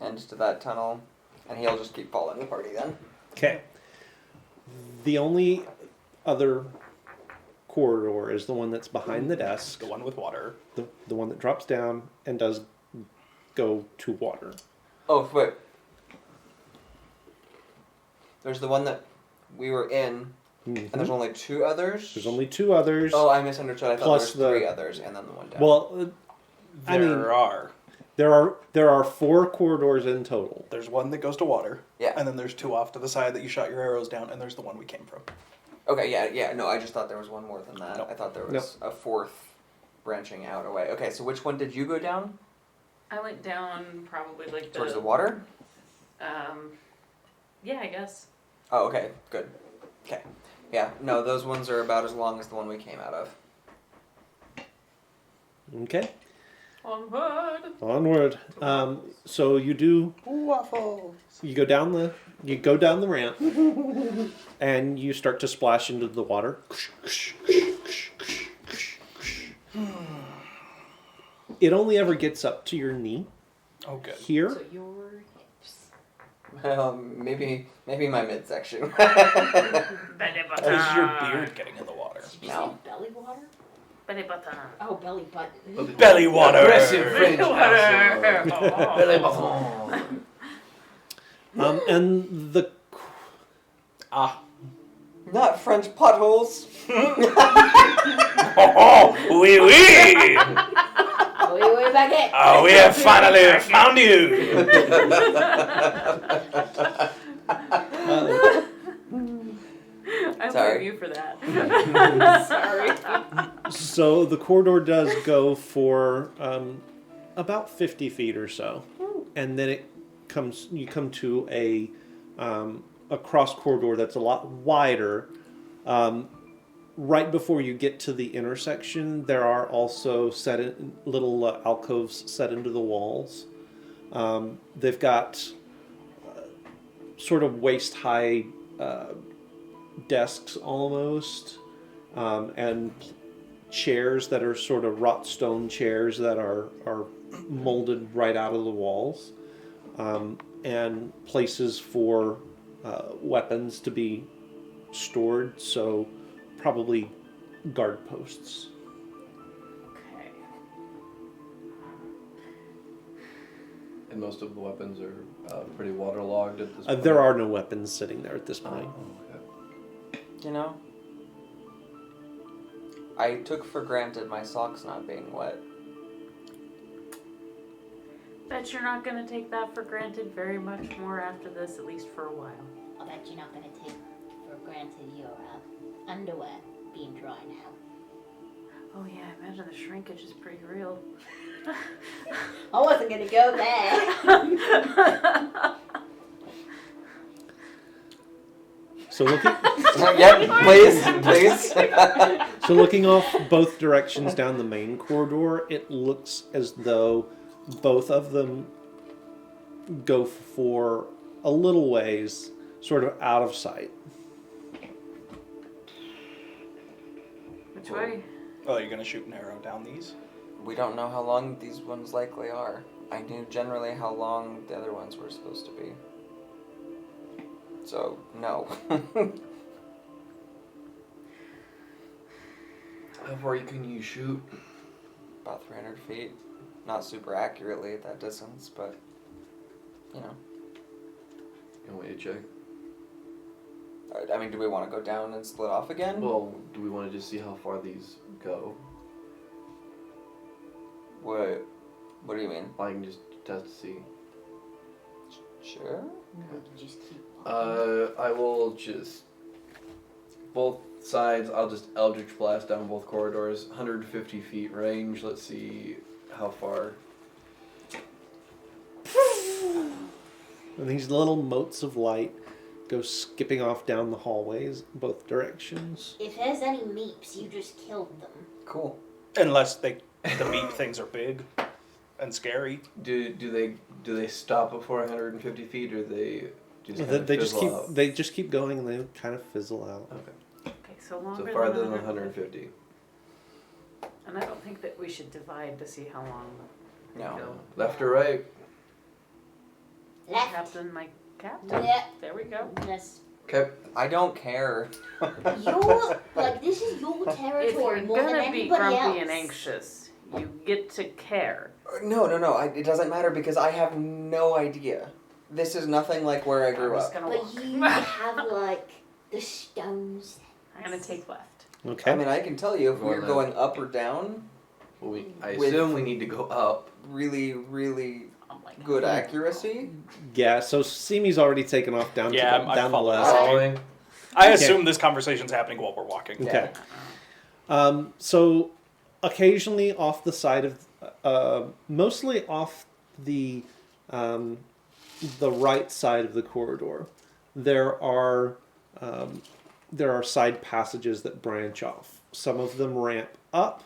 And just to that tunnel. And he'll just keep following the party then. Okay. The only other corridor is the one that's behind the desk, The one with water. the one that drops down and does go to water. Oh, wait. There's the one that we were in, and there's only 2 others? There's only 2 others. Oh, I misunderstood. I thought Plus there was the- 3 others, and then the one down. Well, I mean- there are 4 corridors in total. There's one that goes to water. Yeah. And then there's 2 off to the side that you shot your arrows down, and there's the one we came from. Okay, yeah, no, I just thought there was one more than that. Nope. I thought there was a 4th branching out away. Okay, so which one did you go down? I went down probably like Towards the water? Yeah, I guess. Oh, okay, good. Okay. Yeah, no, those ones are about as long as the one we came out of. Okay. Onward. Onward. So you do. Waffles. You go down the ramp, and you start to splash into the water. It only ever gets up to your knee Oh, good. here. So your hips. Maybe my midsection. Belly button. Is your beard getting in the water? Did you No. say belly water? Belly button. Oh, belly button. Belly water. Aggressive French Water. Belly button. And the Ah. Not French potholes. Oh, oui, oui. Way back in. Oh, we have finally found you. I Sorry. blame you for that. Sorry. so the corridor does go for about 50 feet or so, and then you come to a cross corridor that's a lot wider. Right before you get to the intersection, there are also little alcoves set into the walls. They've got sort of waist-high desks almost, and chairs that are sort of wrought stone chairs that are molded right out of the walls, and places for weapons to be stored. So probably guard posts. Okay. And most of the weapons are pretty waterlogged at this point. There are no weapons sitting there at this point. Oh, okay. You know, I took for granted my socks not being wet. Bet you're not gonna take that for granted very much more after this, at least for a while. I bet you're not gonna take for granted your underwear being dry now. Oh yeah, I imagine the shrinkage is pretty real. I wasn't gonna go there. So looking, Yep, please. so looking off both directions down the main corridor, it looks as though both of them go for a little ways, sort of out of sight. Which way? Oh, you're gonna shoot an arrow down these? We don't know how long these ones likely are. I knew generally how long the other ones were supposed to be. So, no. How far can you shoot? About 300 feet. Not super accurately at that distance, but, you know. You want me to check? I mean, do we want to go down and split off again? Well, do we want to just see how far these go? What do you mean? I can just test to see. Sure. Just keep I will just both sides. I'll just Eldritch Blast down both corridors. 150 feet range. Let's see how far. And these little motes of light go skipping off down the hallways both directions. If there's any meeps, you just killed them. Cool. Unless the meat things are big and scary. Do they stop before 150 feet, or they just kind of They just fizzle out? keep going and they kind of fizzle out. Okay. Okay, so longer So farther than 150. 150. And I don't think that we should divide to see how long we No. go. Left or right? Left. Captain, my captain. Yeah. There we go. Yes. Okay. I don't care. Your like this is your If territory you're more than gonna be anybody grumpy else. and anxious, you get to care. No. It doesn't matter because I have no idea. This is nothing like where I I'm grew just up. gonna But walk. you have like the stones. I'm gonna take left. Okay. I mean, I can tell you if we're Well, going up or down, Well, I With- assume we need to go up. really, really Oh my God. good accuracy. Yeah, so Simi's already taken off down Yeah, to the, I'm down the following. left. Following. I assume this conversation's happening while we're walking. Okay. So occasionally off the side of, mostly off the right side of the corridor, there are side passages that branch off. Some of them ramp up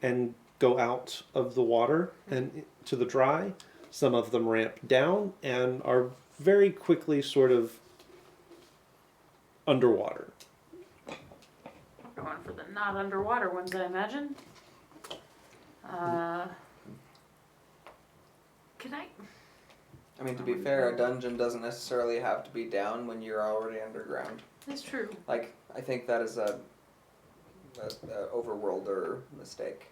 and go out of the water and to the dry. Some of them ramp down and are very quickly sort of underwater. We're going for the not underwater ones, I imagine. Can I? I mean, to be fair, a dungeon doesn't necessarily have to be down when you're already underground. That's true. Like, I think that is a overworlder mistake.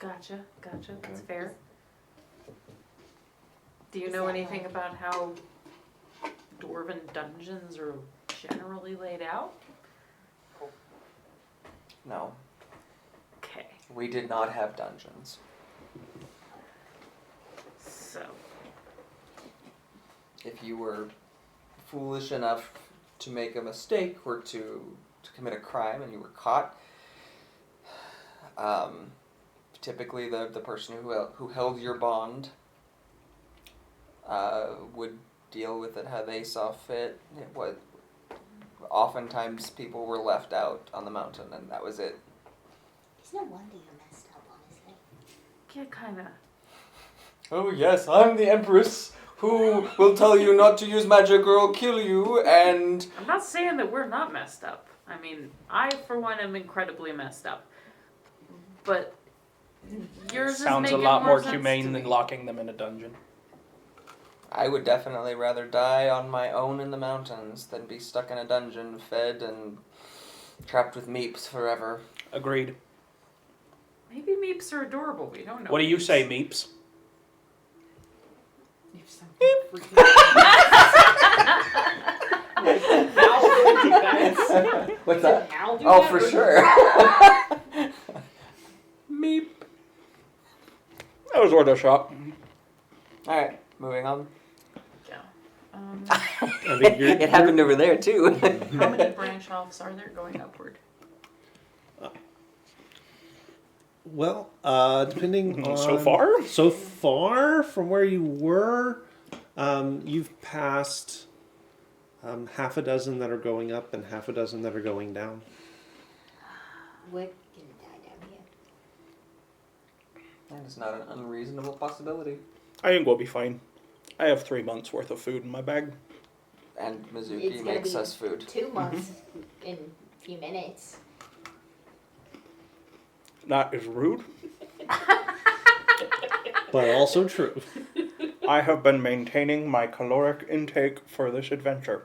Gotcha. That's fair. Do you know anything about how dwarven dungeons are generally laid out? No, Okay, we did not have dungeons. so If you were foolish enough to make a mistake or to commit a crime and you were caught, typically the person who held your bond would deal with it how they saw fit. Oftentimes people were left out on the mountain and that was it. It's no wonder you messed up, honestly. yeah, kind of. Oh yes, I'm the Empress who will tell you not to use magic or I'll kill you, and I'm not saying that we're not messed up. I mean, I for one am incredibly messed up, but yours Sounds is a making lot more sense humane to than me. locking them in a dungeon. I would definitely rather die on my own in the mountains than be stuck in a dungeon, fed and trapped with meeps forever. Agreed. Maybe meeps are adorable. We don't know. What do you meeps. say, Meeps? If something freaking Hal would do that. What's that? Hal do Oh, that, for or- sure. Meep. That was worth a shot. Alright, moving on. Yeah. I mean, you're, It happened over there too. How many branch offs are there going upward? well, depending on So far? So far from where you were, you've passed half a dozen that are going up and half a dozen that are going down. We're gonna die down here. That is not an unreasonable possibility. I think we'll be fine. I have 3 months worth of food in my bag. And It's Mizuki gonna makes be us food. 2 months in a few minutes. That is rude. But also true. I have been maintaining my caloric intake for this adventure.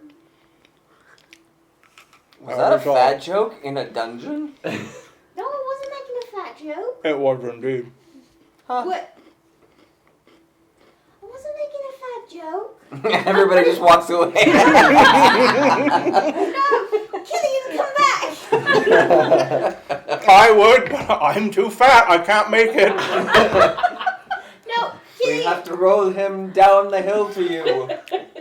Was that a Resolve. fat joke in a dungeon? No, I wasn't making a fat joke. It was indeed. Huh. What? I wasn't making a fat joke. Everybody just walks away. No, Killian, come back. I would, but I'm too fat. I can't make it. No, We Killian. have to roll him down the hill to you.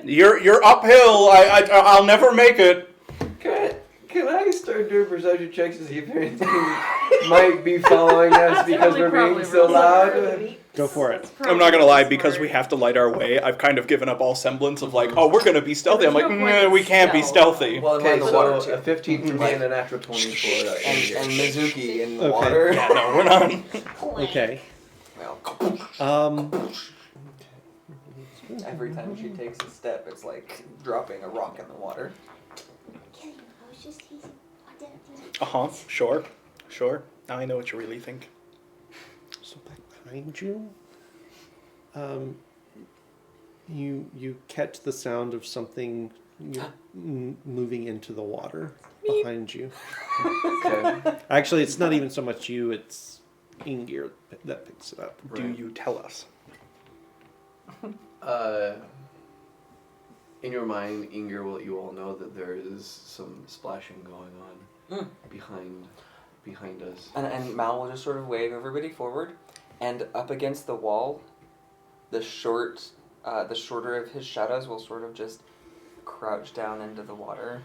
You're uphill. I'll never make it. Can I start start doing perception checks to see if anything might be following us because we're being so loud? Go for it. I'm not gonna lie, because we have to light our way, I've kind of given up all semblance of like, oh, we're gonna be stealthy. I'm like, There's no point in we can't be stealth. stealthy. Well, Okay, in the water so too. a 15 for me and a natural 20 for And Mizuki in the Okay. water. Yeah, no, we're not. Okay. Well, Um, every time she takes a step, it's like dropping a rock in the water. Killian, I was just teasing. I didn't think. Sure. Now I know what you really think. so behind you, you catch the sound of something moving into the water behind you. Okay. Actually, it's not even so much you; it's Ingir that picks it up. Do you tell us? In your mind, Inger will let you all know that there is some splashing going on behind us. And Mal will just sort of wave everybody forward, and up against the wall, the shorter of his shadows will sort of just crouch down into the water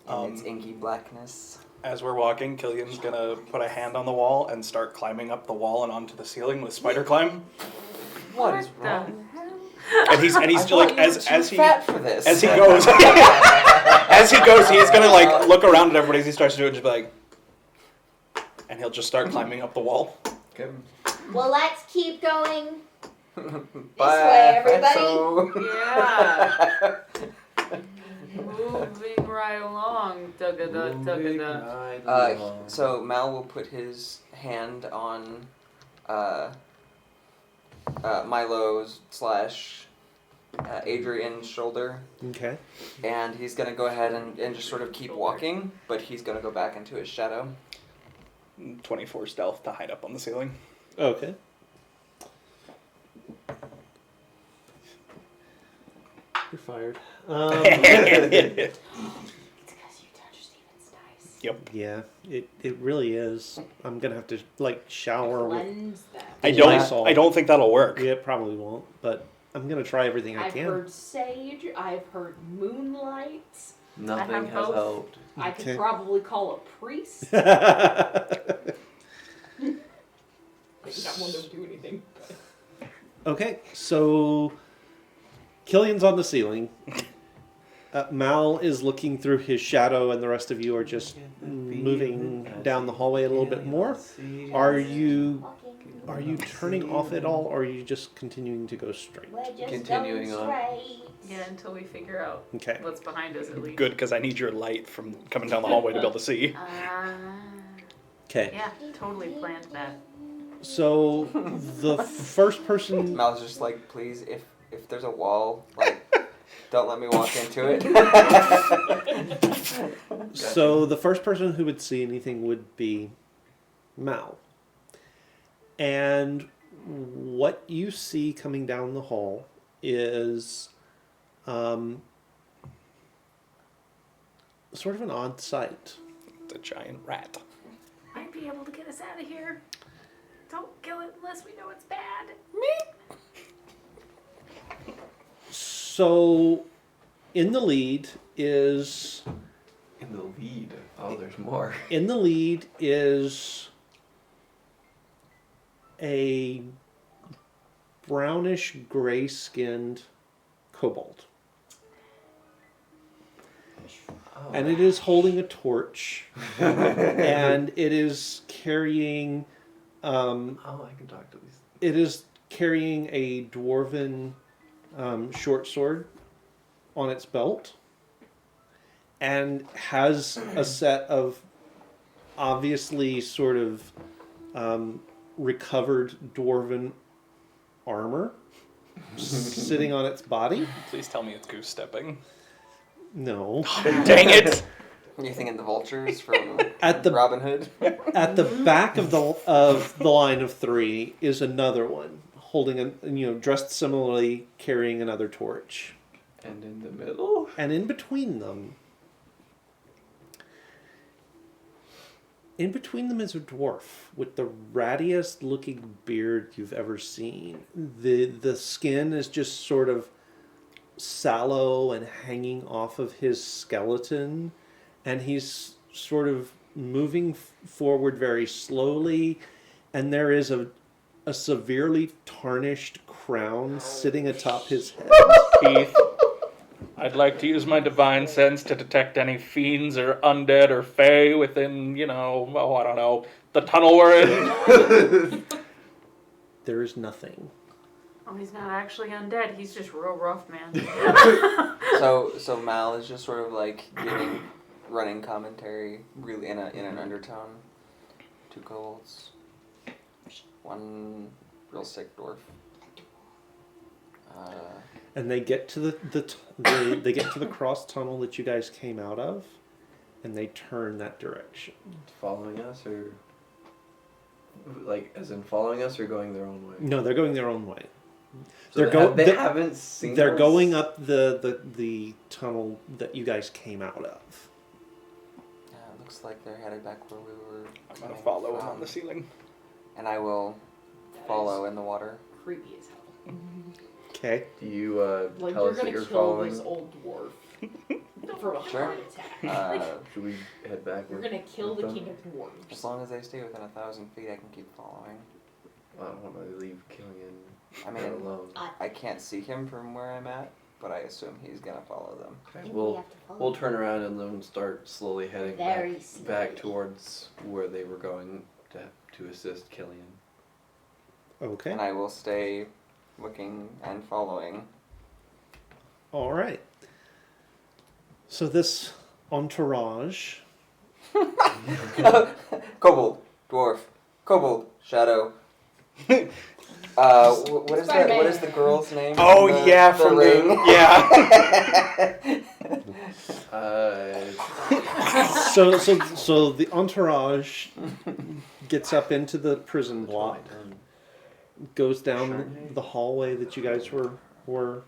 in its inky blackness. As we're walking, Killian's gonna put a hand on the wall and start climbing up the wall and onto the ceiling with spider climb. What is the wrong? And he's I like thought you were as too he fat for this. as he goes as he goes, he's gonna like look around at everybody as he starts to do it, and just be like, and he'll just start climbing up the wall. Okay. Well, let's keep going. Bye, way, everybody. fatso. Yeah. Moving right along. So Mal will put his hand on Milo's / Adrian's shoulder, Okay. and he's gonna go ahead and just sort of keep walking, but he's gonna go back into his shadow. 24 stealth to hide up on the ceiling. Okay. You're fired. It's because you touched Steven's dice. Yeah, it really is. I'm gonna have to like shower with. Cleanse them. I Lysol. don't think that'll work. Yeah, it probably won't, but I'm gonna try everything I I've can. heard sage. I've heard moonlight. Nothing have has both. helped. I could Okay. probably call a priest. But that one doesn't do anything. Okay, so Killian's on the ceiling. Mal is looking through his shadow, and the rest of you are just moving down the hallway a little bit more. Are you turning off at all, or are you just continuing to go straight? We're just Continuing going on. straight. Yeah, until we figure out Okay. what's behind us at least. Good, because I need your light from coming down the hallway to be able to see. Okay. Yeah, totally planned that. So the first person. Mal's just like, please, if there's a wall, like, don't let me walk into it. So the first person who would see anything would be Mal. And what you see coming down the hall is sort of an odd sight. It's a giant rat. Might be able to get us out of here. Don't kill it unless we know it's bad. So in the lead is In the lead. Oh, there's more. a brownish gray skinned kobold. Oh. And it is holding a torch. And it is carrying Oh, I can talk to these. it is carrying a dwarven short sword on its belt, and has a set of obviously sort of recovered dwarven armor sitting on its body. Please tell me it's goose stepping. No. Dang it! You thinking the vultures from At the Robin Hood? At the back of the line of three is another one holding dressed similarly, carrying another torch, And in the middle? and in between them is a dwarf with the rattiest looking beard you've ever seen. The skin is just sort of sallow and hanging off of his skeleton, and he's sort of moving forward very slowly, and there is a severely tarnished crown sitting atop his head. Keith, I'd like to use my divine sense to detect any fiends or undead or fae within, I don't know, the tunnel we're in. There is nothing. Oh, he's not actually undead. He's just real rough, man. So Mal is just sort of like giving running commentary, really in an undertone. 2 kobolds, 1 real sick dwarf. And they get to they get to the cross tunnel that you guys came out of, and they turn that direction. Following us, or like as in following us, or going their own way? No, they're going their own way. So they haven't seen. They're us? going up the tunnel that you guys came out of. It looks like they're headed back where we were. I'm going to coming follow him from. on the ceiling. And I will follow in the water. Creepy as hell. Okay. Do you Like tell you're us that gonna you're kill following? this old dwarf from a Sure. heart attack. Should we head back? You're gonna kill the king of dwarves. As long as they stay within 1,000 feet, I can keep following. I don't want to leave Killian I mean, alone. I can't see him from where I'm at, but I assume he's gonna follow them. I Okay, think we we'll have to follow. we'll turn around and then start slowly heading Very back slowly. towards where they were going to assist Killian. Okay. And I will stay looking and following. All right. So this entourage. Kobold, dwarf, kobold, shadow. What is that? What is the girl's name? Oh, from yeah, the from the... ring? Yeah. So the entourage gets up into the prison block, goes down the hallway that you guys were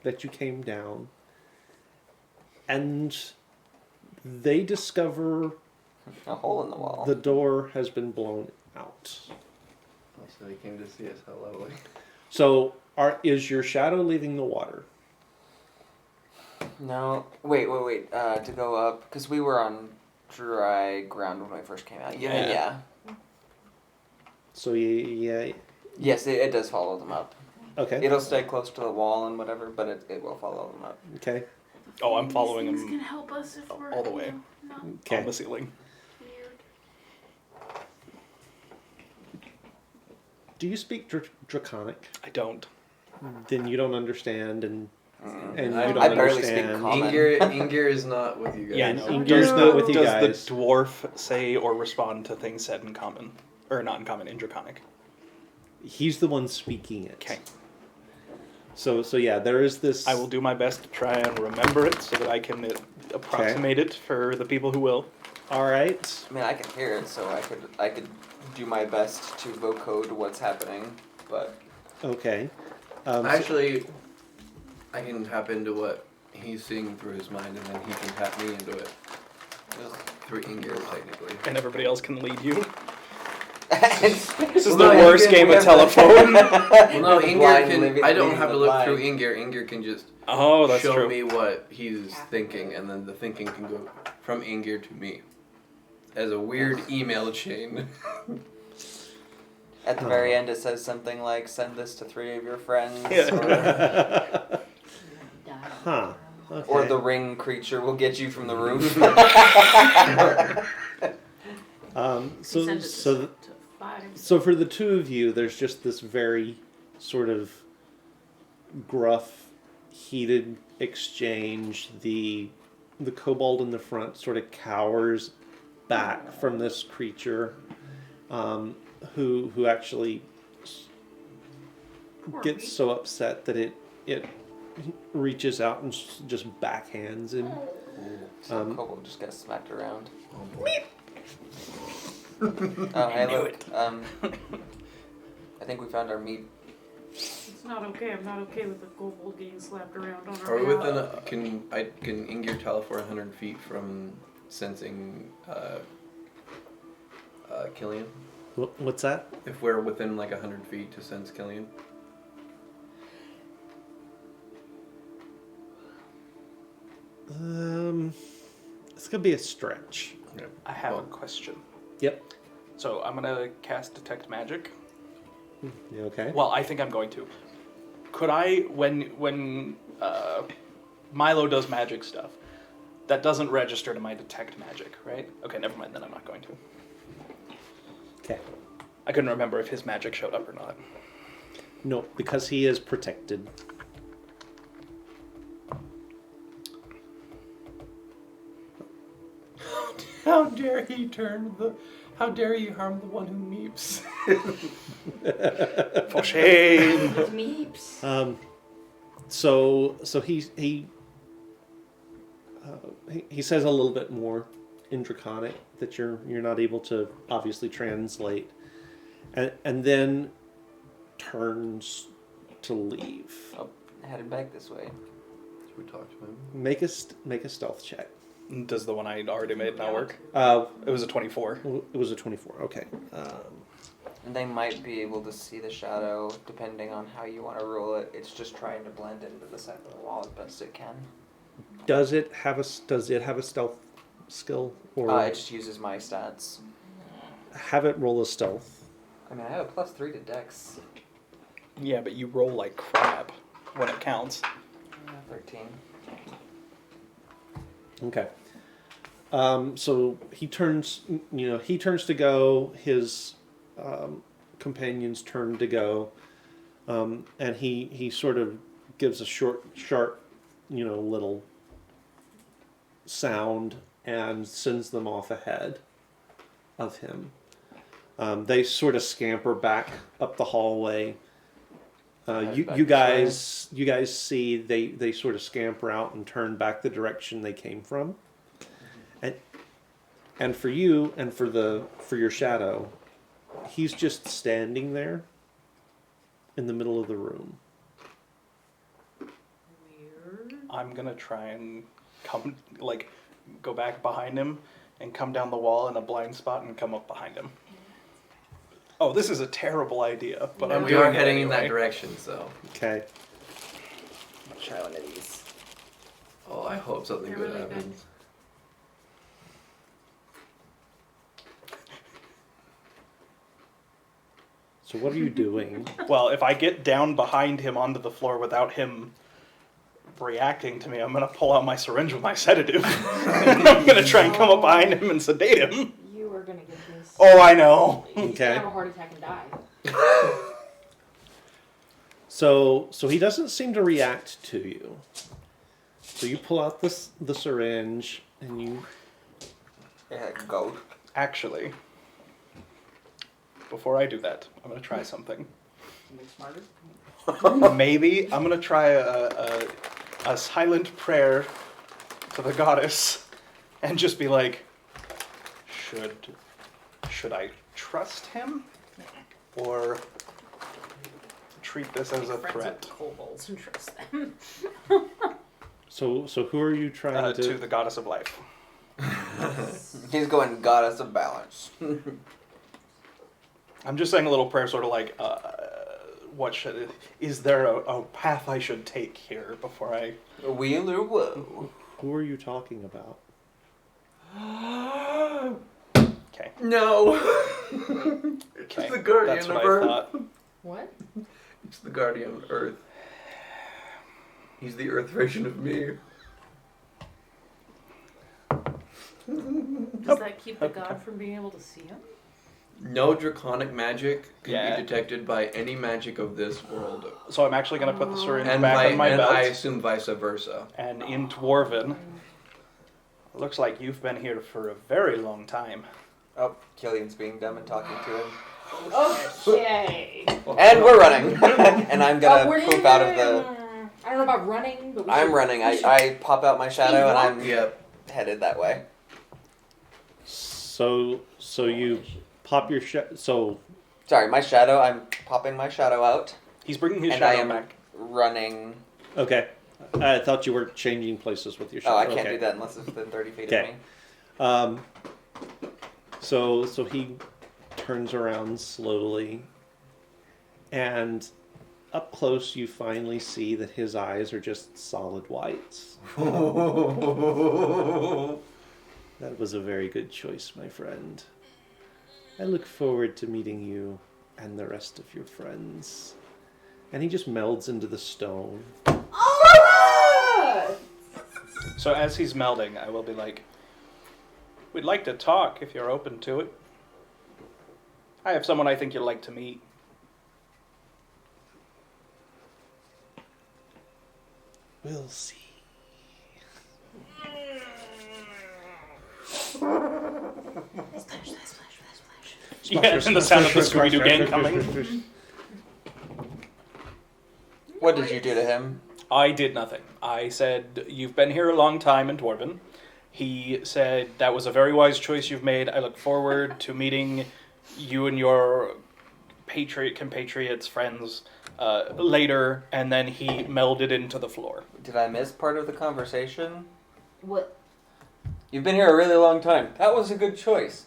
that you came down, and they discover A hole in the wall. the door has been blown out. So they came to see us. How lovely. So is your shadow leaving the water? No, wait. To go up, because we were on dry ground when we first came out. Yeah. Yeah. So yeah. Yes, it does follow them up. Okay. It'll stay close to the wall and whatever, but it will follow them up. Okay. Oh, I'm following These him things can help us if we're all the way. Not Okay. on the ceiling. weird. Do you speak Draconic? I don't. Then you don't understand, and you I don't barely speak understand. common. Ingir is not with you guys. Yeah, I know. Ingir's not with you does guys. the dwarf say or respond to things said in common? Or not in common, in Draconic? He's the one speaking it. Okay. So yeah, there is this. I will do my best to try and remember it so that I can approximate it for the people who will. All right. I mean, I can hear it, so I could do my best to vocode what's happening, but Okay. Actually, I can tap into what he's seeing through his mind, and then he can tap me into it through Ingir, technically. And everybody else can lead you. this This is the worst game of telephone. Well, no, Ingir can. I don't have to look through Ingir. Ingir can just Oh, that's show true. me what he's thinking, and then the thinking can go from Ingir to me as a weird email chain. At the very end, it says something like, "Send this to 3 of your friends," Huh. Okay. or the ring creature will get you from the roof. So Send it so to 5. so for the two of you, there's just this very sort of gruff, heated exchange. The kobold in the front sort of cowers back from this creature, who actually gets so upset that it reaches out and just backhands him. So Kobold just got smacked around. Oh, hey, look. I think we found our meat. It's not okay. I'm not okay with the kobold getting slapped around on our Are we map. within can Ingir teleport 100 feet from sensing Killian? What's that? If we're within like 100 feet to sense Killian? it's gonna be a stretch. I have a question. Yep. So I'm gonna cast Detect Magic. You okay? Well, I think I'm going to. Could I, when Milo does magic stuff, that doesn't register to my Detect Magic, right? Okay, never mind. Then I'm not going to. Okay. I couldn't remember if his magic showed up or not. No, because he is protected. How dare he how dare you harm the one who meeps? For shame! Meeps. So he says a little bit more in Draconic that you're not able to obviously translate, and then turns to leave. Oh, headed back this way. Should we talk to him? Make a stealth check. Does the one I already made not work? It was a 24. It was a 24. Okay. And they might be able to see the shadow depending on how you want to roll it. It's just trying to blend into the side of the wall as best it can. Does it have a stealth skill, or It just uses my stats. have it roll a stealth? I mean, I have a +3 to Dex. Yeah, but you roll like crap when it counts. 13. Okay. So he turns to go. His companions turn to go, and he sort of gives a short, sharp, little sound and sends them off ahead of him. They sort of scamper back up the hallway. You guys see they sort of scamper out and turn back the direction they came from. And for you and for your shadow, he's just standing there in the middle of the room. Weird. I'm gonna try and go back behind him and come down the wall in a blind spot and come up behind him. Oh, this is a terrible idea, but I'm we doing are it heading in that anyway. direction, so. Okay. Try one of these. Oh, I hope something They're good really happens. So what are you doing? Well, if I get down behind him onto the floor without him reacting to me, I'm gonna pull out my syringe with my sedative. I'm gonna try and come up behind him and sedate him. You are gonna get this. Oh, I know. He's Okay. gonna have a heart attack and die. So he doesn't seem to react to you. So you pull out the syringe and you. Yeah, go. Actually, before I do that, I'm gonna try something. Something smarter. Maybe I'm gonna try a silent prayer to the goddess, and just be like, should I trust him, or treat this as a Friends threat with kobolds and trust them. So who are you trying to the goddess of life? He's going goddess of balance. I'm just saying a little prayer, sort of like, is there a path I should take here before I? Wheel or woe? Who are you talking about? Okay. No! Okay. It's the guardian That's of what Earth. I thought. What? It's the guardian of Earth. He's the Earth version of me. Does that keep the god from being able to see him? No draconic magic can Yeah. be detected by any magic of this world. So I'm actually gonna put the syringe And, back on my belt. I assume vice versa. And in Dwarven, looks like you've been here for a very long time. Oh, Killian's being dumb and talking to him. Okay. And we're running. And I'm gonna we're poop out of the... I don't know about running, but I'm running. I pop out my shadow and I'm Yep. headed that way. So you pop your so Sorry, my shadow. I'm popping my shadow out. He's bringing his And I shadow am back. running... okay. I thought you were changing places with your shadow. Oh, I can't okay. do that unless it's within 30 feet Okay. of me. So he turns around slowly, and up close you finally see that his eyes are just solid whites. That was a very good choice, my friend. I look forward to meeting you and the rest of your friends. And he just melds into the stone. So as he's melding, I will be like, we'd like to talk if you're open to it. I have someone I think you'd like to meet. We'll see. Yeah, and the sound of the Scooby-Doo gang coming. What did you do to him? I did nothing. I said, you've been here a long time in Dwarven. He said, that was a very wise choice you've made. I look forward to meeting you and your compatriots, friends, later. And then he melded into the floor. Did I miss part of the conversation? What? You've been here a really long time. That was a good choice.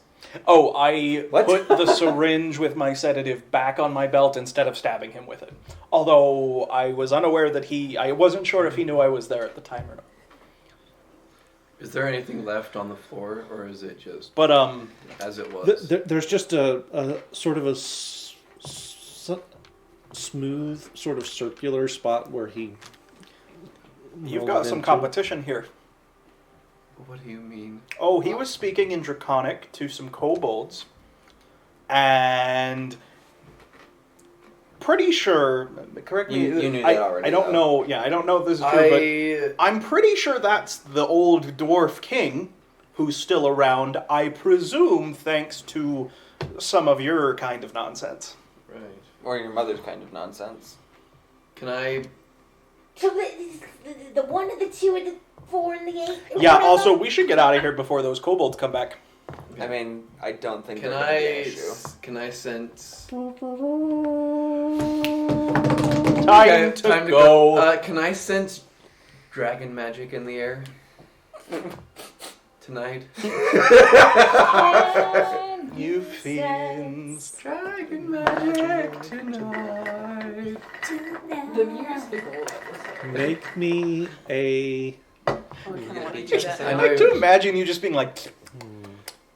Oh, I What? put the syringe with my sedative back on my belt instead of stabbing him with it. Although I was unaware that I wasn't sure if he knew I was there at the time or not. Is there anything left on the floor, or is it just But, as it was? There's just a sort of a smooth, sort of circular spot where he. you've rolled got some into. competition here. What do you mean? Oh, he was speaking in Draconic to some kobolds, and pretty sure. Correct me. You knew that already, I don't though. know. Yeah, I don't know if this is true, but I'm pretty sure that's the old dwarf king who's still around. I presume thanks to some of your kind of nonsense. Right. Or your mother's kind of nonsense. Can I? So the one of the two or the 4 and the 8? Yeah. One of Also, them? we should get out of here before those kobolds come back. I mean, I don't think Can they're gonna be an I? issue. Can I sense? Time to go. Can I sense dragon magic in the air tonight? You fiends. Dragon magic tonight. The musical episode. Make me a. Oh, I kinda wanna do that. I like to imagine you just being like.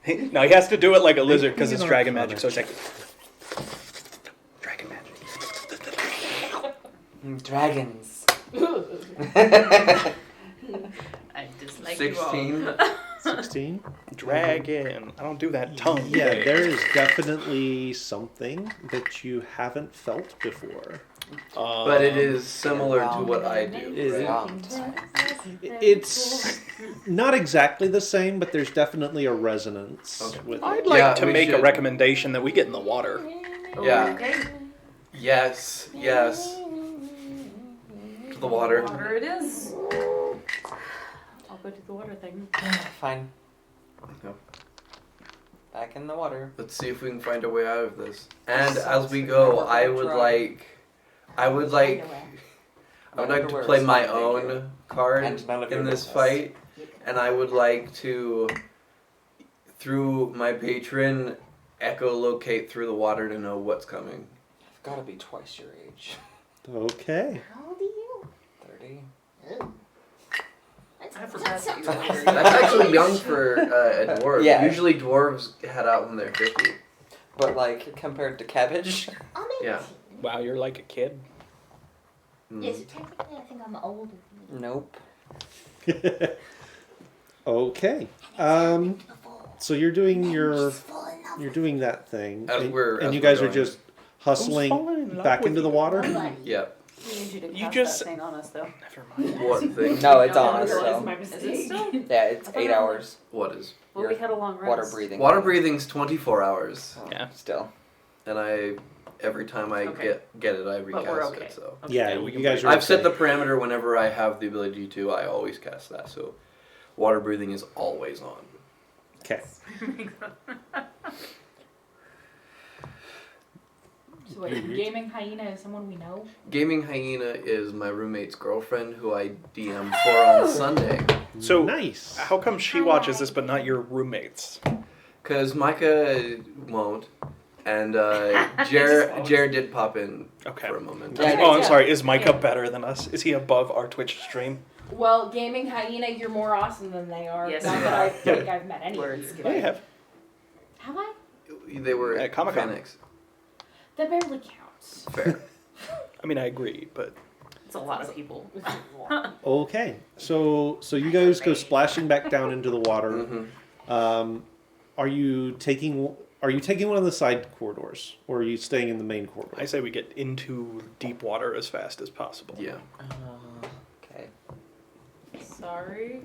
No, he has to do it like a lizard because it's Make me dragon an magic. So it's like dragon magic. Dragons. I dislike you all. 16. 16? Dragon. I don't do that tongue. Yeah, thing. there is definitely something that you haven't felt before. But it is similar to what I do. Is it? Right. It's not exactly the same, but there's definitely a resonance Okay. with it. I'd like Yeah, to we make a should- recommendation that we get in the water. Yeah. Okay. Yes. Yes. To the water. Water it is. I'll go do the water thing. Fine. Yep. Back in the water. Let's see if we can find a way out of this. And as we go, I would like to play my own card And none of your in this business. fight, and I would like to, through my patron, echolocate through the water to know what's coming. I've got to be twice your age. Okay. How old are you? 30. I forgot that you That's were That's actually young for a dwarf. Yeah. Usually dwarves head out when they're 50. But like compared to cabbage, I'm 18. Yeah. Wow, you're like a kid. Yes, technically I think I'm older than you. nope. Okay. So you're doing you're doing that thing, As and, we're- and as you we're guys are going. just hustling Who's falling in love back with into the you? water. Yep. We need you to You cast just- that thing on us, though. Never mind. What thing? No, it's No, on us no, though. my Is it mistake. still? Yeah, it's I thought 8 it hours. What is? Well, we had a long rest. Water breathing. Water breathing's 24 hours. Oh, Yeah. Still. And every time I Okay. get it, I But recast we're okay. it. So Yeah, Yeah, we you can guys are. I've set the okay. parameter whenever I have the ability to. I always cast that. So water breathing is always on. Okay. So wait, Gaming Hyena is someone we know? Gaming Hyena is my roommate's girlfriend who I DM for on Sunday. So Nice. how come she watches this but not your roommates? Cause Micah won't, and Just Jared did pop in Okay. for a moment. Yeah, Oh, I'm yeah. sorry. Is Micah Yeah. better than us? Is he above our Twitch stream? Well, gaming hyena, you're more awesome than they are. Yes, Not you that are. I think I've met any Words of you. They have. Have I? They were At Comic-Con. Phoenix. That barely counts. Fair. I mean, I agree, but It's a lot of people. Okay, so you guys go splashing back down into the water. Mm-hmm. Are you taking one of the side corridors, or are you staying in the main corridor? I say we get into deep water as fast as possible. Yeah. Okay. Sorry.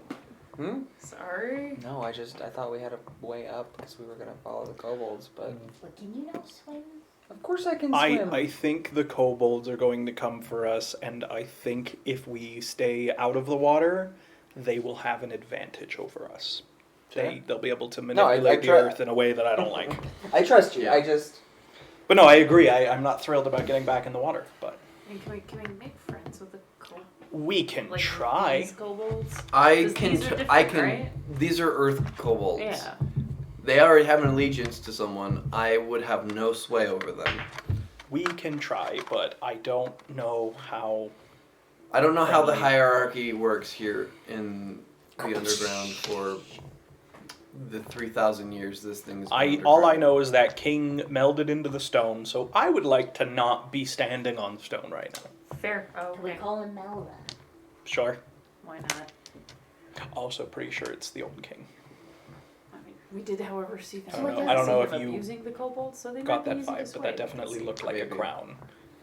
Sorry. No, I thought we had a way up because we were gonna follow the kobolds, but But can you not swim? of course I can swim. I think the kobolds are going to come for us, and I think if we stay out of the water, they will have an advantage over us. They'll be able to I manipulate the try- earth in a way that I don't like. I trust you. Yeah. I just. But no, I agree. I'm not thrilled about getting back in the water, but And can we make friends with the kobolds? we can Like try. these kobolds? I 'Cause can. these are I different, can. right? These are Earth kobolds. Yeah. They already have an allegiance to someone. I would have no sway over them. We can try, but I don't know how. I don't know how the Friendly. hierarchy works here in the underground for the 3,000 years this thing's been All I underground. know is that King melded into the stone, so I would like to not be standing on stone right now. Fair. Oh, Can we okay. call him Melva? Sure. Why not? Also, pretty sure it's the old king. I mean, we did, however, see them. I don't know- I don't know if you using the kobolds, so they Got might that be easy to vibe, but that sway. definitely looked like a Maybe. crown,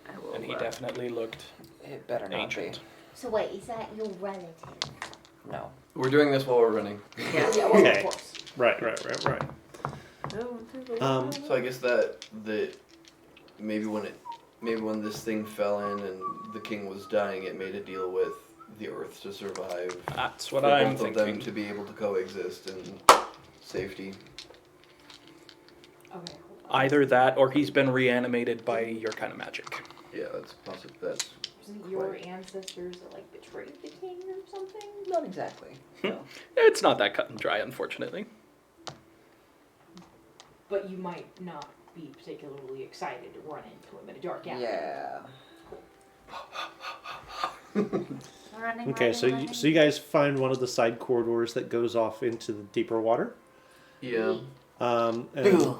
I will, and he definitely looked It better not ancient. So wait, is that your relative? be. No. We're doing this while we're running. Yeah. Yeah, well, Okay. of course. Right. Go into the Um, water. So I guess that maybe when this thing fell in and the king was dying, it made a deal with the Earth to survive. That's what for I'm both of them thinking. to be able to coexist in safety. Okay. Either that, or he's been reanimated by your kind of magic. Yeah, that's possible. That's Was it your ancestors that like betrayed the king or something? Not exactly. No. It's not that cut and dry, unfortunately. But you might not be particularly excited to run into him in a dark alley. Yeah. Running, Okay, so you guys find one of the side corridors that goes off into the deeper water. yeah. And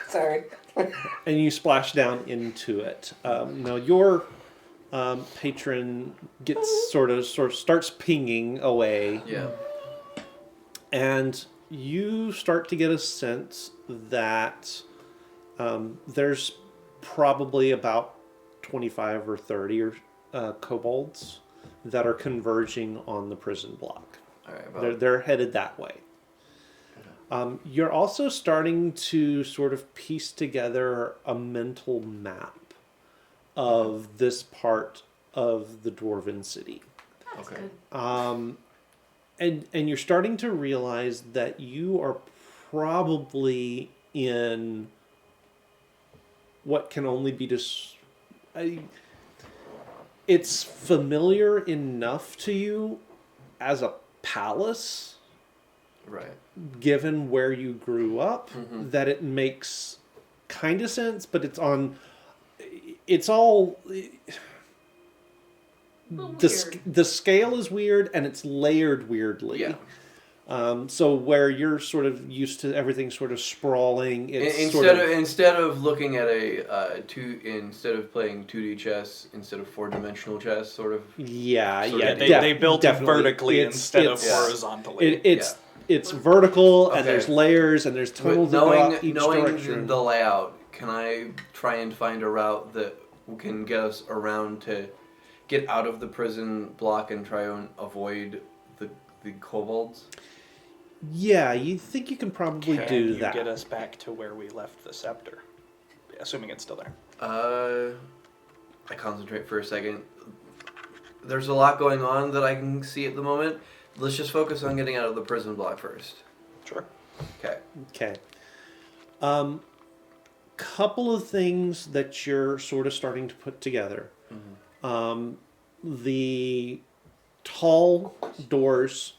Sorry. and you splash down into it. Now your patron gets sort of starts pinging away, Yeah. and you start to get a sense that there's probably about 25 or 30 kobolds that are converging on the prison block. All right. They're headed that way. You're also starting to sort of piece together a mental map of this part of the Dwarven city. That's Okay. good. And you're starting to realize that you are probably in what can only be it's familiar enough to you as a palace, Right. given where you grew up, Mhm. that it makes kind of sense, but it's all Weird. the scale is weird and it's layered weirdly. Yeah. So where you're sort of used to everything sort of sprawling, it's Instead of looking at instead of playing 2D chess, instead of 4-dimensional chess, sort of. yeah, So yeah. They built it definitely. vertically instead of it's- horizontally. It's vertical and Okay. there's layers and there's tunnels that go out each knowing direction. the layout, can I try and find a route that can get us around to get out of the prison block and try and avoid the kobolds? Yeah, you think you can probably Can do you that. get us back to where we left the scepter? Assuming it's still there. I concentrate for a second. There's a lot going on that I can see at the moment. Let's just focus on getting out of the prison block first. Sure. Okay. Okay. Couple of things that you're sort of starting to put together. The tall doors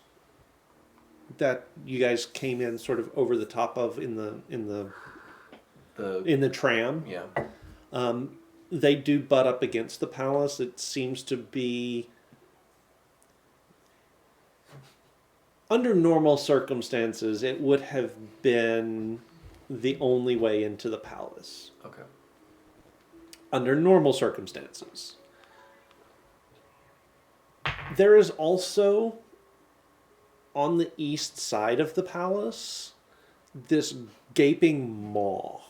that you guys came in sort of over the top of in the tram. Yeah. They do butt up against the palace. It seems to be under normal circumstances, it would have been the only way into the palace. Okay. Under normal circumstances. There is also, on the east side of the palace, this gaping maw.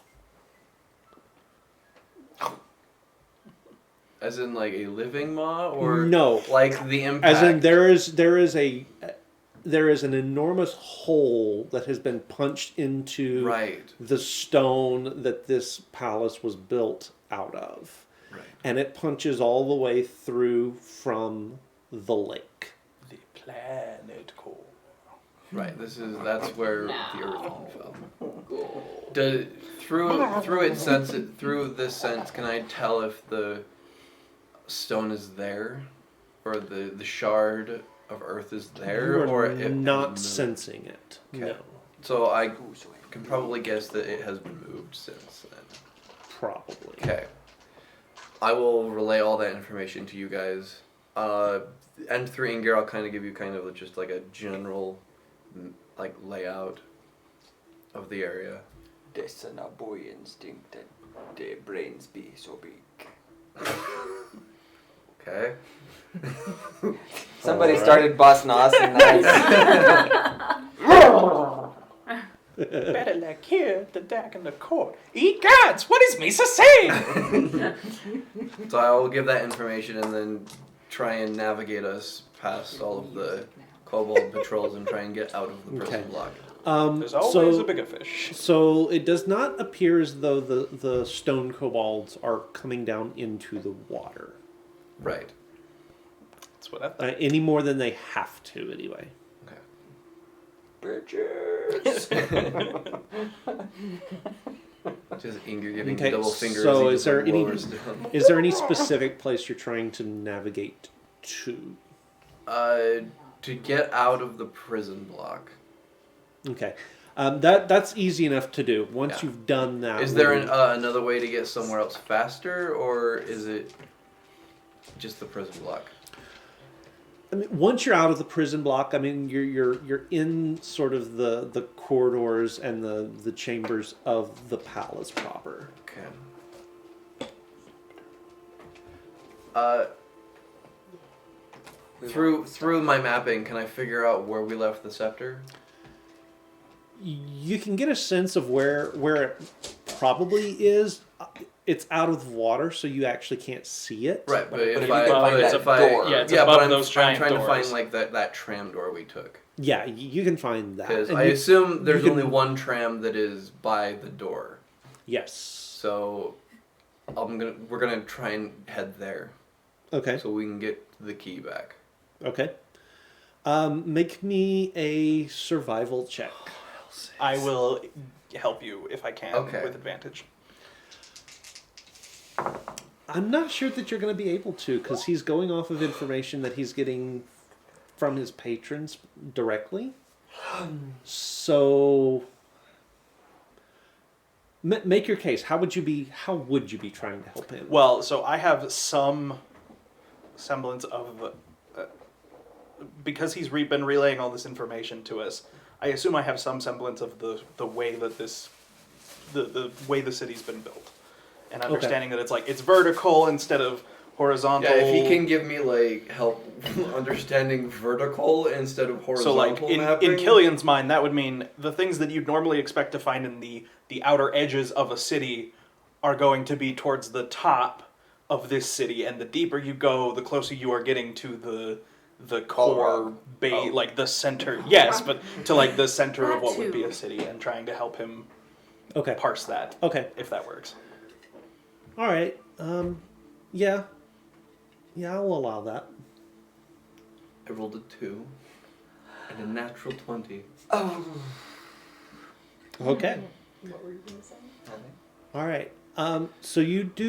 As in like a living maw, or No. like the impact. As in, there is an enormous hole that has been punched into Right. the stone that this palace was built out of. Right. And it punches all the way through from the lake. The planet core. Right. That's where the Earth No. fell. Through this sense, can I tell if the stone is there, or the shard of Earth is there, You or are it has not moved? sensing it. Okay. No, So I can probably guess that it has been moved since then. probably. Okay. I will relay all that information to you guys. And through Inger, I'll kind of give you kind of just like a general like layout of the area. That's an a boy instinct that their brains be so big. Okay. Somebody started boss nossing nice. Better like here, the deck and the court. Eat gods! What is Misa saying? So I will give that information and then try and navigate us past all of the kobold patrols and try and get out of the prison Okay. block. There's always So, a bigger fish. so it does not appear as though the stone kobolds are coming down into the water Right. That's what I thought. any more than they have to, anyway. Okay. Bitches. Just Inger giving Okay, double fingers. so as is he there any- lowers down. Is there any specific place you're trying to navigate to? To get out of the prison block. Okay, that's easy enough to do. Once Yeah. you've done that, Is there another way to get somewhere else faster, or is it just the prison block? I mean, once you're out of the prison block, I mean, you're in sort of the corridors and the chambers of the palace proper. Okay. Through my mapping, can I figure out where we left the scepter? You can get a sense of where it probably is. It's out of the water, so you actually can't see it. Right, but But if if you I, can find but that if I, door. Yeah, it's yeah, above but those I'm giant trying to doors. find like that tram door we took, Yeah, you can find that. because And I you- assume there's you only can- one tram that is by the door. Yes. So we're gonna try and head there Okay. so we can get the key back. Okay. Make me a survival check. I will help you if I can Okay. with advantage. I'm not sure that you're going to be able to, because he's going off of information that he's getting from his patrons directly. So, make your case. How would you be trying to help him? Well, so I have some semblance of, because he's been relaying all this information to us. I assume I have some semblance of the way that the way the city's been built, and understanding that it's vertical instead of horizontal. Yeah, if he can give me like help understanding vertical instead of So horizontal like in mapping. Killian's mind, that would mean the things that you'd normally expect to find in the outer edges of a city are going to be towards the top of this city, and the deeper you go, the closer you are getting to the core Oh. like the center. Yes, but to like the center of what would be That a too. city, and trying to help him Okay. parse that, Okay. if that works. All right. Yeah. Yeah, I'll allow that. I rolled a 2 and a natural 20. Okay. What were you gonna say? All right. So you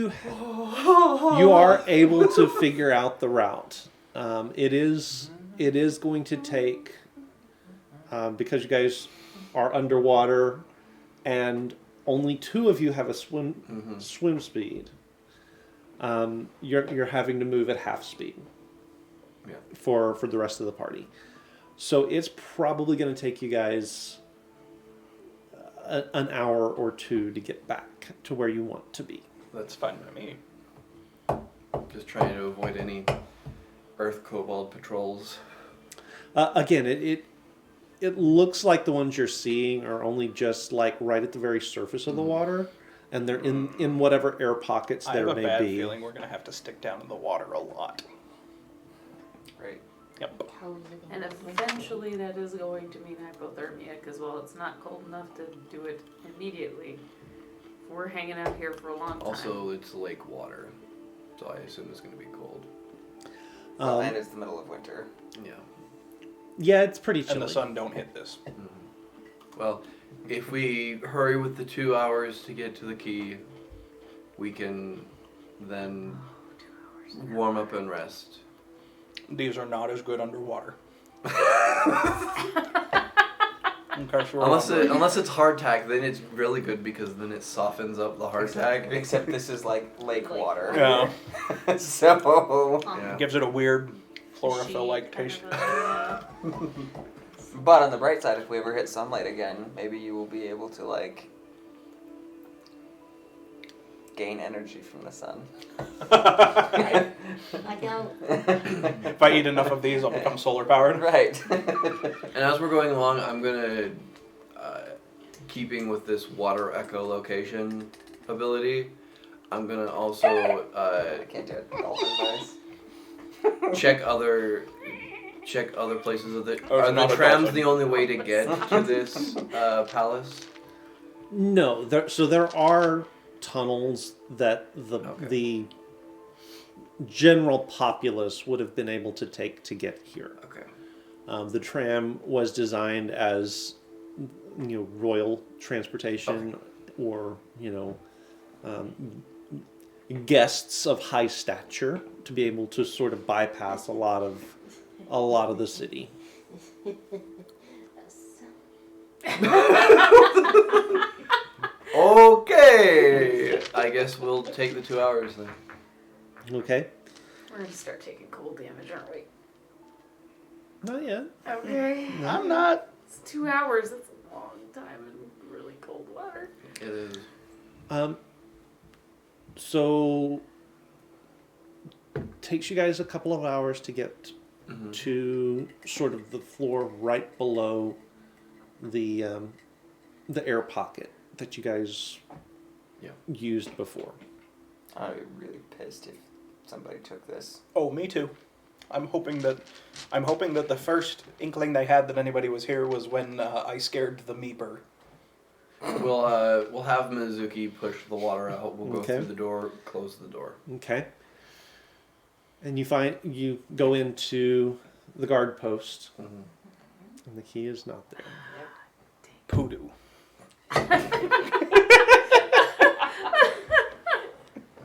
are able to figure out the route. It is going to take, because you guys are underwater, and only 2 of you have a swim speed. You're having to move at half speed. Yeah. For the rest of the party. So it's probably going to take you guys an hour or two to get back to where you want to be. That's fine by me. Just trying to avoid any Earth Kobold patrols. Again, it looks like the ones you're seeing are only just like right at the very surface of the water, and they're in whatever air pockets I there have a may bad be. feeling we're gonna have to stick down in the water a lot. Right. Yep. Totally And gonna eventually that is going to mean hypothermia, because while it's not cold enough to do it immediately, we're hanging out here for a long time. Also, it's lake water, so I assume it's going to be cold. Well, and it's the middle of winter. Yeah. Yeah, it's pretty And chilly. the sun don't hit this. Well, if we hurry with the 2 hours to get to the key, we can then warm up and rest. These are not as good underwater. In case you were wondering. Unless it's hardtack, then it's really good because then it softens up the hardtack. Except this is like lake water. Yeah. So, Yeah. Gives it a weird chlorophyll-like Kind taste. of a- but on the bright side, if we ever hit sunlight again, maybe you will be able to like gain energy from the sun. I don't. If I eat enough of these, I'll become solar powered. Right. And as we're going along, I'm gonna, keeping with this water echolocation ability, I'm gonna also I can't do it. Dolphin voice. check other places of the. Oh, it's Are the not a trams dolphin. the only way to get to this palace? No, there are tunnels that the general populace would have been able to take to get here. Okay. The tram was designed as royal transportation or guests of high stature to be able to sort of bypass a lot of the city. Okay. I guess we'll take the 2 hours then. Okay? We're gonna start taking cold damage, aren't we? Not yet. Okay. I'm not. It's 2 hours. That's a long time in really cold water. It is. So takes you guys a couple of hours to get Mhm. to sort of the floor right below the air pocket that you guys Yeah. used before. I'd be really pissed if somebody took this. Oh, me too. I'm hoping that the first inkling they had that anybody was here was when I scared the meeper. We'll have Mizuki push the water out. We'll go Okay. through the door, close the door. Okay. And you go into the guard post, Mhm. and the key is not there. Poodoo.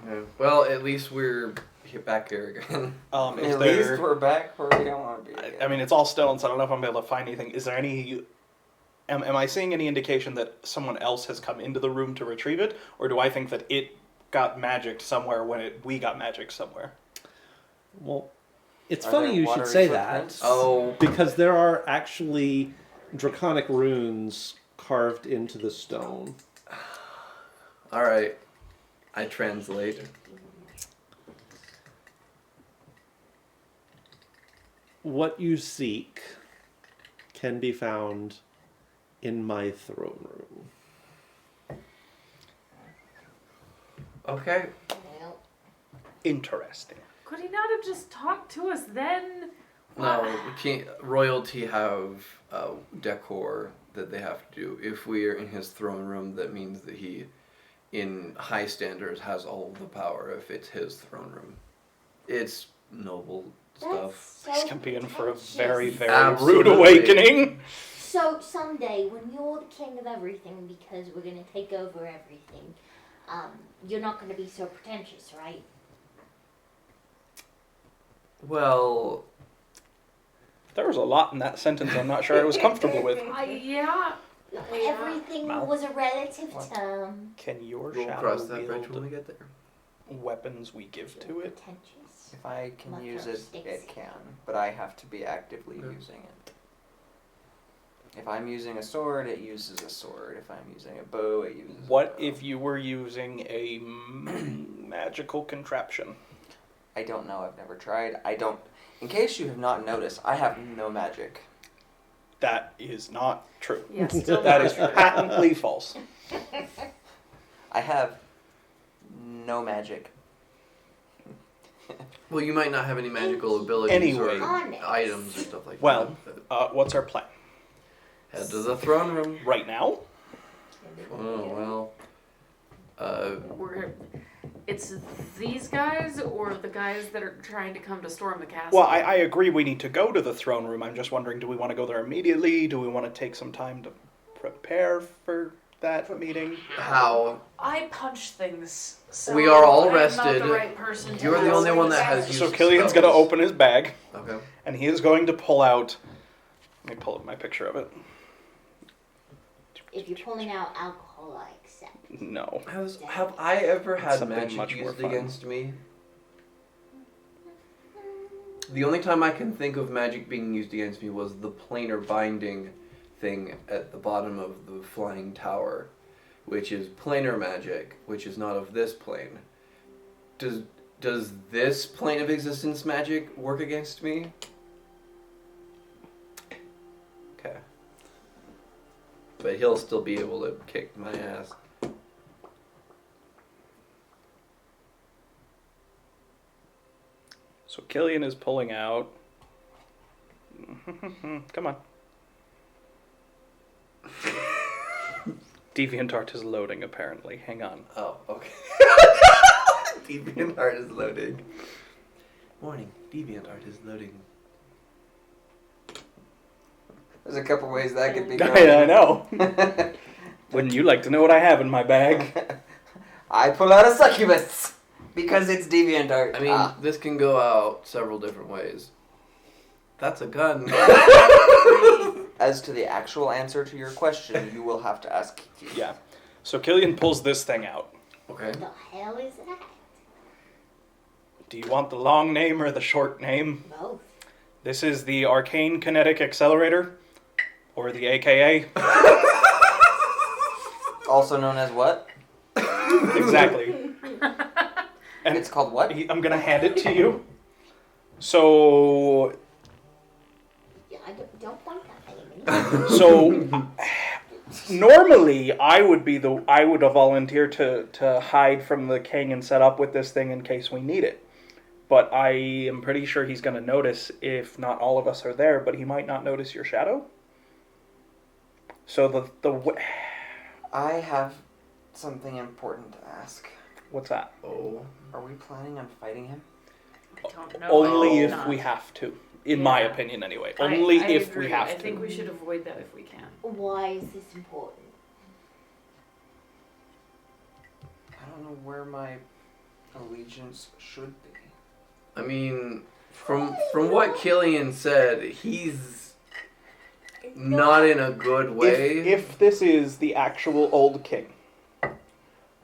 Okay. Well, at least we're back here again. Is At there? least we're back where we don't want to be. Again. I mean, it's all stone, so I don't know if I'm able to find anything. Is there any? Am I seeing any indication that someone else has come into the room to retrieve it, or do I think that it got magicked somewhere when we got magicked somewhere? Well, it's Are funny there you should watery say footprints? that. Oh, Because there are actually draconic runes carved into the stone. all right. I translate. What you seek can be found in my throne room. Okay. Well, Interesting. Could he not have just talked to us then? No, we can't. Royalty have decor that they have to do. If we are in his throne room, that means that he, in high standards, has all the power. If it's his throne room, it's noble stuff. that's so This can be in for a pretentious. very, very Absolutely. rude awakening. So someday, when you're the king of everything, because we're gonna take over everything, you're not gonna be so pretentious, right? Well, There was a lot in that sentence I'm not sure I was comfortable with. Yeah. Everything Mouth. was a relative term. Can your we'll shadow cross that bridge when we wield get there. weapons we give to it? Pretentious. If I can My use throat it, sticks. it can, but I have to be actively using it. If I'm using a sword, it uses a sword. If I'm using a bow, it uses What a bow. if you were using a magical contraption? I don't know. I've never tried. I don't... In case you have not noticed, I have no magic. That is not true. Yeah, still That not is true. patently false. I have no magic. Well, you might not have any magical abilities Anyway. or Honest. items or stuff like Well, that. But what's our plan? head to the throne room. Right now? Oh, well. It's these guys or the guys that are trying to come to storm the castle. Well, I agree we need to go to the throne room. I'm just wondering, do we want to go there immediately? Do we want to take some time to prepare for that meeting? How? I punch things. So We are all I'm not rested. the right person to You're the ask only one this. that has used So Killian's going to spells. open his bag, Okay. and he is going to pull out... Let me pull up my picture of it. If you're pulling out alcohol, I accept. No. Have I ever had Something magic much more used fun. against me? The only time I can think of magic being used against me was the planar binding thing at the bottom of the flying tower, which is planar magic, which is not of this plane. Does this plane of existence magic work against me? Okay. But he'll still be able to kick my ass. So Killian is pulling out... Come on. DeviantArt is loading, apparently. Hang on. Oh, okay. DeviantArt is loading. Warning, DeviantArt is loading. There's a couple ways that could be I done. know. Wouldn't you like to know what I have in my bag? I pull out a succubus because it's DeviantArt. I mean, this can go out several different ways. That's a gun. As to the actual answer to your question, you will have to ask Kiki. Yeah. So Killian pulls this thing out. Okay. What the hell is that? Do you want the long name or the short name? Both. This is the Arcane Kinetic Accelerator, or the AKA. Also known as what? Exactly. And It's called what? I'm gonna hand it to you. So, Yeah, don't point that at me. so normally I would have volunteered to hide from the king and set up with this thing in case we need it. But I am pretty sure he's gonna notice if not all of us are there, but he might not notice your shadow. So I have something important to ask. what's that? Oh. Are we planning on fighting him? I don't know. Only I if hope not. we have to. In my Yeah. opinion, anyway. I Only if agree. we have I to. think we should avoid that if we can. Why is this important? I don't know where my allegiance should be. I mean, from what Killian said, he's not in a good way. If this is the actual old king,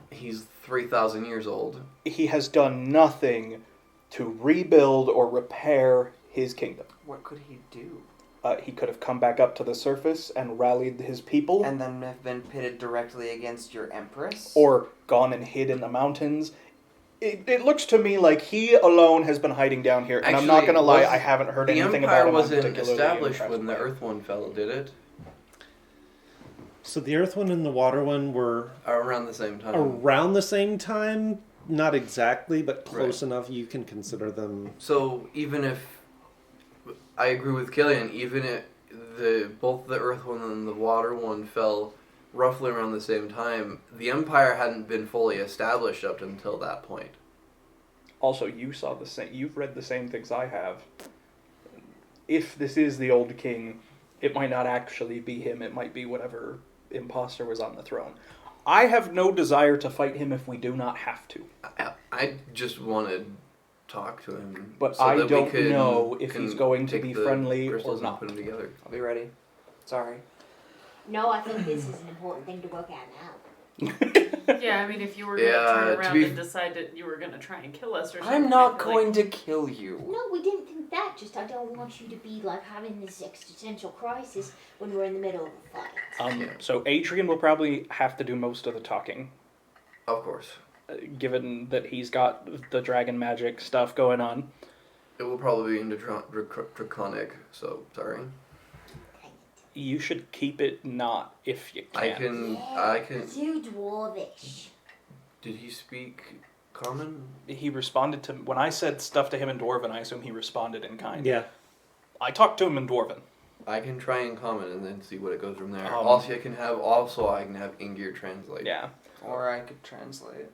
He's 3,000 years old. he has done nothing to rebuild or repair his kingdom. What could he do? He could have come back up to the surface and rallied his people, And then have been pitted directly against your empress? or gone and hid in the mountains. It looks to me like he alone has been hiding down here, and I'm not Actually, going to lie, was- I haven't heard The anything Empire about him. wasn't particularly established impressed when the by. Earth one fell, did it? So the Earth one and the Water one were Or around the same time. around the same time. Not exactly, but close enough you can consider them. So even if I agree with Killian, even if both the Earth one and the Water one fell roughly around the same time, the Empire hadn't been fully established up until that point. Also, you've read the same things I have. If this is the old king, it might not actually be him, it might be whatever imposter was on the throne. I have no desire to fight him if we do not have to. I just want to talk to him, But so I that we don't can- know if can he's going to take be the friendly or crystals and not. put them together. I'll be ready. Sorry. No, I think this is an important thing to work out now. Yeah, I mean, if you were gonna Yeah, turn to around be- and decide that you were gonna try and kill us or something, I'm not I feel going to kill you. No, we didn't think that. Just I don't want you to be like having this existential crisis when we're in the middle of a fight. Yeah. So Adrian will probably have to do most of the talking, Of course. given that he's got the dragon magic stuff going on. It will probably be into draconic, so sorry. You should keep it not if you can. I can. Too dwarvish. Did he speak common? He responded to when I said stuff to him in Dwarven. I assume he responded in kind. Yeah. I talked to him in Dwarven. I can try in common and then see what it goes from there. Um, Also, I can have Ingir translate. Yeah. Or I could translate.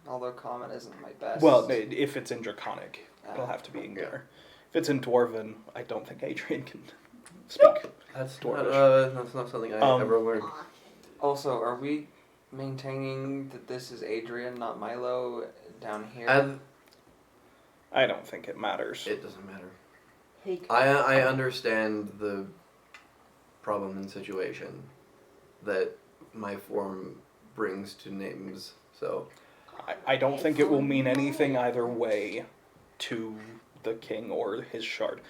Although common isn't my best. Well, if it's in Draconic, it'll Ah, have to be in yeah. there. If it's in Dwarven, I don't think Adrian can speak. That's Dwarvish. that's not something I Um, ever learned. Also, are we maintaining that this is Adrian, not Milo, down here? And I don't think it matters. it doesn't matter. Who I understand the problem and situation that my form brings to names. So I don't think it will mean anything either way to the king or his shard.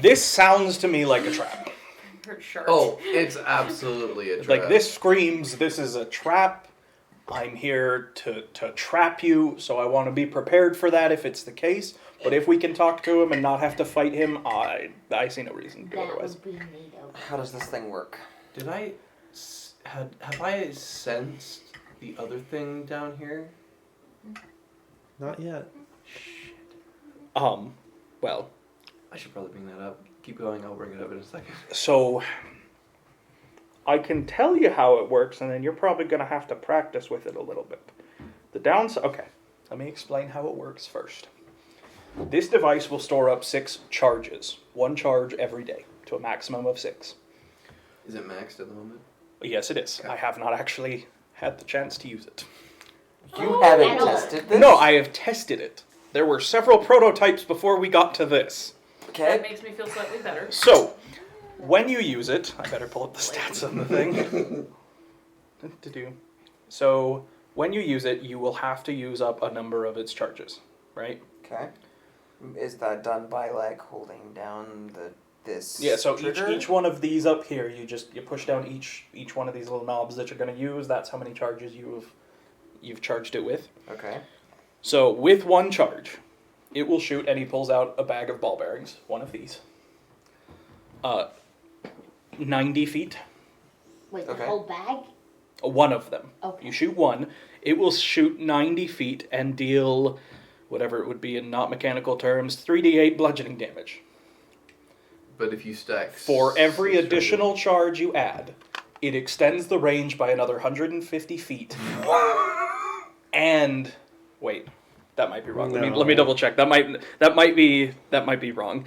This sounds to me like a trap. Her shirt. oh, it's absolutely a trap. Like this screams, this is a trap. I'm here to trap you, so I want to be prepared for that if it's the case. But if we can talk to him and not have to fight him, I see no reason to do that otherwise. would be neato. How does this thing work? Did I have I sensed the other thing down here? Not yet. Well, I should probably bring that up. Keep going. I'll bring it up in a second. so I can tell you how it works, and then you're probably going to have to practice with it a little bit. The downside... Okay, let me explain how it works first. This device will store up 6 charges. 1 charge every day, to a maximum of 6. Is it maxed at the moment? Yes, it is. I have not actually had the chance to use it. You haven't and all. tested this? No, I have tested it. There were several prototypes before we got to this. That Okay. makes me feel slightly better. So, when you use it, I better pull up the stats on the thing. So, when you use it, you will have to use up a number of its charges, right? Okay. Is that done by like holding down this? Yeah. So trigger? each one of these up here, you push down each one of these little knobs that you're going to use. That's how many charges you've charged it with. Okay. So with 1 charge, it will shoot, and he pulls out a bag of ball bearings, one of these. 90 feet, Wait, the Okay. whole bag? one of them. Okay. You shoot one, it will shoot 90 feet and deal, whatever it would be in not mechanical terms, 3d8 bludgeoning damage. But if you stack For every 6 additional charge you add, it extends the range by another 150 feet. And wait, that might be wrong. Let me No. double check. That might be wrong.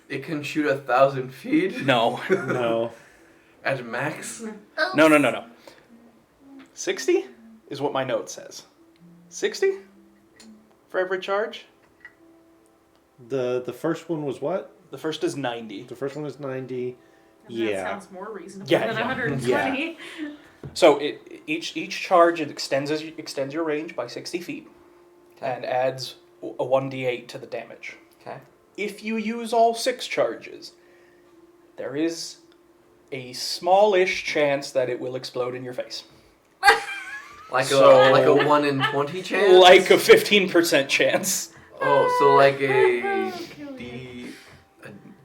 it can shoot 1,000 feet No. No. at max. No. 60 is what my note says. 60 for every charge. The first one was what? The first is 90. The first one was 90. And Yeah. That sounds more reasonable Yeah, than yeah. 120. So each charge it extends your range by 60 feet and adds a 1d8 to the damage. Okay. If you use all 6 charges, there is a smallish chance that it will explode in your face. Like So- a 1 in 20 chance. Like a 15% chance. Oh, so like a kill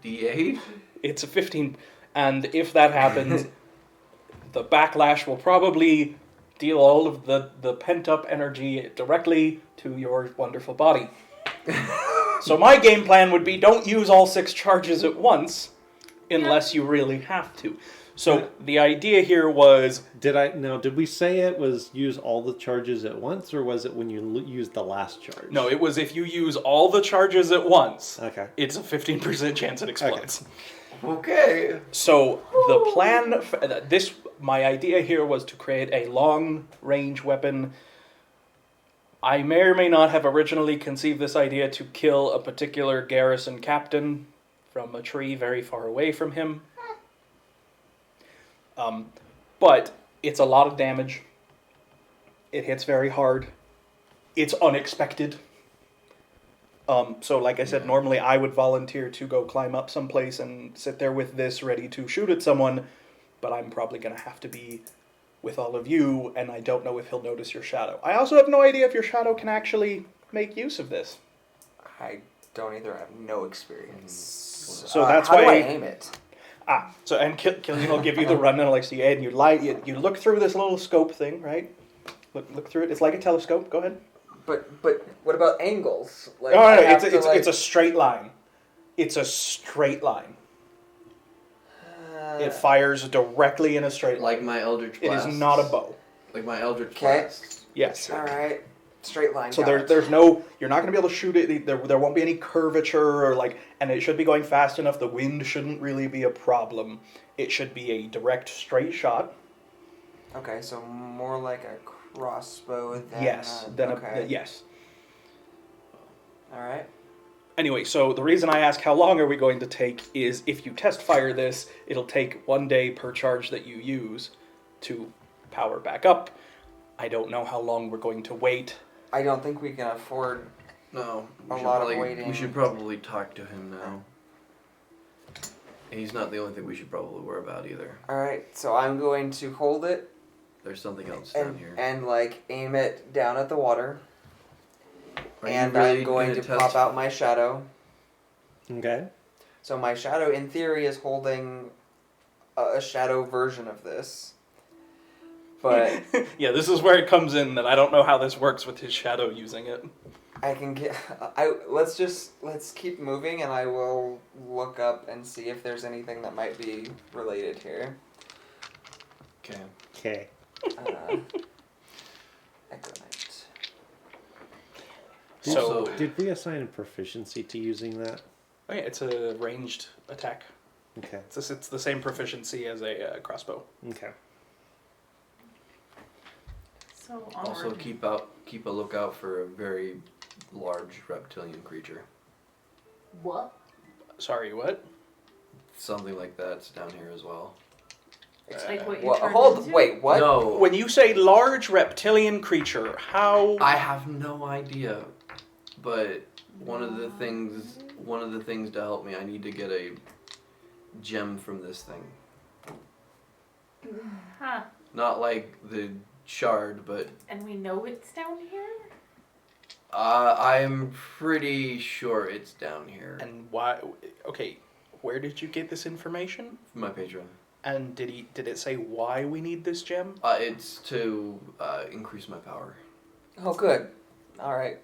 D8. It's a 15, and if that happens, the backlash will probably deal all of the pent-up energy directly to your wonderful body. So my game plan would be don't use all 6 charges at once, unless you really have to. So the idea here was... Did we say it was use all the charges at once, or was it when you use the last charge? No, it was if you use all the charges at once, Okay. it's a 15% chance it explodes. Okay. So the plan, my idea here was to create a long-range weapon. I may or may not have originally conceived this idea to kill a particular garrison captain from a tree very far away from him. But it's a lot of damage. It hits very hard. It's unexpected. So like I said, normally I would volunteer to go climb up someplace and sit there with this ready to shoot at someone, but I'm probably going to have to be with all of you, and I don't know if he'll notice your shadow. I also have no idea if your shadow can actually make use of this. I don't either. I have no experience. So that's how do I why- aim it? And Killian will give you the rundown, like, so you look through this little scope thing, right? Look through it. It's like a telescope. Go ahead. But what about angles? Like, No, I no, have it's to, a straight line. It's a straight line. It fires directly in a straight line. Like my Eldritch It Blast. is not a bow. Like my Eldritch Okay. Blast. Yes. All right, straight line. So got it. there's no, you're not going to be able to shoot it. There won't be any curvature or like, and it should be going fast enough. The wind shouldn't really be a problem. It should be a direct straight shot. Okay, so more like a crossbow than. Yes. Yes. All right. Anyway, so the reason I ask how long are we going to take is if you test fire this, it'll take 1 day per charge that you use to power back up. I don't know how long we're going to wait. I don't think we can afford. No, A should lot of probably- waiting. We should probably talk to him now. He's not the only thing we should probably worry about either. All right, so I'm going to hold it There's something else down and here. like aim it down at the water, Are you and really I'm going gonna to test- pop out my shadow. Okay. So my shadow, in theory, is holding a shadow version of this. But Yeah, this is where it comes in that I don't know how this works with his shadow using it. I can get. Let's keep moving, and I will look up and see if there's anything that might be related here. Okay. Okay. Echo Knight. So, Did we assign a proficiency to using that? oh yeah, it's a ranged attack. Okay. It's the same proficiency as a crossbow. Okay. So Also onward. keep a lookout for a very large reptilian creature. What? Sorry, what? Something like that's down here as well. Like what you What? turned Hold. into? Wait. What? No, When you say large reptilian creature, how? I have no idea. But one of the things to help me, I need to get a gem from this thing. Huh. Not like the shard, but And we know it's down here? I'm pretty sure it's down here. And why? Okay, where did you get this information? From my patron. And did it say why we need this gem? It's to increase my power. Oh, good. All right.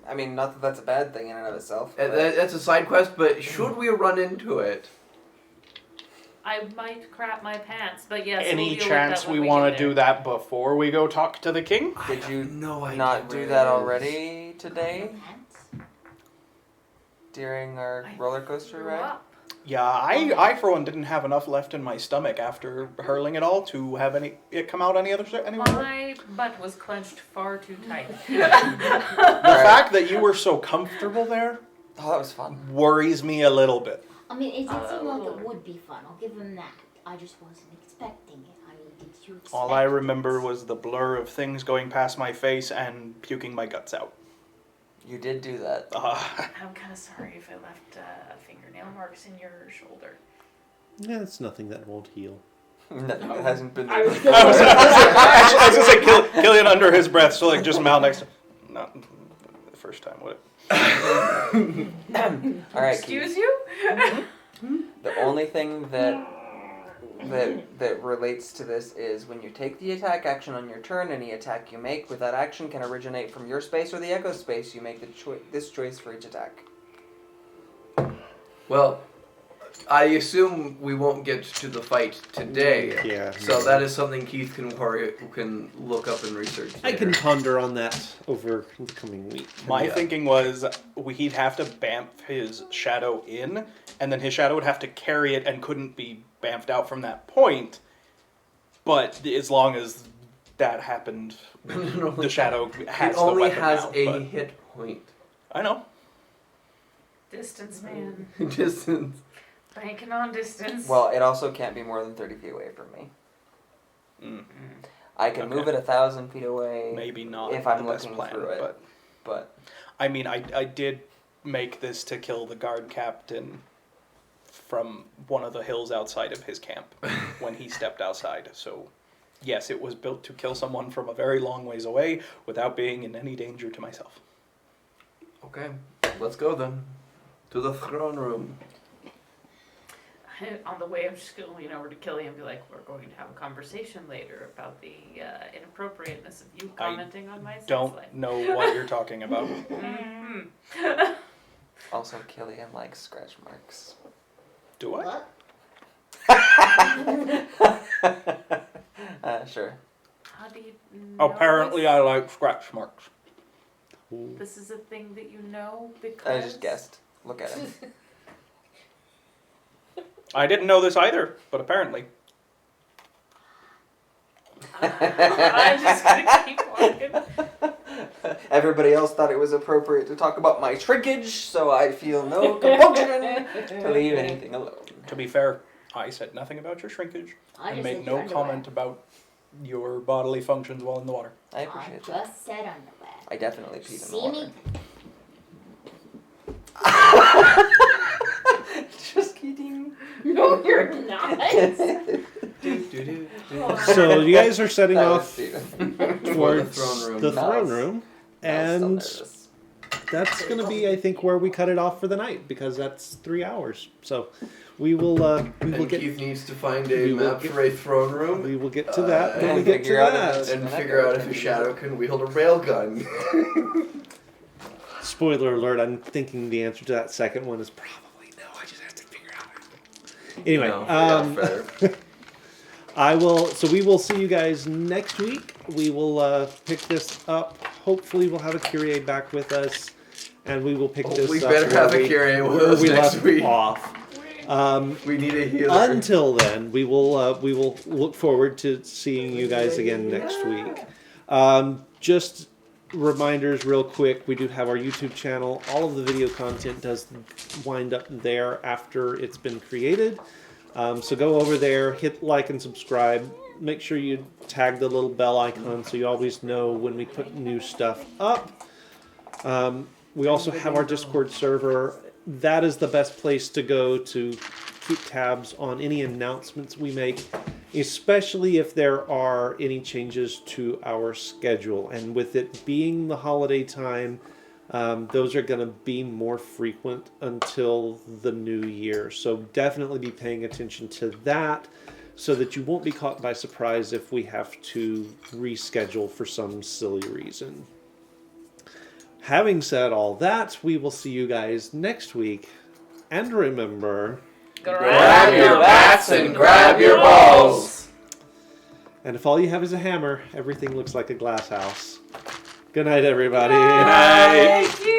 I mean, not that that's a bad thing in and of itself. but- That's a side quest, but should we run into it? I might crap my pants, but yes. Any we'll deal with chance that when we get want to there. do that before we go talk to the king? Did you no idea not where do it that is. already today during our I roller coaster threw ride? up. Yeah, I for one didn't have enough left in my stomach after hurling it all to have it come out anywhere. My butt was clenched far too tight. The fact that you were so comfortable there Oh, that was fun. worries me a little bit. I mean, it did seem like Oh. it would be fun. I'll give him that. I just wasn't expecting it. I mean, did you expect All I it? remember was the blur of things going past my face and puking my guts out. You did do that. I'm kind of sorry if I left fingernail marks in your shoulder. Yeah, it's nothing that won't heal. Nothing that hasn't been I was there. I was gonna say Killian under his breath, so like just mouth next to. Not the first time, would it? All right, Excuse Keith. you? The only thing that relates to this is when you take the attack action on your turn, any attack you make with that action can originate from your space or the echo space. You make this choice for each attack. Well, I assume we won't get to the fight today. Yeah. So that is something Keith can look up and research. I can later. ponder on that over the coming week. My Yeah. thinking was he'd have to bamf his shadow in, and then his shadow would have to carry it and couldn't be bamfed out from that point. But as long as that happened, the shadow has It the only weapon has now, a but- hit point. I know. Distance man. Distance. banking on distance. Well, it also can't be more than 30 feet away from me. Mm, I can move it 1,000 feet away. maybe not If I'm the best looking plan, through it. but But I mean, I did make this to kill the guard captain from one of the hills outside of his camp when he stepped outside. So, yes, it was built to kill someone from a very long ways away without being in any danger to myself. Okay, let's go then. To the throne room. On the way, I'm just going to lean over to Killy and be like, "We're going to have a conversation later about the inappropriateness of you commenting on my sex Don't life." know what you're talking about. Mhm. also, Killian likes scratch marks. Do I? What? Sure. How do you know Apparently, this? I like scratch marks. This is a thing that you know because I just guessed. Look at him. I didn't know this either, but apparently. I'm just gonna keep walking. Everybody else thought it was appropriate to talk about my shrinkage, so I feel no compulsion to leave anything alone. To be fair, I said nothing about your shrinkage I and just made said no your underwear. comment about your bodily functions while in the water. I I appreciate that. just said underwear. I definitely peed in the See water. me? Just kidding. No, you're not. So you guys are setting That was off Steven. towards throne room. the throne Nice. room, I was and still nervous. that's going to be, I think, where we cut it off for the night because that's 3 hours. So we will And get Keith needs to find we a will map get- for a throne room we will get to that when and we get to figure out that. if and figure out if a shadow can wield a railgun. Spoiler alert! I'm thinking the answer to that second one is probably no. I just have to figure out. Anyway, No, yeah, fair. I will. So we will see you guys next week. We will pick this up. Hopefully, we'll have a Kyrie back with us, and we will pick this We up. better have where a we- Kyrie with where us we next left week. off. We need a healer. Until then, we will look forward to seeing you guys again next week. Just reminders real quick, we do have our YouTube channel. All of the video content does wind up there after it's been created. So go over there, hit like and subscribe. Make sure you tag the little bell icon so you always know when we put new stuff up. We also have our Discord server. That is the best place to go to keep tabs on any announcements we make, especially if there are any changes to our schedule. And with it being the holiday time, those are going to be more frequent until the new year. So definitely be paying attention to that so that you won't be caught by surprise if we have to reschedule for some silly reason. Having said all that, we will see you guys next week. And remember, Grab your bats and grab your balls. and if all you have is a hammer, everything looks like a glass house. Good night, everybody. Good night. Thank you.